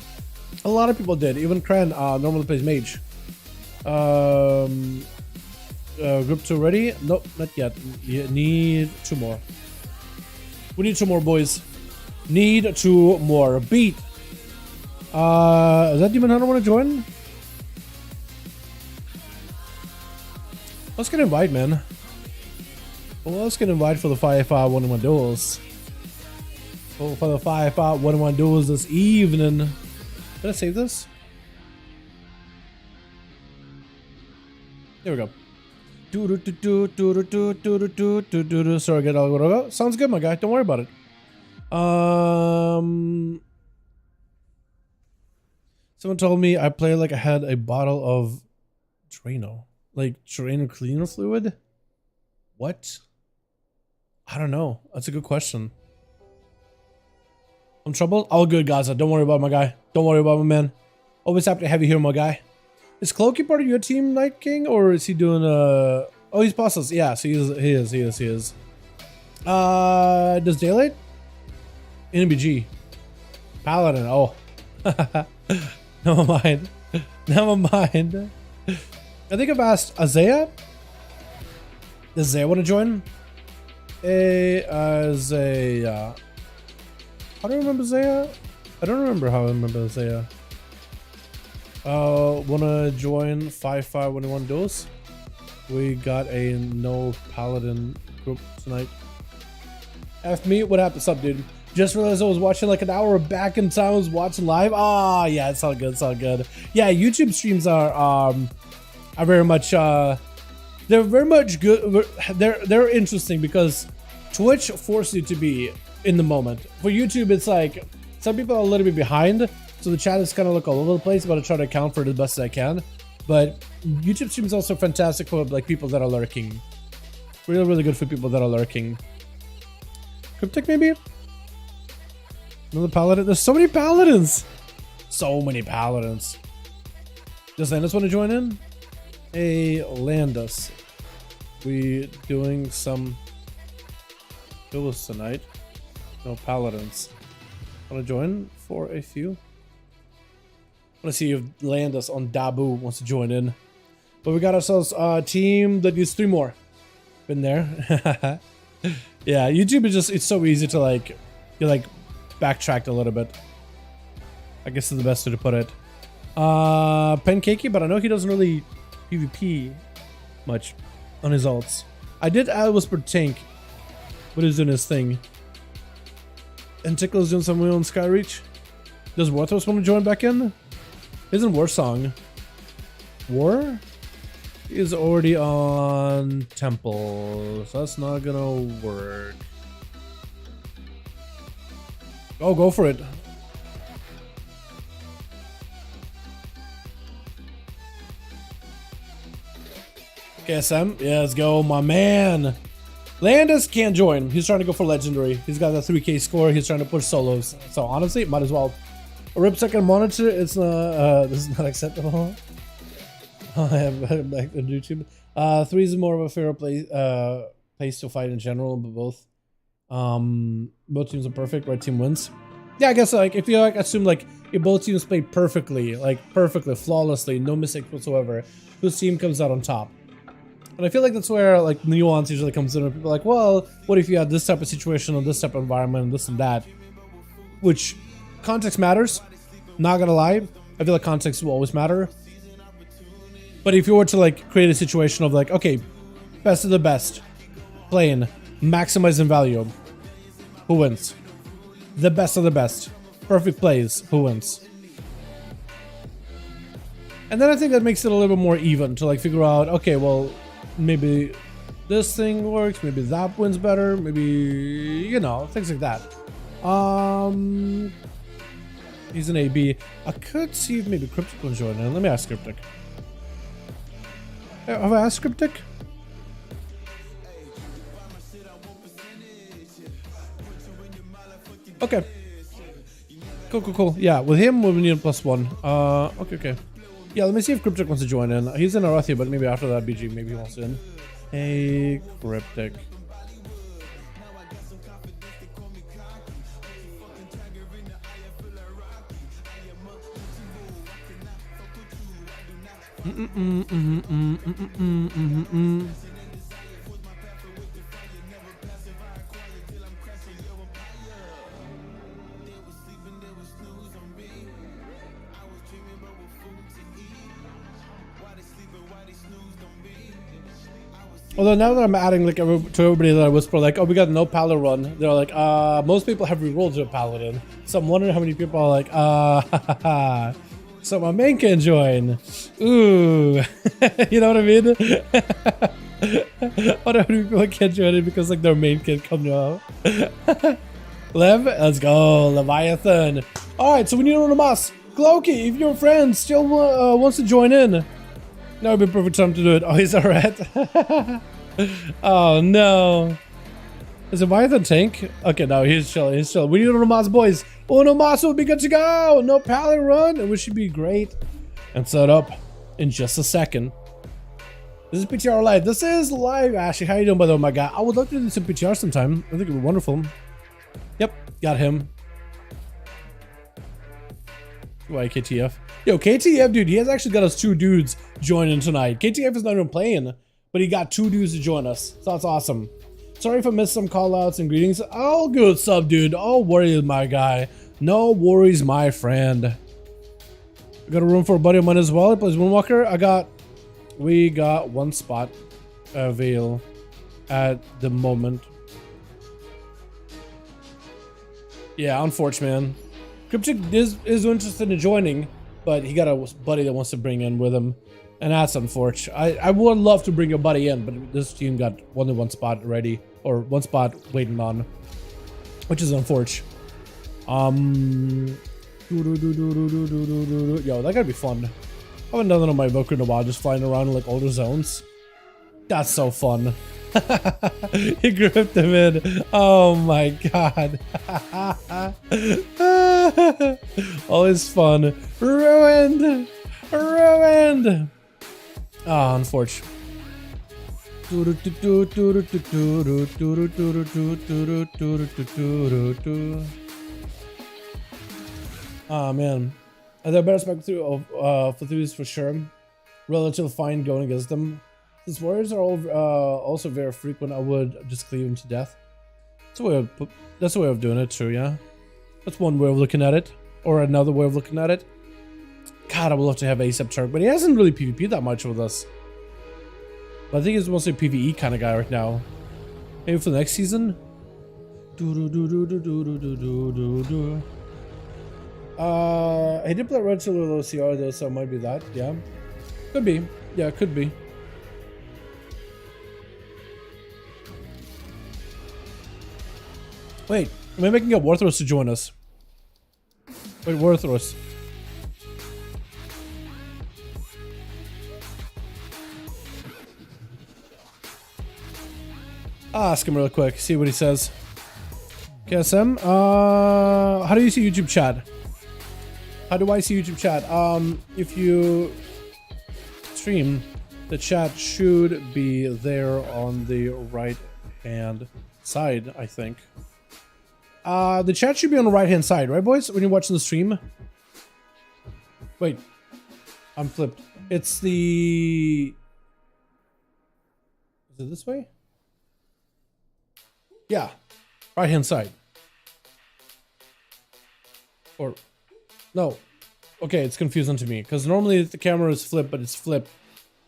A lot of people did. Even Kran normally plays mage. Group 2 ready? Nope, not yet. You need 2 more. We need 2 more, boys. Need 2 more. Beat. Is that Demon Hunter want to join? Let's get invite, man. Well, let's get invite for the 5V5 1v1 duels. Oh, for the 5V5 1v1 duels this evening. Did I save this? There we go. Sorry, get all. Sounds good, my guy. Don't worry about it. Someone told me I play like I had a bottle of Drano. Like Drano cleaner fluid? What? I don't know. That's a good question. I'm troubled? All good, Gaza. Don't worry about my guy. Don't worry about my man. Always happy to have you here, my guy. Is Cloaky part of your team, Night King? Or is he doing oh, he's bosses. Yeah, so he is. Does Daylight? NBG. Paladin. Oh. Never mind. Never mind. I think I've asked Isaiah. Does Isaiah want to join? Isaiah. How do I remember Isaiah? I don't remember how I remember Isaiah. Wanna join 5V5 1v1 duels? We got a no Paladin group tonight. F me, what happened? What's up, dude? Just realized I was watching like an hour back in time. I was watching live. Ah, yeah, it's all good. It's all good. Yeah, YouTube streams are very much they're very much good. They're interesting because Twitch forces you to be in the moment. For YouTube, it's like some people are a little bit behind, so the chat is kind of like all over the place, but I try to account for it as best as I can. But YouTube stream is also fantastic for like people that are lurking. Really, really good for people that are lurking. Cryptic maybe? Another paladin. There's so many paladins. So many paladins. Does Landus want to join in? Hey, Landus. We doing some duels tonight. No paladins. Want to join for a few? Want to see if Landus on Dabu wants to join in. But we got ourselves a team that needs 3 more. Been there. Yeah, YouTube is just, it's so easy to like, you like backtracked a little bit. I guess is the best way to put it. Pancakey, but I know he doesn't really PvP much on his ults. I did add Whisper Tank, but he's doing his thing. And Tickle's doing some on Skyreach. Does Warthos want to join back in? Isn't War Song? War is already on Temple, so that's not gonna work. Oh, go for it. KSM, yeah, let's go, my man. Landis can't join. He's trying to go for legendary. He's got a 3K score. He's trying to push solos. So honestly, might as well. A rip second monitor. It's this is not acceptable. I have back on YouTube. 3 is more of a fair place to fight in general, but both teams are perfect. Red team wins. Yeah, I guess like if you like assume like if both teams play perfectly, flawlessly, no mistakes whatsoever, whose team comes out on top. And I feel like that's where like nuance usually comes in. Where people are like, well, what if you had this type of situation or this type of environment and this and that? Which context matters. Not gonna lie, I feel like context will always matter. But if you were to like create a situation of like, okay, best of the best, playing, maximizing value, who wins? The best of the best, perfect plays, who wins? And then I think that makes it a little bit more even to like figure out, okay, well, maybe this thing works, maybe that wins better, maybe, you know, things like that. He's an AB. I could see if maybe Cryptic will join in. Let me ask Cryptic. Have I asked Cryptic? Okay. Cool. Yeah, with him we need a +1. Okay. Yeah, let me see if Cryptic wants to join in. He's in Arathia, but maybe after that BG, maybe he wants to in. Hey, Cryptic. Although now that I'm adding like to everybody that I whisper like, oh, we got no Paladin run, they're like, most people have rerolled to a Paladin. So I'm wondering how many people are like, so my main can join. Ooh, you know what I mean? I wonder how many people can't join it because like their main can come now. Lev, let's go, Leviathan. All right, so we need a Moss. Glowkey, if your friend still wants to join in. That would be a perfect time to do it. Oh, he's a rat. Oh no. Is it Leviathan tank? Okay, no, he's chill. We need Unomas, boys. Unomas will be good to go. No Paladin run, and we should be great. And set up in just a second. This is PTR live. This is live, Ashley. How you doing, by the way, my guy? I would love to do some PTR sometime. I think it'd be wonderful. Yep, got him. Why KTF? Yo, KTF, dude, he has actually got us 2 dudes joining tonight. KTF is not even playing, but he got 2 dudes to join us. So that's awesome. Sorry if I missed some call outs and greetings. All good sub, dude. All worries, my guy. No worries, my friend. I got a room for a buddy of mine as well. He plays Moonwalker. We got 1 spot avail at the moment. Yeah, unfortunate, man. Cryptic is interested in joining, but he got a buddy that wants to bring in with him, and that's unfortunate. I would love to bring a buddy in, but this team got only 1 spot ready, or 1 spot waiting on, which is unfortunate. Yo, that gotta be fun. I haven't done that on my Evoker in a while, just flying around in like older zones. That's so fun. He gripped him in. Oh my god. Always fun. Ruined. Oh, unfortunate. Oh man. Are there better spec through for threes for sure? Relative fine going against them. Since warriors are all, also very frequent, I would just cleave them to death. That's a way of doing it, too, yeah? That's one way of looking at it. Or another way of looking at it. God, I would love to have ASAP Turk, but he hasn't really PvP'd that much with us. But I think he's mostly a PvE kind of guy right now. Maybe for the next season? He did play Red Solo CR though, so it might be that, yeah. Could be. Yeah, could be. Wait, am I making up Warthros to join us? Wait, worthless. I'll ask him real quick, see what he says. KSM, how do you see YouTube chat? How do I see YouTube chat? If you stream, the chat should be there on the right hand side, I think. The chat should be on the right hand side, right, boys? When you're watching the stream. Wait, I'm flipped. It's the... Is it this way? Yeah, right hand side. Or... No. Okay, it's confusing to me. Because normally the camera is flipped, but it's flipped.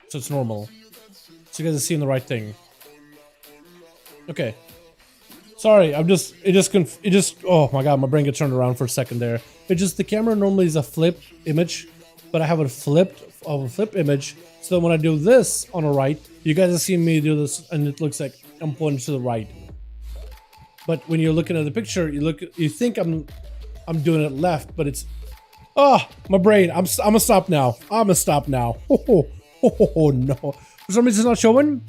So it's normal. So you guys are seeing the right thing. Okay. Sorry, I'm just... It just... Oh my god, my brain got turned around for a second there. It just... The camera normally is a flip image. But I have a flip image. So when I do this on the right, you guys are seeing me do this, and it looks like I'm pointing to the right. But when you're looking at the picture, you think I'm doing it left, but it's... Oh, my brain. I'm gonna stop now. I'm gonna stop now. Oh, no. For some reason it's not showing?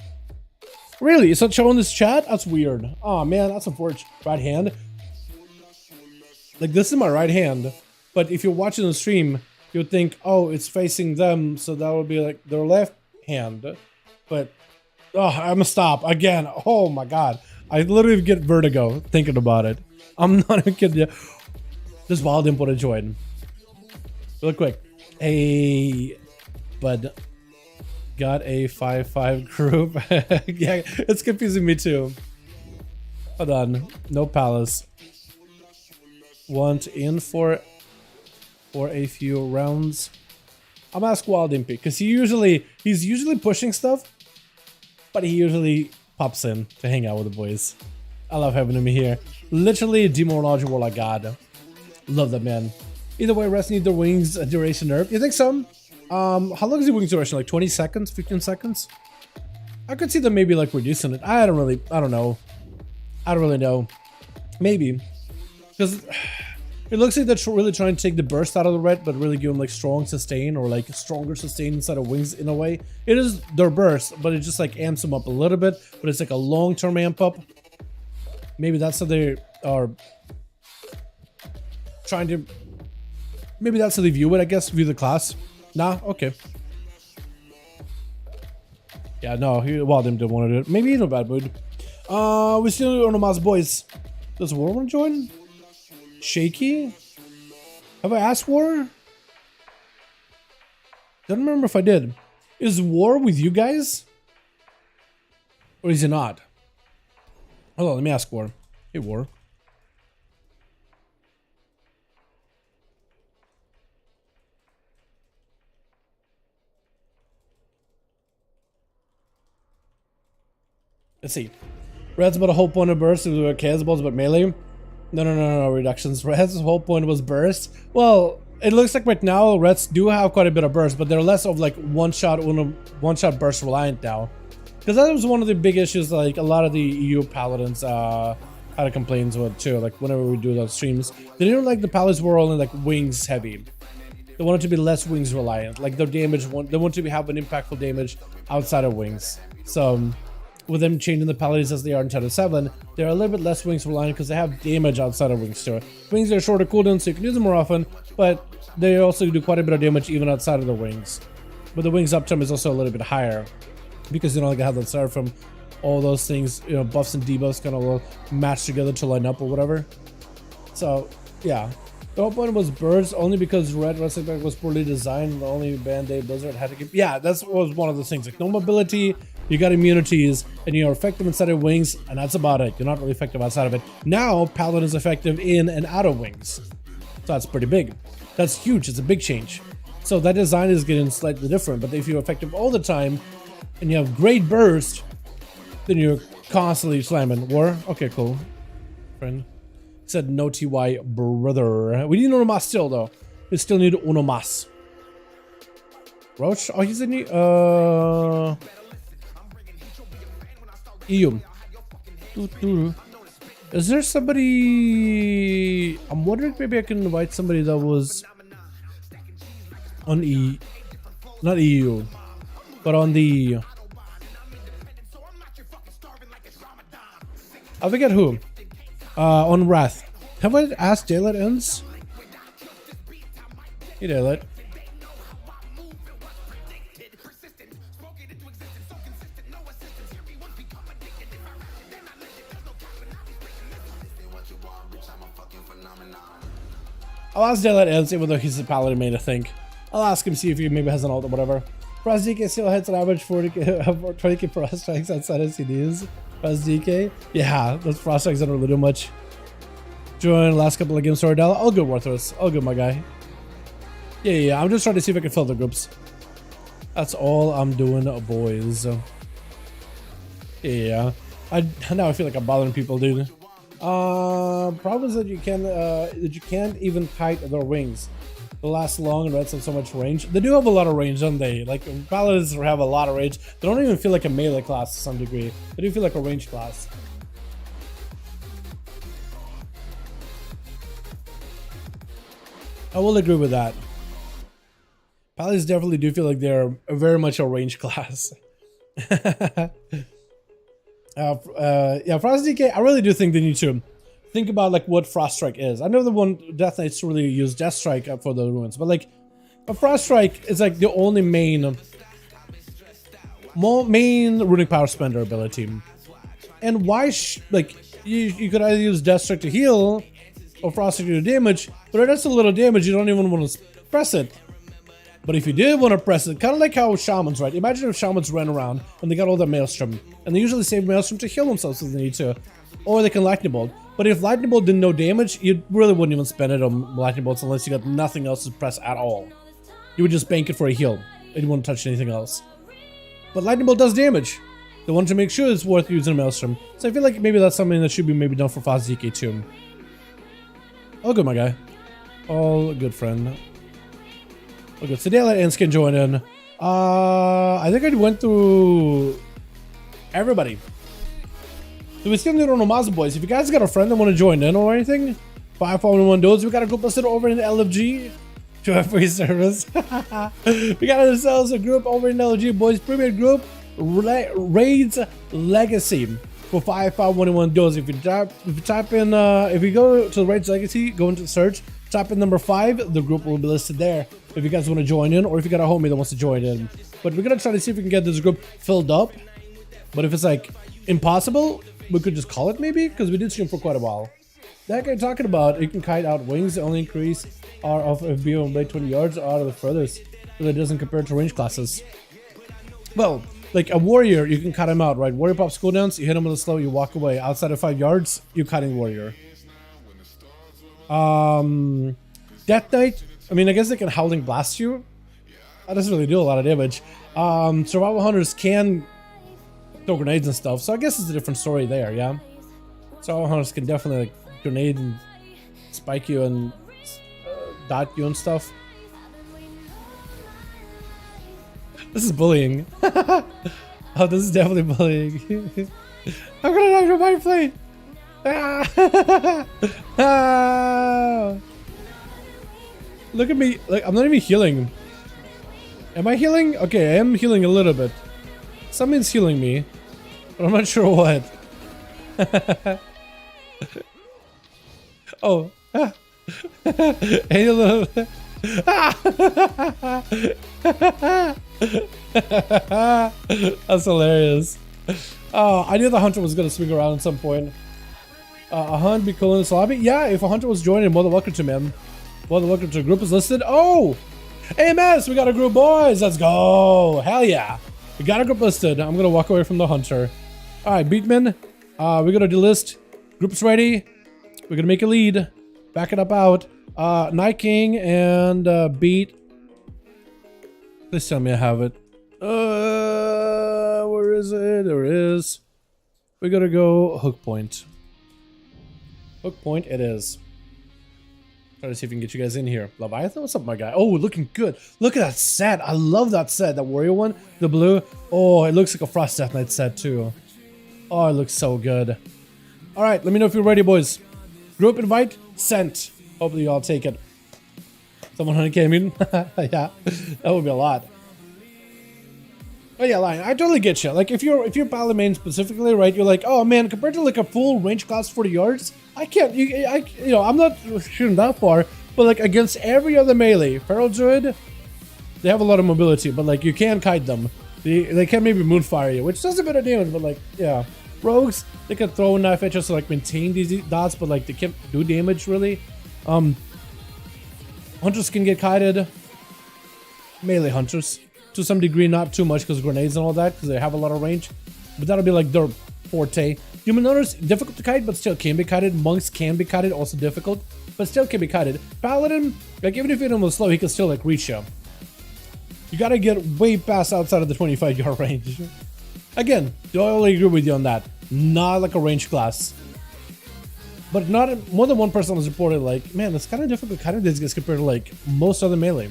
Really? It's not showing this chat? That's weird. Oh, man. That's unfortunate. Right hand? Like, this is my right hand. But if you're watching the stream, you would think, oh, it's facing them. So that would be like their left hand. But, oh, I'm gonna stop. Again. Oh, my God. I literally get vertigo thinking about it. I'm not even kidding you. This wild input to join. Real quick. Hey, bud. Got a 5-5 group. Yeah, it's confusing me too. Hold on. No palace. Want in for a few rounds. I'm gonna ask Wild Impy because he's usually pushing stuff, but he usually pops in to hang out with the boys. I love having him here. Literally demoralize warlock god. Love that man. Either way, rest need their wings duration nerf. You think so? How long is the wings duration? Like 20 seconds? 15 seconds? I could see them maybe like reducing it. I don't know. I don't really know. Maybe. Because it looks like they're really trying to take the burst out of the red, but really give them like strong sustain or like stronger sustain inside of wings in a way. It is their burst, but it just like amps them up a little bit, but it's like a long-term amp up. Maybe that's how they are trying to... Maybe that's how they view it, I guess. View the class. Nah, okay. Yeah, no, well, them didn't want to do it. Maybe in a bad mood. We still on the mouse, boys. Does War want to join? Shaky? Have I asked War? Don't remember if I did. Is War with you guys? Or is he not? Hold on, let me ask War. Hey, War. Let's see. Red's about a whole point of burst. Chaos balls about melee. No, reductions. Red's whole point was burst. Well, it looks like right now Reds do have quite a bit of burst, but they're less of like one-shot burst reliant now. Because that was one of the big issues like a lot of the EU Paladins had complaints with too. Like whenever we do those streams, they didn't like the Paladins were only like wings heavy. They wanted to be less wings reliant. Like their damage, they want to have an impactful damage outside of wings. So with them changing the Paladins as they are in Title 7, they're a little bit less wings reliant because they have damage outside of wings too. Wings are shorter cooldown, so you can use them more often, but they also do quite a bit of damage even outside of the wings. But the wings uptime is also a little bit higher because you don't like have that start from all those things, you know, buffs and debuffs kind of match together to line up or whatever. So yeah, the whole point was burst only because Red Wrestling Back was poorly designed. The only Band-Aid Blizzard had to give. Yeah, that was one of the things. Like no mobility. You got immunities, and you're effective inside of wings, and that's about it. You're not really effective outside of it. Now, Paladin is effective in and out of wings. So that's pretty big. That's huge. It's a big change. So that design is getting slightly different. But if you're effective all the time, and you have great burst, then you're constantly slamming. War? Okay, cool. Friend. Said no TY, brother. We need Unomas still, though. We still need Unomas. Roach? Oh, he's in the... EU. Is there somebody? I'm wondering if maybe I can invite somebody that was on not EU, but on the. I forget who. On Wrath. Have I asked Daylight ends? Hey Daylight. I'll ask Daylight ends, even though he's a Paladin main, I think. I'll ask him, see if he maybe has an ult or whatever. Frost DK still hits an average 40k, 20k Frost strikes outside of CDs. Frost DK? Yeah, those Frost strikes don't really do much. Join last couple of games for Dala. All good, Warthros. All good, my guy. Yeah, I'm just trying to see if I can fill the groups. That's all I'm doing, boys. Yeah. Now I feel like I'm bothering people, dude. Problem is that you can't even kite their wings. They last long and reds have so much range. They do have a lot of range, don't they? Like Paladins have a lot of range. They don't even feel like a melee class to some degree. They do feel like a range class. I will agree with that. Paladins definitely do feel like they're very much a range class. Yeah, Frost DK, I really do think they need to think about like what Frost Strike is. I know the one Death Knights really use Death Strike for the ruins, but like a Frost Strike is like the only main runic power spender ability. And why like you could either use Death Strike to heal or Frost Strike to do damage, but if that's a little damage, you don't even want to press it. But if you did want to press it, kind of like how shamans, right? Imagine if shamans ran around and they got all that maelstrom, and they usually save maelstrom to heal themselves if they need to, or they can lightning bolt. But if lightning bolt did no damage, you really wouldn't even spend it on lightning bolts unless you got nothing else to press at all. You would just bank it for a heal, and you wouldn't touch anything else. But lightning bolt does damage. They want to make sure it's worth using a maelstrom. So I feel like maybe that's something that should be maybe done for Frost DK too. All good, my guy. All good, friend. Okay, so Daylight Ends can join in. I think I went through everybody. So we still need on Omaza boys. If you guys got a friend that want to join in or anything, 5V5 1v1 DUELS, we got a group listed over in the LFG. Join free service. We got ourselves a group over in the LFG, boys. Premier group, Raids Legacy for 5V5 1v1 DUELS. If you type in, if you go to the Raids Legacy, go into search, type in number 5, the group will be listed there. If you guys want to join in, or if you got a homie that wants to join in. But we're gonna try to see if we can get this group filled up. But if it's like impossible, we could just call it maybe, because we did stream for quite a while. That guy talking about you can kite out wings, the only increase are of FB on blade 20 yards or out of the furthest, so that doesn't compare to range classes. Well, like a warrior, you can cut him out, right? Warrior pops cooldowns, you hit him with a slow, you walk away. Outside of 5 yards, you're cutting warrior. Death Knight, I mean, I guess they can Howling Blast you. That doesn't really do a lot of damage. Survival Hunters can throw grenades and stuff, so I guess it's a different story there, yeah? Survival Hunters can definitely like grenade and spike you and dot you and stuff. This is bullying. Oh, this is definitely bullying. I'm gonna die from my plane. Ah! Look at me, like I'm not even healing. Am I healing? Okay, I am healing a little bit. Something's healing me, but I'm not sure what. Oh. Hey, a little. That's hilarious. Oh, I knew the hunter was gonna swing around at some point. A hunt be cool in this lobby? Yeah, if a hunter was joining, more than welcome to, man. More than welcome to. Group is listed. Oh! AMS, we got a group, boys! Let's go! Hell yeah! We got a group listed. I'm gonna walk away from the hunter. Alright, Beatman. We're gonna delist. Group's ready. We're gonna make a lead. Back it up out. Night King and Beat. Please tell me I have it. Where is it? There it is. We gotta go Hook Point. Hook Point it is. Try to see if we can get you guys in here. Leviathan, what's up, my guy? Oh, looking good. Look at that set. I love that set. That warrior one, the blue. Oh, it looks like a Frost Death Knight set too. Oh, it looks so good. All right, let me know if you're ready, boys. Group invite sent. Hopefully you all take it. Someone 100k, I mean, yeah, that would be a lot. Oh yeah, Lion, I totally get you. Like if you're Paladin main specifically, right? You're like, oh man, compared to like a full range class 40 yards, I can't. You know, I'm not shooting that far, but like against every other melee, Feral Druid, they have a lot of mobility, but like you can kite them. They can maybe moonfire you, which does a bit of damage, but like yeah, rogues they can throw knife edges to like maintain these dots, but like they can't do damage really. Hunters can get kited. Melee hunters. To some degree, not too much because grenades and all that, because they have a lot of range. But that'll be like their forte. Human hunters, difficult to kite, but still can be kited. Monks can be kited, also difficult, but still can be kited. Paladin, like even if you hit him slow, he can still like reach you. You gotta get way past outside of the 25-yard range. Again, I totally agree with you on that. Not like a range class. But not more than one person has reported like, man, it's kind of difficult kiting these guys compared to like most other melee.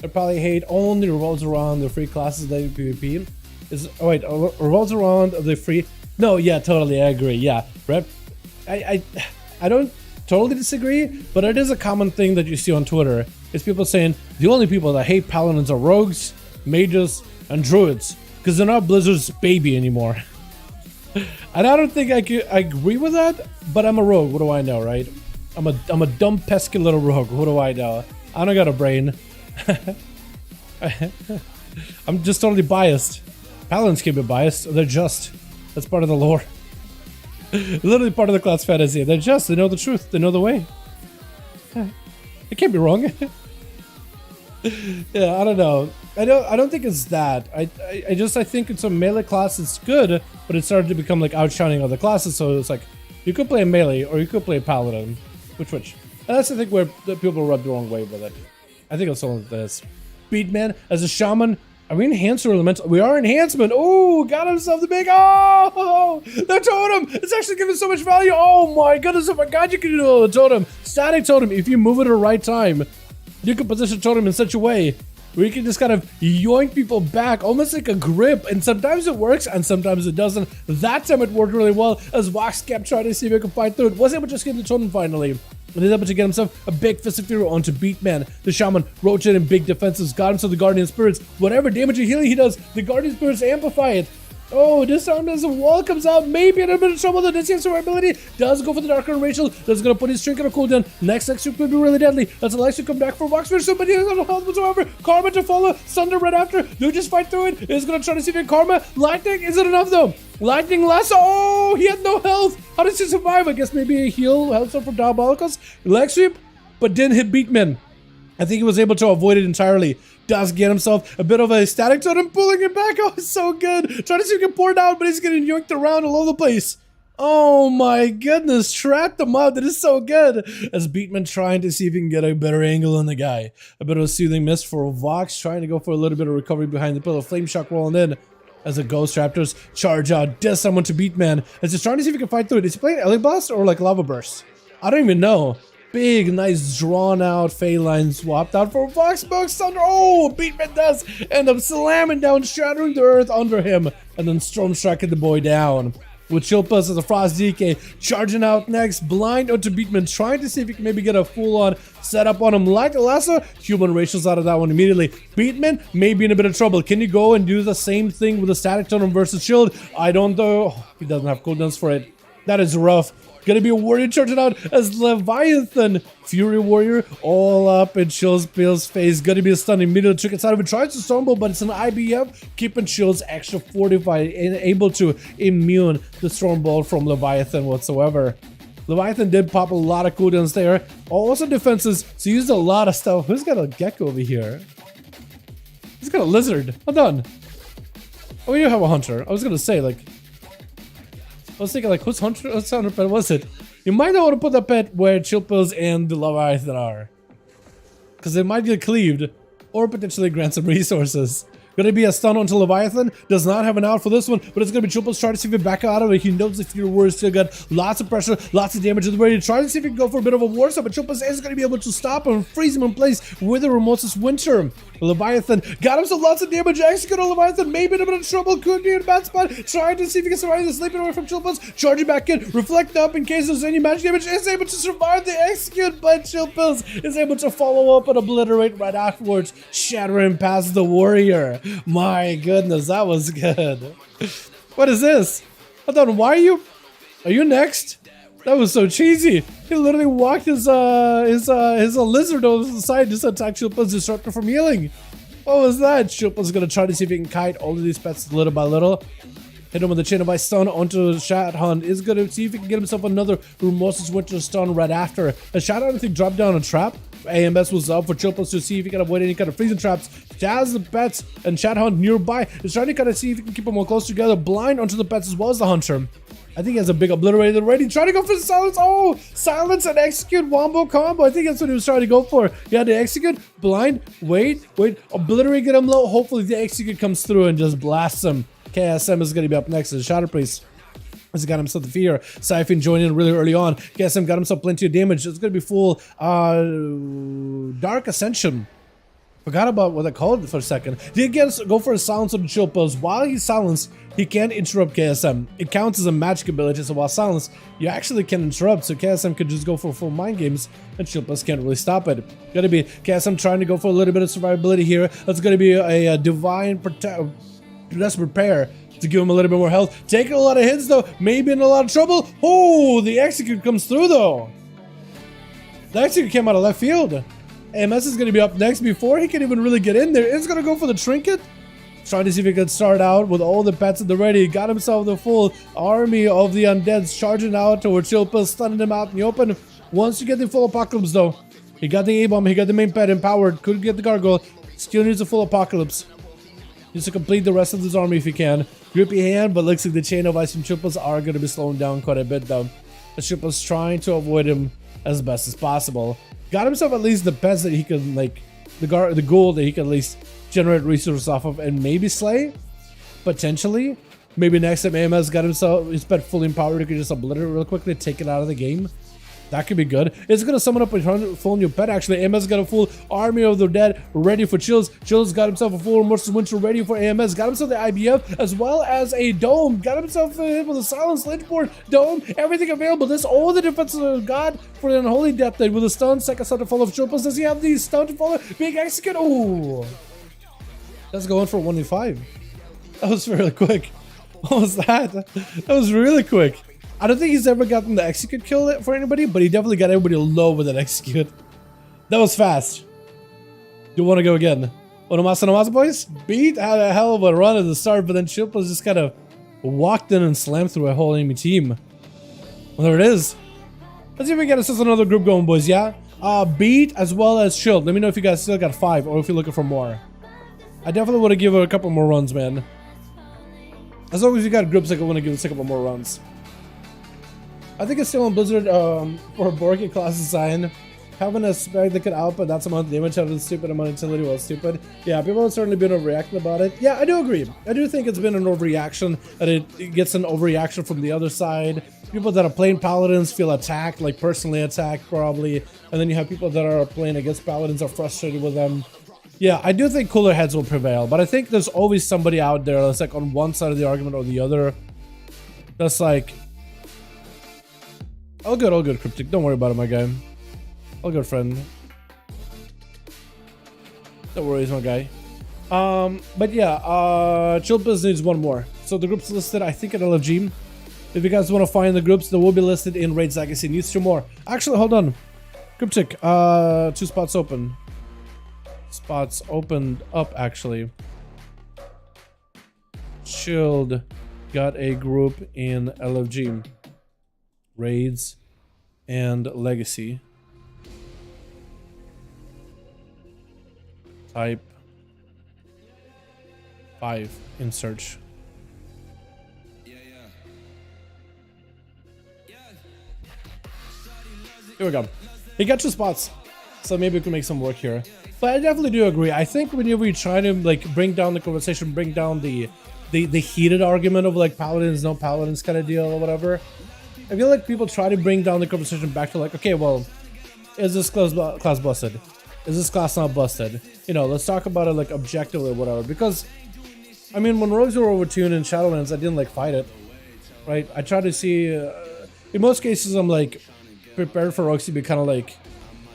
I probably hate only revolves around the free classes that PvP is. Oh wait, revolves around the free. No, yeah, totally, I agree. Yeah, rep. I don't totally disagree, but it is a common thing that you see on Twitter. Is people saying the only people that hate paladins are rogues, mages, and druids because they're not Blizzard's baby anymore. And I don't think I agree with that, but I'm a rogue. What do I know, right? I'm a dumb pesky little rogue. What do I know? I don't got a brain. I'm just totally biased. Paladins can be biased. They're just. That's part of the lore. Literally part of the class fantasy. They're just. They know the truth. They know the way. It can't be wrong. Yeah, I don't know. I don't think it's that. I think it's a melee class. It's good, but it started to become like outshining other classes. So it's like you could play a melee or you could play a paladin. Which? And that's I think where the people rub the wrong way with it. I think it's all of this. Beatman as a shaman. Are we enhanced or elemental? We are enhancement. Oh, got himself the big. Oh, the totem. It's actually giving so much value. Oh my goodness. Oh my god, you can do a totem. Static totem. If you move it at the right time, you can position totem in such a way where you can just kind of yoink people back, almost like a grip. And sometimes it works and sometimes it doesn't. That time it worked really well as Vox kept trying to see if he could fight through it. Was able to just get the totem finally. And he's able to get himself a big Fist of Fury onto Beatman. The Shaman rotating big defenses, got himself the Guardian Spirits. Whatever damage or healing he does, the Guardian Spirits amplify it. Oh, this time as a wall comes out, maybe in a bit of trouble. The distance survivability does go for the Darker Rachel. That's going to put his Trinket on cooldown. Next extra could be really deadly. That's a life to come back for Vox for somebody who has no health whatsoever. Karma to follow. Thunder right after. They'll just fight through it. It's going to try to see if it Karma. Lightning isn't enough though. Lightning lasso. Oh, he had no health. How does he survive? I guess maybe a heal helps him from Diabolicals. Leg sweep, but didn't hit Beatman. I think he was able to avoid it entirely. Does get himself a bit of a static totem, pulling it back. Oh, it's so good. Trying to see if he can pour it out, but he's getting yoinked around all over the place. Oh my goodness, trapped him out. That is so good. As Beatman trying to see if he can get a better angle on the guy. A bit of a soothing mist for Vox, trying to go for a little bit of recovery behind the pillow. Flame Shock rolling in as the Ghost Raptors charge out. Does someone to Beatman. As he's trying to see if he can fight through it. Is he playing Ellie Blast or like Lava Burst? I don't even know. Big, nice, drawn-out Phalanx swapped out for Vox Bugs Thunder. Oh, Beatman does end up slamming down, shattering the earth under him, and then Storm striking the boy down. With Chilpus as a Frost DK charging out next, blind onto Beatman, trying to see if he can maybe get a full-on setup on him. Like Lasso, Human Racials out of that one immediately. Beatman may be in a bit of trouble. Can you go and do the same thing with a Static Totem versus Shield? I don't know. Oh, he doesn't have cooldowns for it. That is rough. Gonna be a warrior charging out as Leviathan. Fury Warrior all up in Chill's face. Gonna be a stun immediately. Trick inside of it. Tries to Stormbolt, but it's an IBF. Keeping Chill's extra fortified and able to immune the Stormbolt from Leviathan whatsoever. Leviathan did pop a lot of cooldowns there. Also defenses, so used a lot of stuff. Who's got a gecko over here? He's got a lizard. Hold on. Oh, you have a hunter. I was gonna say, like, I was thinking, like, whose hunter pet was it? You might not want to put that pet where Chillpills and the Leviathan are. Because it might get cleaved, or potentially grant some resources. Gonna be a stun onto Leviathan. Does not have an out for this one, but it's gonna be Chillpills trying to see if he back out of it. He knows if your Warrior still got lots of pressure, lots of damage. Ready to try to see if he can go for a bit of a war stop, but Chillpills is gonna be able to stop him and freeze him in place with the Remotus Winter. Leviathan got himself lots of damage. Execute on Leviathan, maybe in a bit of trouble, could be in a bad spot. Trying to see if he can survive the sleeping away from Chill Pills. Charging back in, reflect up in case there's any magic damage. Is able to survive the execute, but Chill Pills is able to follow up and obliterate right afterwards, shattering past the warrior. My goodness, that was good. What is this? Hold on, why are you next? That was so cheesy. He literally walked his lizard over the side just to attack Shilpa's disruptor from healing. What was that? Shilpa's gonna try to see if he can kite all of these pets little by little. Hit him with the chain of ice stun onto Shadhunt. Is gonna see if he can get himself another Rumosa's Winter stun right after. A Shadhunt, I think, dropped down a trap. AMS was up for Chilpus to see if he can avoid any kind of freezing traps. Jazz the pets and Shadhunt nearby is trying to kind of see if he can keep them all close together. Blind onto the pets as well as the hunter. I think he has a big obliterator already. Trying to go for the silence. Oh, silence and execute wombo combo. I think that's what he was trying to go for. He had to execute. Blind. Wait. Obliterate, get him low. Hopefully the execute comes through and just blasts him. KSM is going to be up next. The Shatter Priest has got himself the fear. Siphon joined in really early on. KSM got himself plenty of damage. It's going to be full Dark Ascension. Forgot about what I called it for a second. Did go for a silence on the Chill Pills. While he's silenced, he can't interrupt KSM. It counts as a magic ability, so while silenced, you actually can interrupt. So KSM could just go for full mind games, and Chill Pills can't really stop it. Gonna be KSM trying to go for a little bit of survivability here. That's gonna be a divine desperate pair to give him a little bit more health. Taking a lot of hits though, maybe in a lot of trouble. Oh, the execute comes through though. The execute came out of left field. AMS is going to be up next before he can even really get in there. It's going to go for the trinket. Trying to see if he can start out with all the pets at the ready. Got himself the full army of the undeads charging out towards Chilpa, stunning him out in the open. Once you get the full apocalypse though, he got the A-bomb, he got the main pet empowered, couldn't get the gargoyle, still needs a full apocalypse. Needs to complete the rest of his army if he can. Grippy hand, but looks like the chain of ice from Chilpas are going to be slowing down quite a bit though. The Chilpas trying to avoid him as best as possible. Got himself at least the pets that he can, like, the gold that he can at least generate resources off of and maybe slay? Potentially. Maybe next time AMS got himself his pet fully empowered, he could just obliterate real quickly, take it out of the game. That could be good. It's going to summon up a full new pet actually. AMS got a full army of the dead ready for Chills. Chills got himself a full Remorseless Winter ready for AMS. Got himself the IBF as well as a dome. Got himself with a silence lynchboard dome. Everything available. This all the defenses of God for the unholy death blade with a stun. Second stun to follow of Chilpas. Does he have the stun to follow? Big execute. Oh, that's going for 1v5. That was really quick. What was that? That was really quick. I don't think he's ever gotten the execute kill for anybody, but he definitely got everybody low with that execute. That was fast. Do you want to go again? Onomasa boys? Beat had a hell of a run at the start, but then Chilpas just kind of walked in and slammed through a whole enemy team. Well, there it is. Let's see if we get us another group going, boys, yeah? Beat as well as Shield. Let me know if you guys still got 5 or if you're looking for more. I definitely want to give it a couple more runs, man. As long as you got groups, I want to give it a couple more runs. I think it's still on Blizzard for a Borky class design. Having a spec that could output that amount of damage out of the stupid amount of utility was stupid. Yeah, people have certainly been overreacting about it. Yeah, I do agree. I do think it's been an overreaction, that it gets an overreaction from the other side. People that are playing Paladins feel attacked, like personally attacked probably. And then you have people that are playing against Paladins are frustrated with them. Yeah, I do think cooler heads will prevail, but I think there's always somebody out there that's like on one side of the argument or the other. That's like, all good, Cryptic. Don't worry about it, my guy. All good, friend. Don't worry, he's my guy. But yeah, Chilpas needs one more. So the group's listed, I think, at LFG. If you guys want to find the groups, they will be listed in Raids Legacy. Needs 2 more. Actually, hold on. Cryptic, 2 spots open. Spots opened up, actually. Shield got a group in LFG. Raids and Legacy. Type 5 in search. Here we go. He got 2 spots, so maybe we can make some work here. But I definitely do agree. I think whenever you try to like bring down the conversation, bring down the heated argument of like Paladins, no Paladins kind of deal or whatever, I feel like people try to bring down the conversation back to like, okay, well, is this class busted? Is this class not busted? You know, let's talk about it like objectively or whatever. Because, I mean, when rogues were overtuned in Shadowlands, I didn't like fight it, right? I try to see, in most cases, I'm like prepared for rogues to be kind of like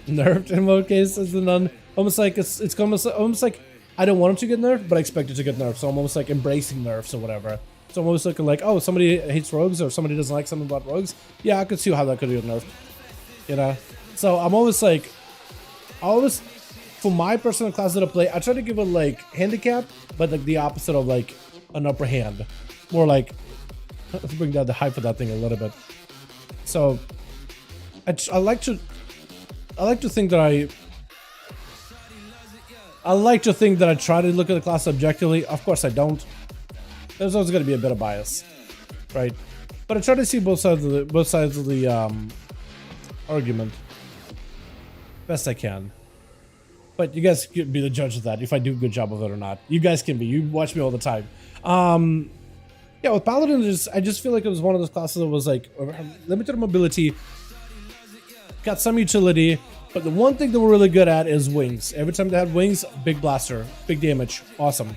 nerfed in most cases, and then almost like it's almost like I don't want them to get nerfed, but I expect it to get nerfed. So I'm almost like embracing nerfs or whatever. So I'm almost looking like, oh, somebody hates rogues or somebody doesn't like something about rogues. Yeah, I could see how that could get nerfed, you know? So I'm always like, for my personal class that I play, I try to give it like handicap, but like the opposite of like an upper hand. More like, let's bring down the hype of that thing a little bit. So I like to think that I try to look at the class objectively. Of course I don't. There's always going to be a bit of bias, right? But I try to see both sides of the argument best I can. But you guys can be the judge of that, if I do a good job of it or not. You guys can be. You watch me all the time. Yeah, with Paladin, I just feel like it was one of those classes that was like limited mobility, got some utility, but the one thing that we're really good at is wings. Every time they had wings, big blaster, big damage, awesome.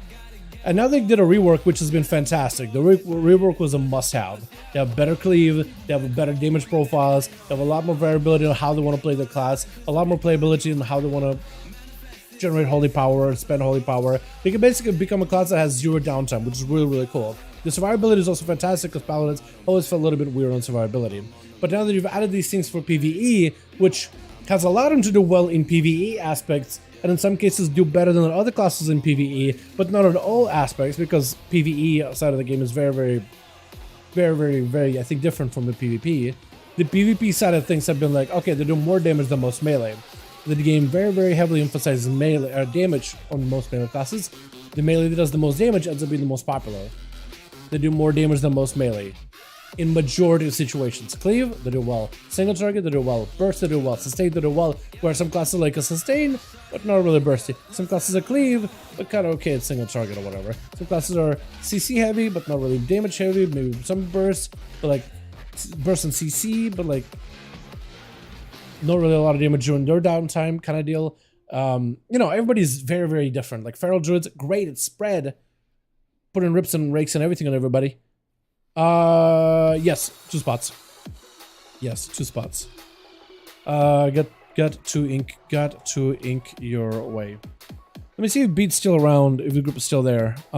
And now they did a rework, which has been fantastic. The rework was a must-have. They have better cleave, they have better damage profiles, they have a lot more variability on how they want to play the class, a lot more playability on how they want to generate holy power, spend holy power. They can basically become a class that has zero downtime, which is really, really cool. The survivability is also fantastic because Paladins always felt a little bit weird on survivability. But now that you've added these things for PvE, which has allowed them to do well in PvE aspects, and in some cases do better than other classes in PvE, but not in all aspects, because PvE side of the game is very, I think, different from the PvP. The PvP side of things have been like, okay, they do more damage than most melee. The game very heavily emphasizes melee damage on most melee classes. The melee that does the most damage ends up being the most popular. They do more damage than most melee in majority of situations. Cleave, they do well. Single target, they do well. Burst, they do well. Sustain, they do well. Where some classes like a sustain, but not really bursty. Some classes are cleave, but kind of okay at single target or whatever. Some classes are CC heavy, but not really damage heavy. Maybe some burst, but like burst and CC, but like not really a lot of damage during their downtime kind of deal. You know, everybody's very different. Like Feral Druids, great at spread, putting rips and rakes and everything on everybody. Yes, 2 spots. Yes, 2 spots. Got to ink your way. Let me see if Beat's still around, if the group is still there. Do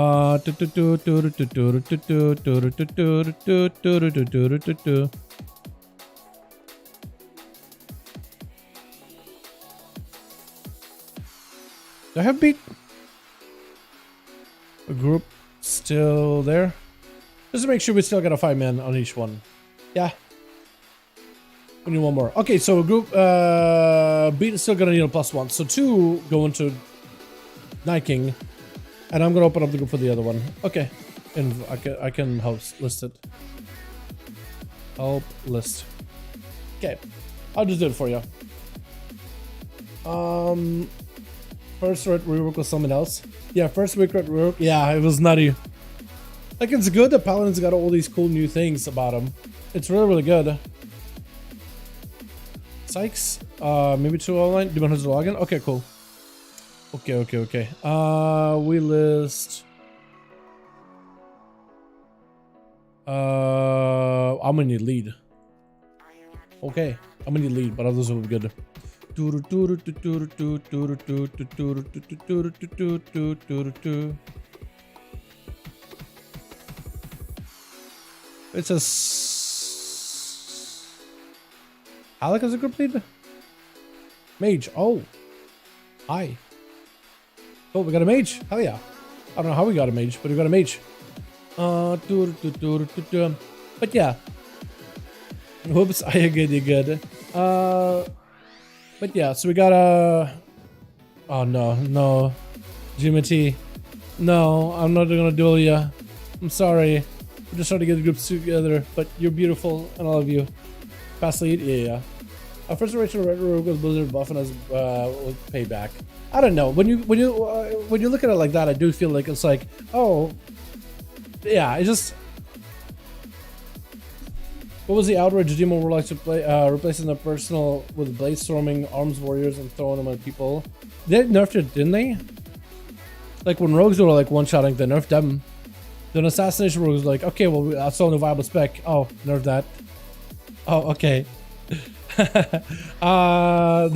I have Beat? A group still there? Just to make sure we still got a 5-man on each one. Yeah. We need one more. Okay, so a group Beat is still gonna need a +1. So 2 go into Night King. And I'm gonna open up the group for the other one. Okay. And I can help list it. Help list. Okay. I'll just do it for you. First rework was someone else. Yeah, first rework. Yeah, it was nutty. Like, it's good that Paladin's got all these cool new things about him. It's really good. Sykes. Maybe 2 online. Do you want to log in? Okay, cool. Okay. We list. I'm gonna need lead. Okay, I'm gonna need lead, but others will be good. It says Alec as a group lead? Mage. Oh. Hi. Oh, we got a mage. Hell yeah. I don't know how we got a mage, but we got a mage. But yeah. Whoops, I good, you good. But yeah, so we got a... Oh no. Jimmy. No, I'm not gonna duel ya. I'm sorry. We're just trying to get the groups together, but you're beautiful, and I love you. Pass lead? Yeah. Our first iteration of Red Rogue was Blizzard buff and as payback. I don't know. When you look at it like that, I do feel like it's like, oh, yeah. It just What was the outrage demon warlocks replacing the personal with blade storming arms warriors and throwing them at people? They nerfed it, didn't they? Like when rogues were like one-shotting, they nerfed them. Then assassination rogues like, okay, well that's only viable spec. Oh, nerf that. Oh, okay. They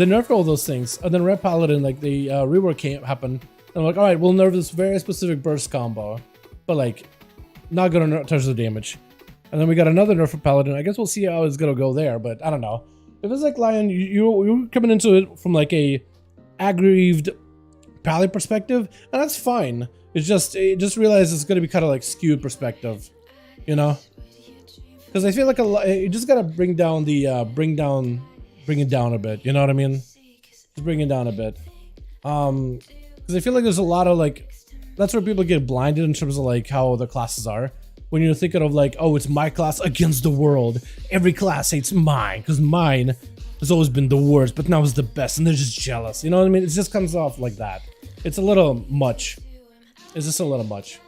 nerfed all those things, and then Red Paladin, like the rework happened. And I'm like, all right, we'll nerf this very specific burst combo, but like, not gonna touch the damage. And then we got another nerf for Paladin. I guess we'll see how it's gonna go there, but I don't know. If it's like Lion, you're coming into it from like a aggrieved Pally perspective, and that's fine. It just realize it's gonna be kind of like skewed perspective, you know? Because I feel like you just gotta bring down the bring it down a bit. You know what I mean? Just bring it down a bit. Because I feel like there's a lot of like, that's where people get blinded in terms of like how the classes are. When you're thinking of like, oh, it's my class against the world. Every class hates mine because mine has always been the worst, but now it's the best, and they're just jealous. You know what I mean? It just comes off like that. It's a little much. It's just a little much.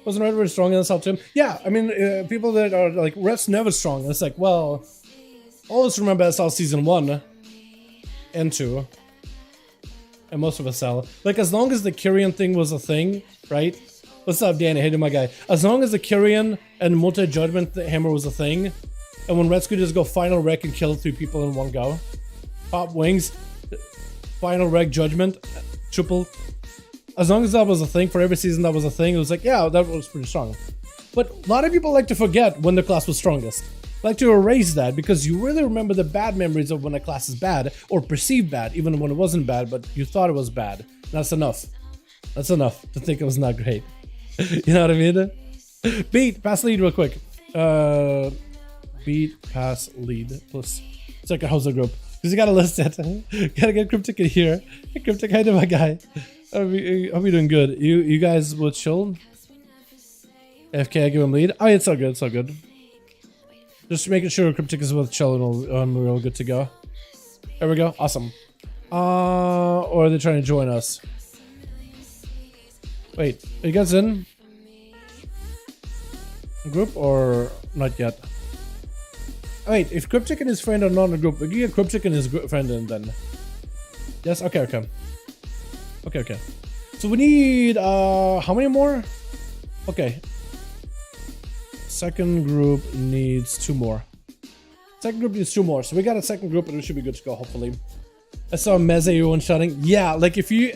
Wasn't Red very strong in this team? Yeah, I mean, people that are like, Red's never strong. And it's like, well, always remember SL Season 1 and 2. And most of us sell. Like, as long as the Kyrian thing was a thing, right? What's up, Danny? Hey, my guy. As long as the Kyrian and multi-judgment hammer was a thing, and when Reds could just go final wreck and kill 3 people in one go, pop wings, final wreck judgment, triple. As long as that was a thing, for every season that was a thing, it was like, yeah, that was pretty strong. But a lot of people like to forget when the class was strongest. Like to erase that, because you really remember the bad memories of when a class is bad, or perceived bad, even when it wasn't bad, but you thought it was bad. That's enough. That's enough to think it was not great. You know what I mean? Beat, pass lead real quick. Beat, pass, lead. Plus, check a house group. Because you gotta list it. Gotta get Cryptic in here. Hey, Cryptic, hi to my guy. Hope you're doing good. You guys will chill? FK, I give him lead. Oh, it's all good, it's all good. Just making sure Cryptic is with chill and we're all good to go. There we go, awesome. Or are they trying to join us? Wait, are you guys in? Group or not yet? Wait, if Cryptic and his friend are not in a group, we can get Cryptic and his friend in then. Yes, okay, okay. Okay, okay. So we need, how many more? Okay. Second group needs 2 more. Second group needs 2 more. So we got a second group and we should be good to go, hopefully. I saw Meze one-shotting. Yeah, like if you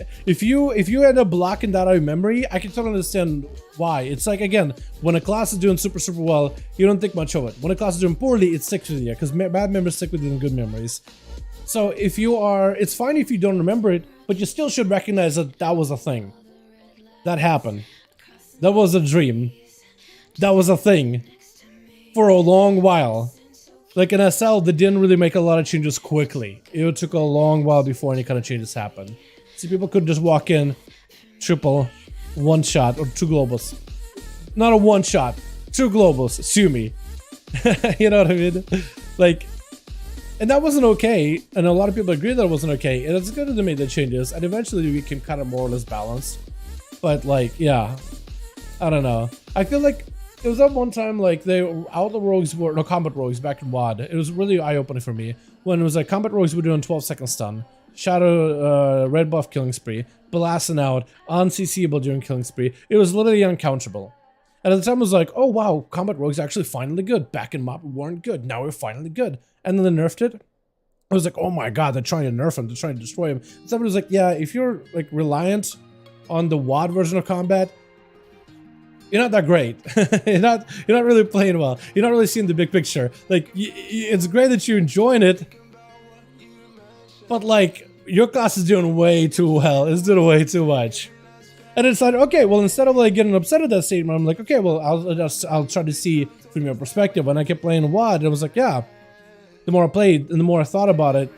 end up blocking that out of memory, I can totally understand why. It's like, again, when a class is doing super well, you don't think much of it. When a class is doing poorly, it sticks with you, because bad memories stick with you than good memories. So if you are, it's fine if you don't remember it, but you still should recognize that that was a thing. That happened. That was a dream. That was a thing. For a long while. Like in SL, they didn't really make a lot of changes quickly. It took a long while before any kind of changes happened. So people could just walk in, triple, 1 shot, or 2 globals. Not a 1 shot, 2 globals, sue me. You know what I mean? Like, and that wasn't okay, and a lot of people agree that it wasn't okay, and it's good that they made the changes, and eventually we can kind of more or less balance. But like, yeah, I don't know. I feel like it was at one time like all the rogues were, no, combat rogues back in WoD. It was really eye-opening for me when it was like combat rogues were doing 12-second stun, shadow, red buff killing spree, blasting out, unCCable during killing spree. It was literally uncounterable. And at the time it was like, oh wow, combat rogues are actually finally good. Back in MOB we weren't good, now we're finally good. And then they nerfed it. I was like, oh my god, they're trying to nerf him, they're trying to destroy him. And somebody was like, yeah, if you're like reliant on the WoD version of combat, you're not that great. you're not really playing well. You're not really seeing the big picture. Like, it's great that you're enjoying it, but like, your class is doing way too well. It's doing way too much. And it's like, okay, well, instead of like getting upset at that statement, I'm like, okay, well, I'll try to see from your perspective. When I kept playing WoD, and I was like, yeah. The more I played and the more I thought about it,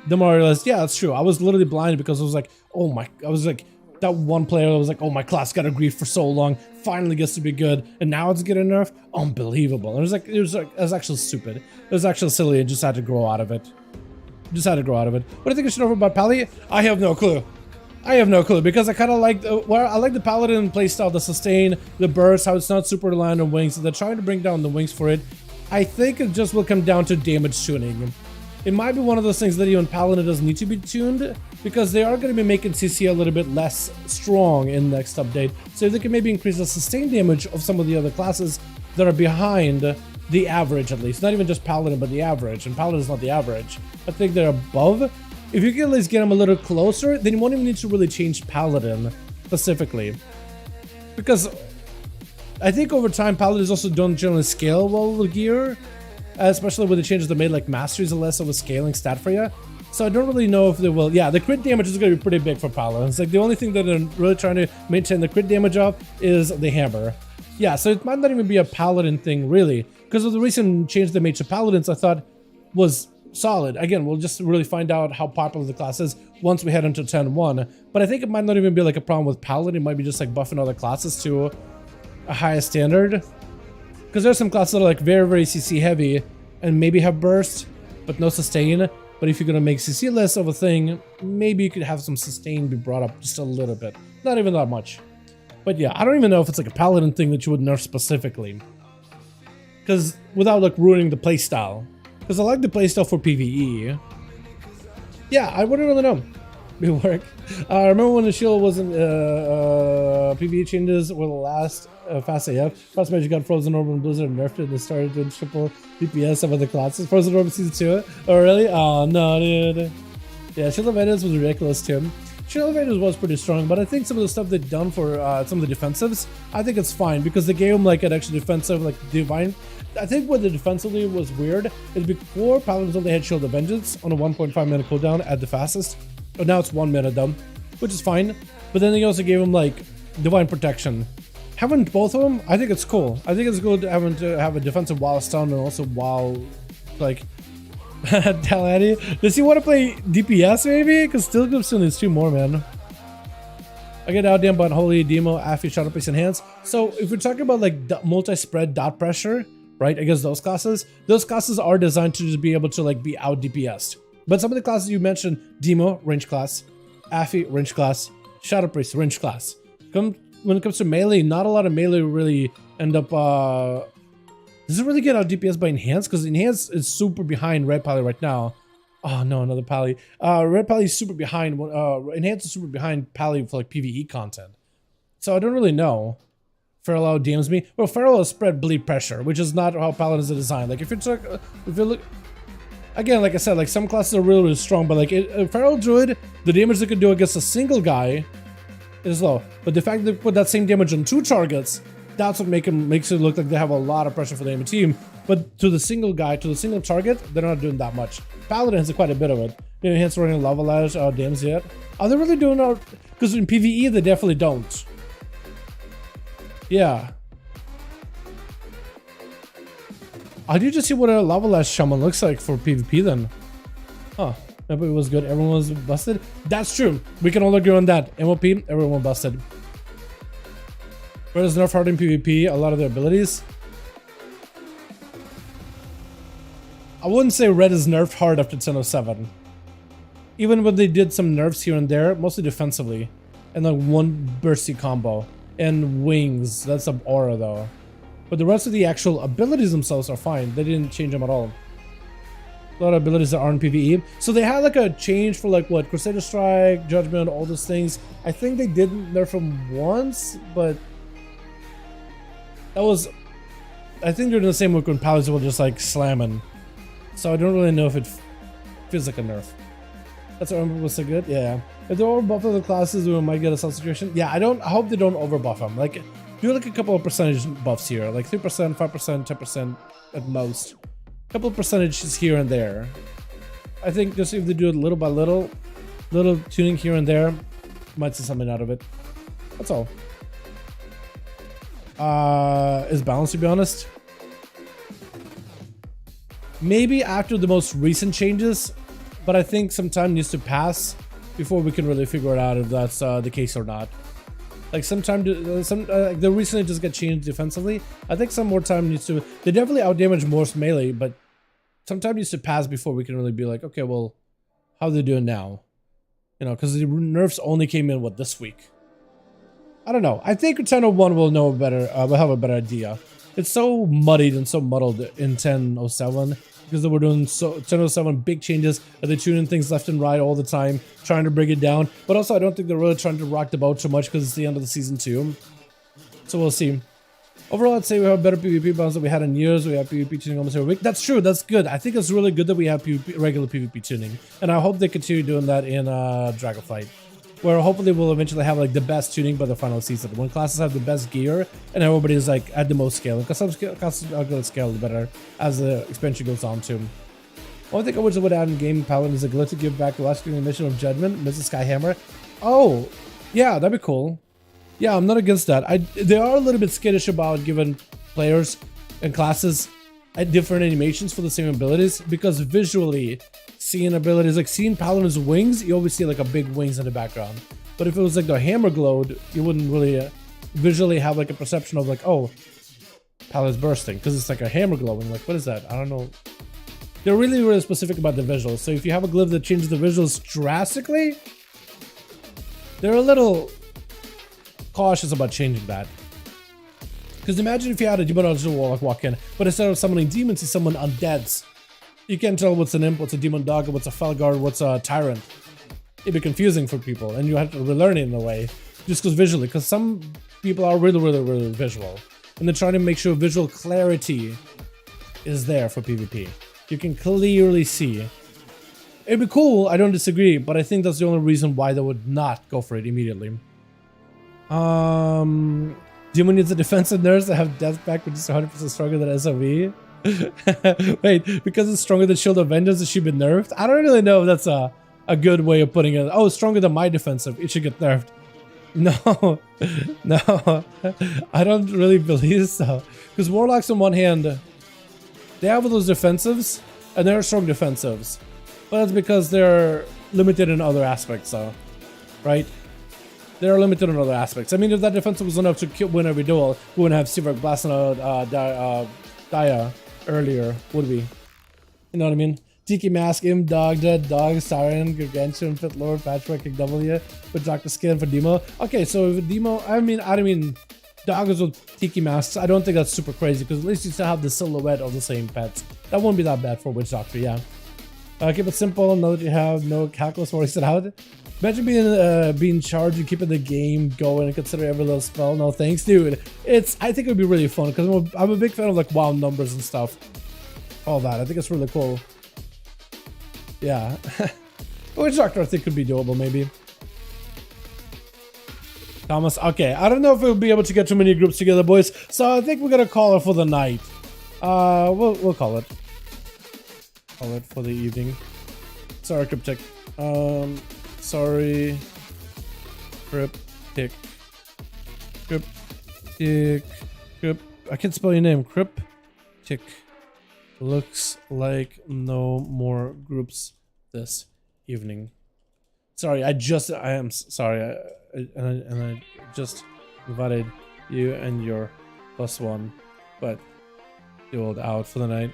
the more I realized, yeah, it's true. I was literally blinded because I was like, oh my, I was like, that one player that was like, oh, my class got aggrieved for so long, finally gets to be good, and now it's getting nerfed? Unbelievable. And it was actually stupid. It was actually silly, and just had to grow out of it. Just had to grow out of it. What do you think I should know about Pally? I have no clue. I have no clue, because I kind of like, I like the Paladin playstyle, the sustain, the burst, how it's not super reliant on wings. So they're trying to bring down the wings for it. I think it just will come down to damage tuning. It might be one of those things that even Paladin doesn't need to be tuned, because they are going to be making CC a little bit less strong in the next update. So they can maybe increase the sustained damage of some of the other classes that are behind the average, at least. Not even just Paladin, but the average. And Paladin is not the average. I think they're above. If you can at least get them a little closer, then you won't even need to really change Paladin specifically. Because I think over time, Paladins also don't generally scale well with gear. Especially with the changes they made, like Mastery is less of a scaling stat for you. So I don't really know if they will. Yeah, the crit damage is going to be pretty big for Paladins. Like the only thing that they're really trying to maintain the crit damage of is the hammer. Yeah, so it might not even be a Paladin thing really, because of the recent change they made to Paladins, I thought was solid. Again, we'll just really find out how popular the class is once we head into 10.1. But I think it might not even be like a problem with Paladin. It might be just like buffing other classes to a higher standard. Because there's some classes that are like very, very CC heavy and maybe have burst, but no sustain. But if you're going to make CC less of a thing, maybe you could have some sustain be brought up just a little bit. Not even that much. But yeah, I don't even know if it's like a Paladin thing that you would nerf specifically. Because without like ruining the playstyle. Because I like the playstyle for PvE. Yeah, I wouldn't really know. It would work. I remember when the shield wasn't PvE changes were the last fast AF. Fast Magic got Frozen Orb and Blizzard nerfed it and started doing triple DPS of other classes. Frozen Orb season 2. Oh really? Oh no, dude. Yeah, Shield of Addons was ridiculous too. Shield of Addons was pretty strong, but I think some of the stuff they've done for some of the defensives, I think it's fine because they gave them like an extra defensive, like divine. I think what the defensively was weird is before Paladins only had Shield of Vengeance on a 1.5 minute cooldown at the fastest. But now it's 1 minute though, which is fine. But then they also gave him like divine protection. Having both of them, I think it's cool. I think it's good having to have a defensive while stun and also while like Dalaran. Does he want to play DPS maybe? Because still gives still needs 2 more, man. I get out damn but Holy Demo, Affy, Shadow Priest, Enhance. So if we're talking about like multi-spread dot pressure, right, against those classes are designed to just be able to like be out DPS'd. But some of the classes you mentioned, Demo, range class, Affy, range class, Shadow Priest, range class. When it comes to melee, not a lot of melee really end up, does it really get out DPS by Enhance? Because Enhance is super behind Red Pally right now. Oh no, another Pally. Red Pally is super behind, Enhance is super behind Pally for like PvE content. So I don't really know. Feral DMs me. Well, Feral is spread bleed pressure, which is not how Paladins are designed. Like if you look, again, like I said, like some classes are really, really strong, but like Feral Druid, the damage they could do against a single guy is low. But the fact that they put that same damage on 2 targets, that's what makes it look like they have a lot of pressure for the enemy team. But to the single guy, to the single target, they're not doing that much. Paladin has quite a bit of it. You know, hence running Lava Lash, DMs yet. Are they really doing that? Because in PvE, they definitely don't. Yeah. I did just see what a Lava Lash Shaman looks like for PvP then. Huh. Maybe it was good. Everyone was busted. That's true. We can all agree on that. MOP, everyone busted. Red is nerf hard in PvP, a lot of their abilities. I wouldn't say Red is nerfed hard after 10.07. Even when they did some nerfs here and there, mostly defensively. And like 1 bursty combo. And wings, that's an aura though. But the rest of the actual abilities themselves are fine. They didn't change them at all. A lot of abilities that aren't PvE. So they had like a change for like what? Crusader Strike, Judgment, all those things. I think they did nerf them once, but that was, I think they're in the same week when Paladins were just like slamming. So I don't really know if it feels like a nerf. That's what I remember was so good. Yeah. If they're overbuffed the classes, we might get a situation. Yeah, I hope they don't overbuff them. Like, do like a couple of percentage buffs here, like 3%, 5%, 10% at most. A couple of percentages here and there. I think just if they do it little by little tuning here and there, might see something out of it. That's all. Is balanced, to be honest. Maybe after the most recent changes, but I think some time needs to pass before we can really figure it out if that's the case or not. Like they recently just get changed defensively. I think some more time needs to. They definitely outdamage most melee, but some time needs to pass before we can really be like, okay, well, how are they doing now? You know, because the nerfs only came in what this week. I don't know. I think 10.01 will know better. We'll have a better idea. It's so muddied and so muddled in 10.07 because they were doing 10.07 big changes and they tune in things left and right all the time, trying to bring it down. But also, I don't think they're really trying to rock the boat too much because it's the end of the season too. So we'll see. Overall, I'd say we have better PvP balance than we had in years. We have PvP tuning almost every week. That's true. That's good. I think it's really good that we have regular PvP tuning. And I hope they continue doing that in Dragonflight, where hopefully we'll eventually have like the best tuning by the final season. When classes have the best gear and everybody's like at the most scaling. Because some classes are going to scale better as the expansion goes on too. One thing I wish I would add in game Paladin is a glitch to give back the last mission of Judgment, Mrs. Skyhammer. Oh, yeah, that'd be cool. Yeah, I'm not against that. They are a little bit skittish about giving players and classes different animations for the same abilities because visually, seeing abilities like seeing Paladin's wings, you always see like a big wings in the background. But if it was like the hammer glowed, you wouldn't really visually have like a perception of like, oh, Paladin's bursting because it's like a hammer glowing. Like, what is that? I don't know. They're really, really specific about the visuals. So if you have a glyph that changes the visuals drastically, they're a little cautious about changing that. Because imagine if you had a demonological warlock walk in, but instead of summoning demons, you summon undeads. You can't tell what's an imp, what's a demon dog, what's a felguard, what's a tyrant. It'd be confusing for people, and you have to relearn it in a way, just because visually, because some people are really, really, really visual, and they're trying to make sure visual clarity is there for PvP. You can clearly see. It'd be cool, I don't disagree, but I think that's the only reason why they would not go for it immediately. Demon needs a defensive nurse to have death back, which is 100% stronger than SOV. Wait, because it's stronger than Shield of Vengeance, it should be nerfed? I don't really know if that's a good way of putting it. Oh, stronger than my defensive, it should get nerfed. No, no, I don't really believe so. Because Warlocks on one hand, they have those defensives, and they're strong defensives. But that's because they're limited in other aspects, so, right? They're limited in other aspects. I mean, if that defensive was enough to win every duel, we wouldn't have Seaverk blasting out Dia earlier, would we? You know what I mean? Tiki Mask, Imp, Dog, Dead, Dog, Siren, Gargantuan, Fit Lord, Patchwork, King W, with Dr. Skin for Demo. Okay, so if Demo, I don't mean Doggers with Tiki Masks. I don't think that's super crazy, because at least you still have the silhouette of the same pets. That won't be that bad for Witch Doctor, yeah. Keep it simple, know that you have no calculus for it out. Imagine being charged and keeping the game going and consider every little spell. No thanks, dude. I think it would be really fun because I'm a big fan of like WoW numbers and stuff. All that. I think it's really cool. Yeah. Witch Doctor I think could be doable maybe. Thomas, okay. I don't know if we'll be able to get too many groups together, boys. So I think we're gonna call it for the night. We'll call it. Call it for the evening. Sorry, Cryptic. Sorry, Cryptic. I can't spell your name. Cryptic. Looks like no more groups this evening. Sorry, I am sorry. I just invited you and your +1, but dueled out for the night.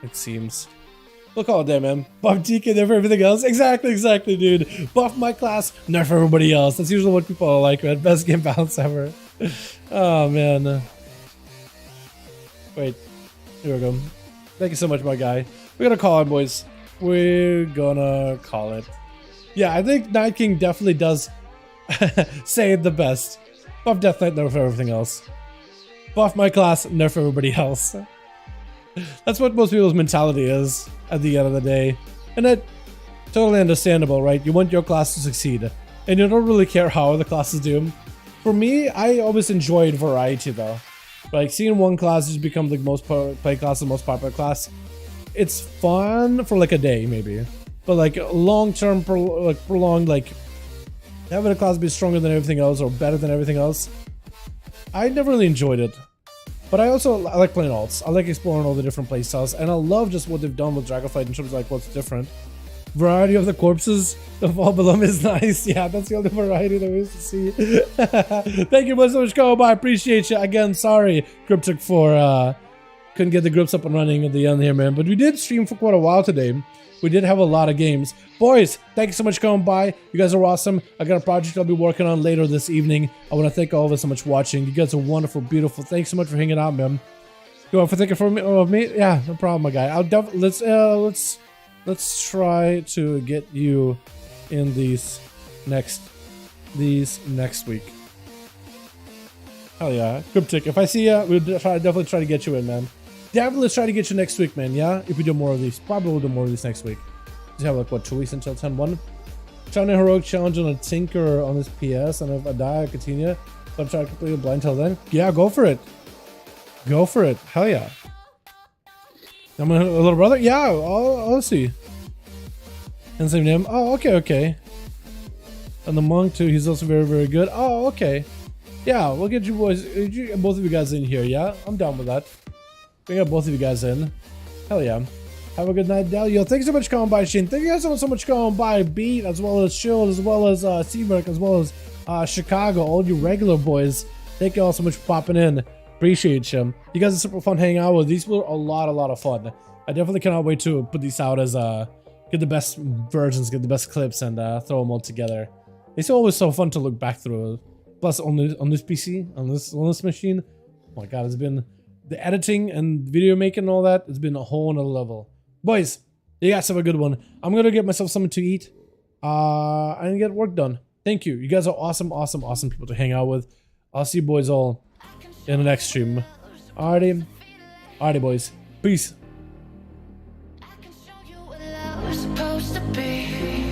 It seems. We'll call it there, man. Buff DK, nerf everything else. Exactly, dude. Buff my class, nerf everybody else. That's usually what people are like, man. Best game balance ever. Oh, man. Wait. Here we go. Thank you so much, my guy. We're gonna call it, boys. We're gonna call it. Yeah, I think Night King definitely does say it the best. Buff Death Knight, nerf everything else. Buff my class, nerf everybody else. That's what most people's mentality is at the end of the day. And that's totally understandable, right? You want your class to succeed. And you don't really care how other classes do. For me, I always enjoyed variety though. Like seeing one class just become the most played class, the most popular class. It's fun for like a day maybe. But like long-term, prolonged, like having a class be stronger than everything else or better than everything else, I never really enjoyed it. But I like playing alts. I like exploring all the different playstyles, and I love just what they've done with Dragonflight in terms of like what's different. Variety of the corpses of all below is nice. Yeah, that's the only variety there is to see. Thank you so much, Go. I appreciate you. Again, sorry, Cryptic, for couldn't get the groups up and running at the end here, man. But we did stream for quite a while today. We did have a lot of games. Boys, thank you so much for coming by. You guys are awesome. I got a project I'll be working on later this evening. I want to thank all of you so much for watching. You guys are wonderful, beautiful. Thanks so much for hanging out, man. You want for thinking of me? Yeah, no problem, my guy. Let's try to get you in these next week. Hell yeah, Cryptic. If I see ya, we'll definitely try to get you in, man. Definitely try to get you next week, man. Yeah, if we do more of these, probably we'll do more of these next week. Just have like what, 2 weeks until 10-1. Trying a heroic challenge on a tinker on this PS, and if I die, I continue. So I'm trying to complete a blind till then. Yeah, go for it. Go for it. Hell yeah. I'm a little brother. Yeah, I'll see. And same name. Oh, okay. And the monk too. He's also very, very good. Oh, okay. Yeah, we'll get you boys, both of you guys in here. Yeah, I'm down with that. We got both of you guys in. Hell yeah. Have a good night, Dal. Yo, thanks so much for coming by, Shane. Thank you guys so much for coming by. Beat, as well as Shield, as well as Seaburg, as well as Chicago. All you regular boys. Thank you all so much for popping in. Appreciate you. You guys are super fun hanging out with. These were a lot of fun. I definitely cannot wait to put these out as get the best versions, get the best clips, and throw them all together. It's always so fun to look back through. Plus, on this PC, on this machine, oh my god, it's been the editing and video making and all that. It's been a whole nother level. Boys, you guys have a good one. I'm gonna get myself something to eat, and get work done. Thank you. You guys are awesome people to hang out with. I'll see you boys all in the next stream. Alrighty, boys. Peace. Supposed to be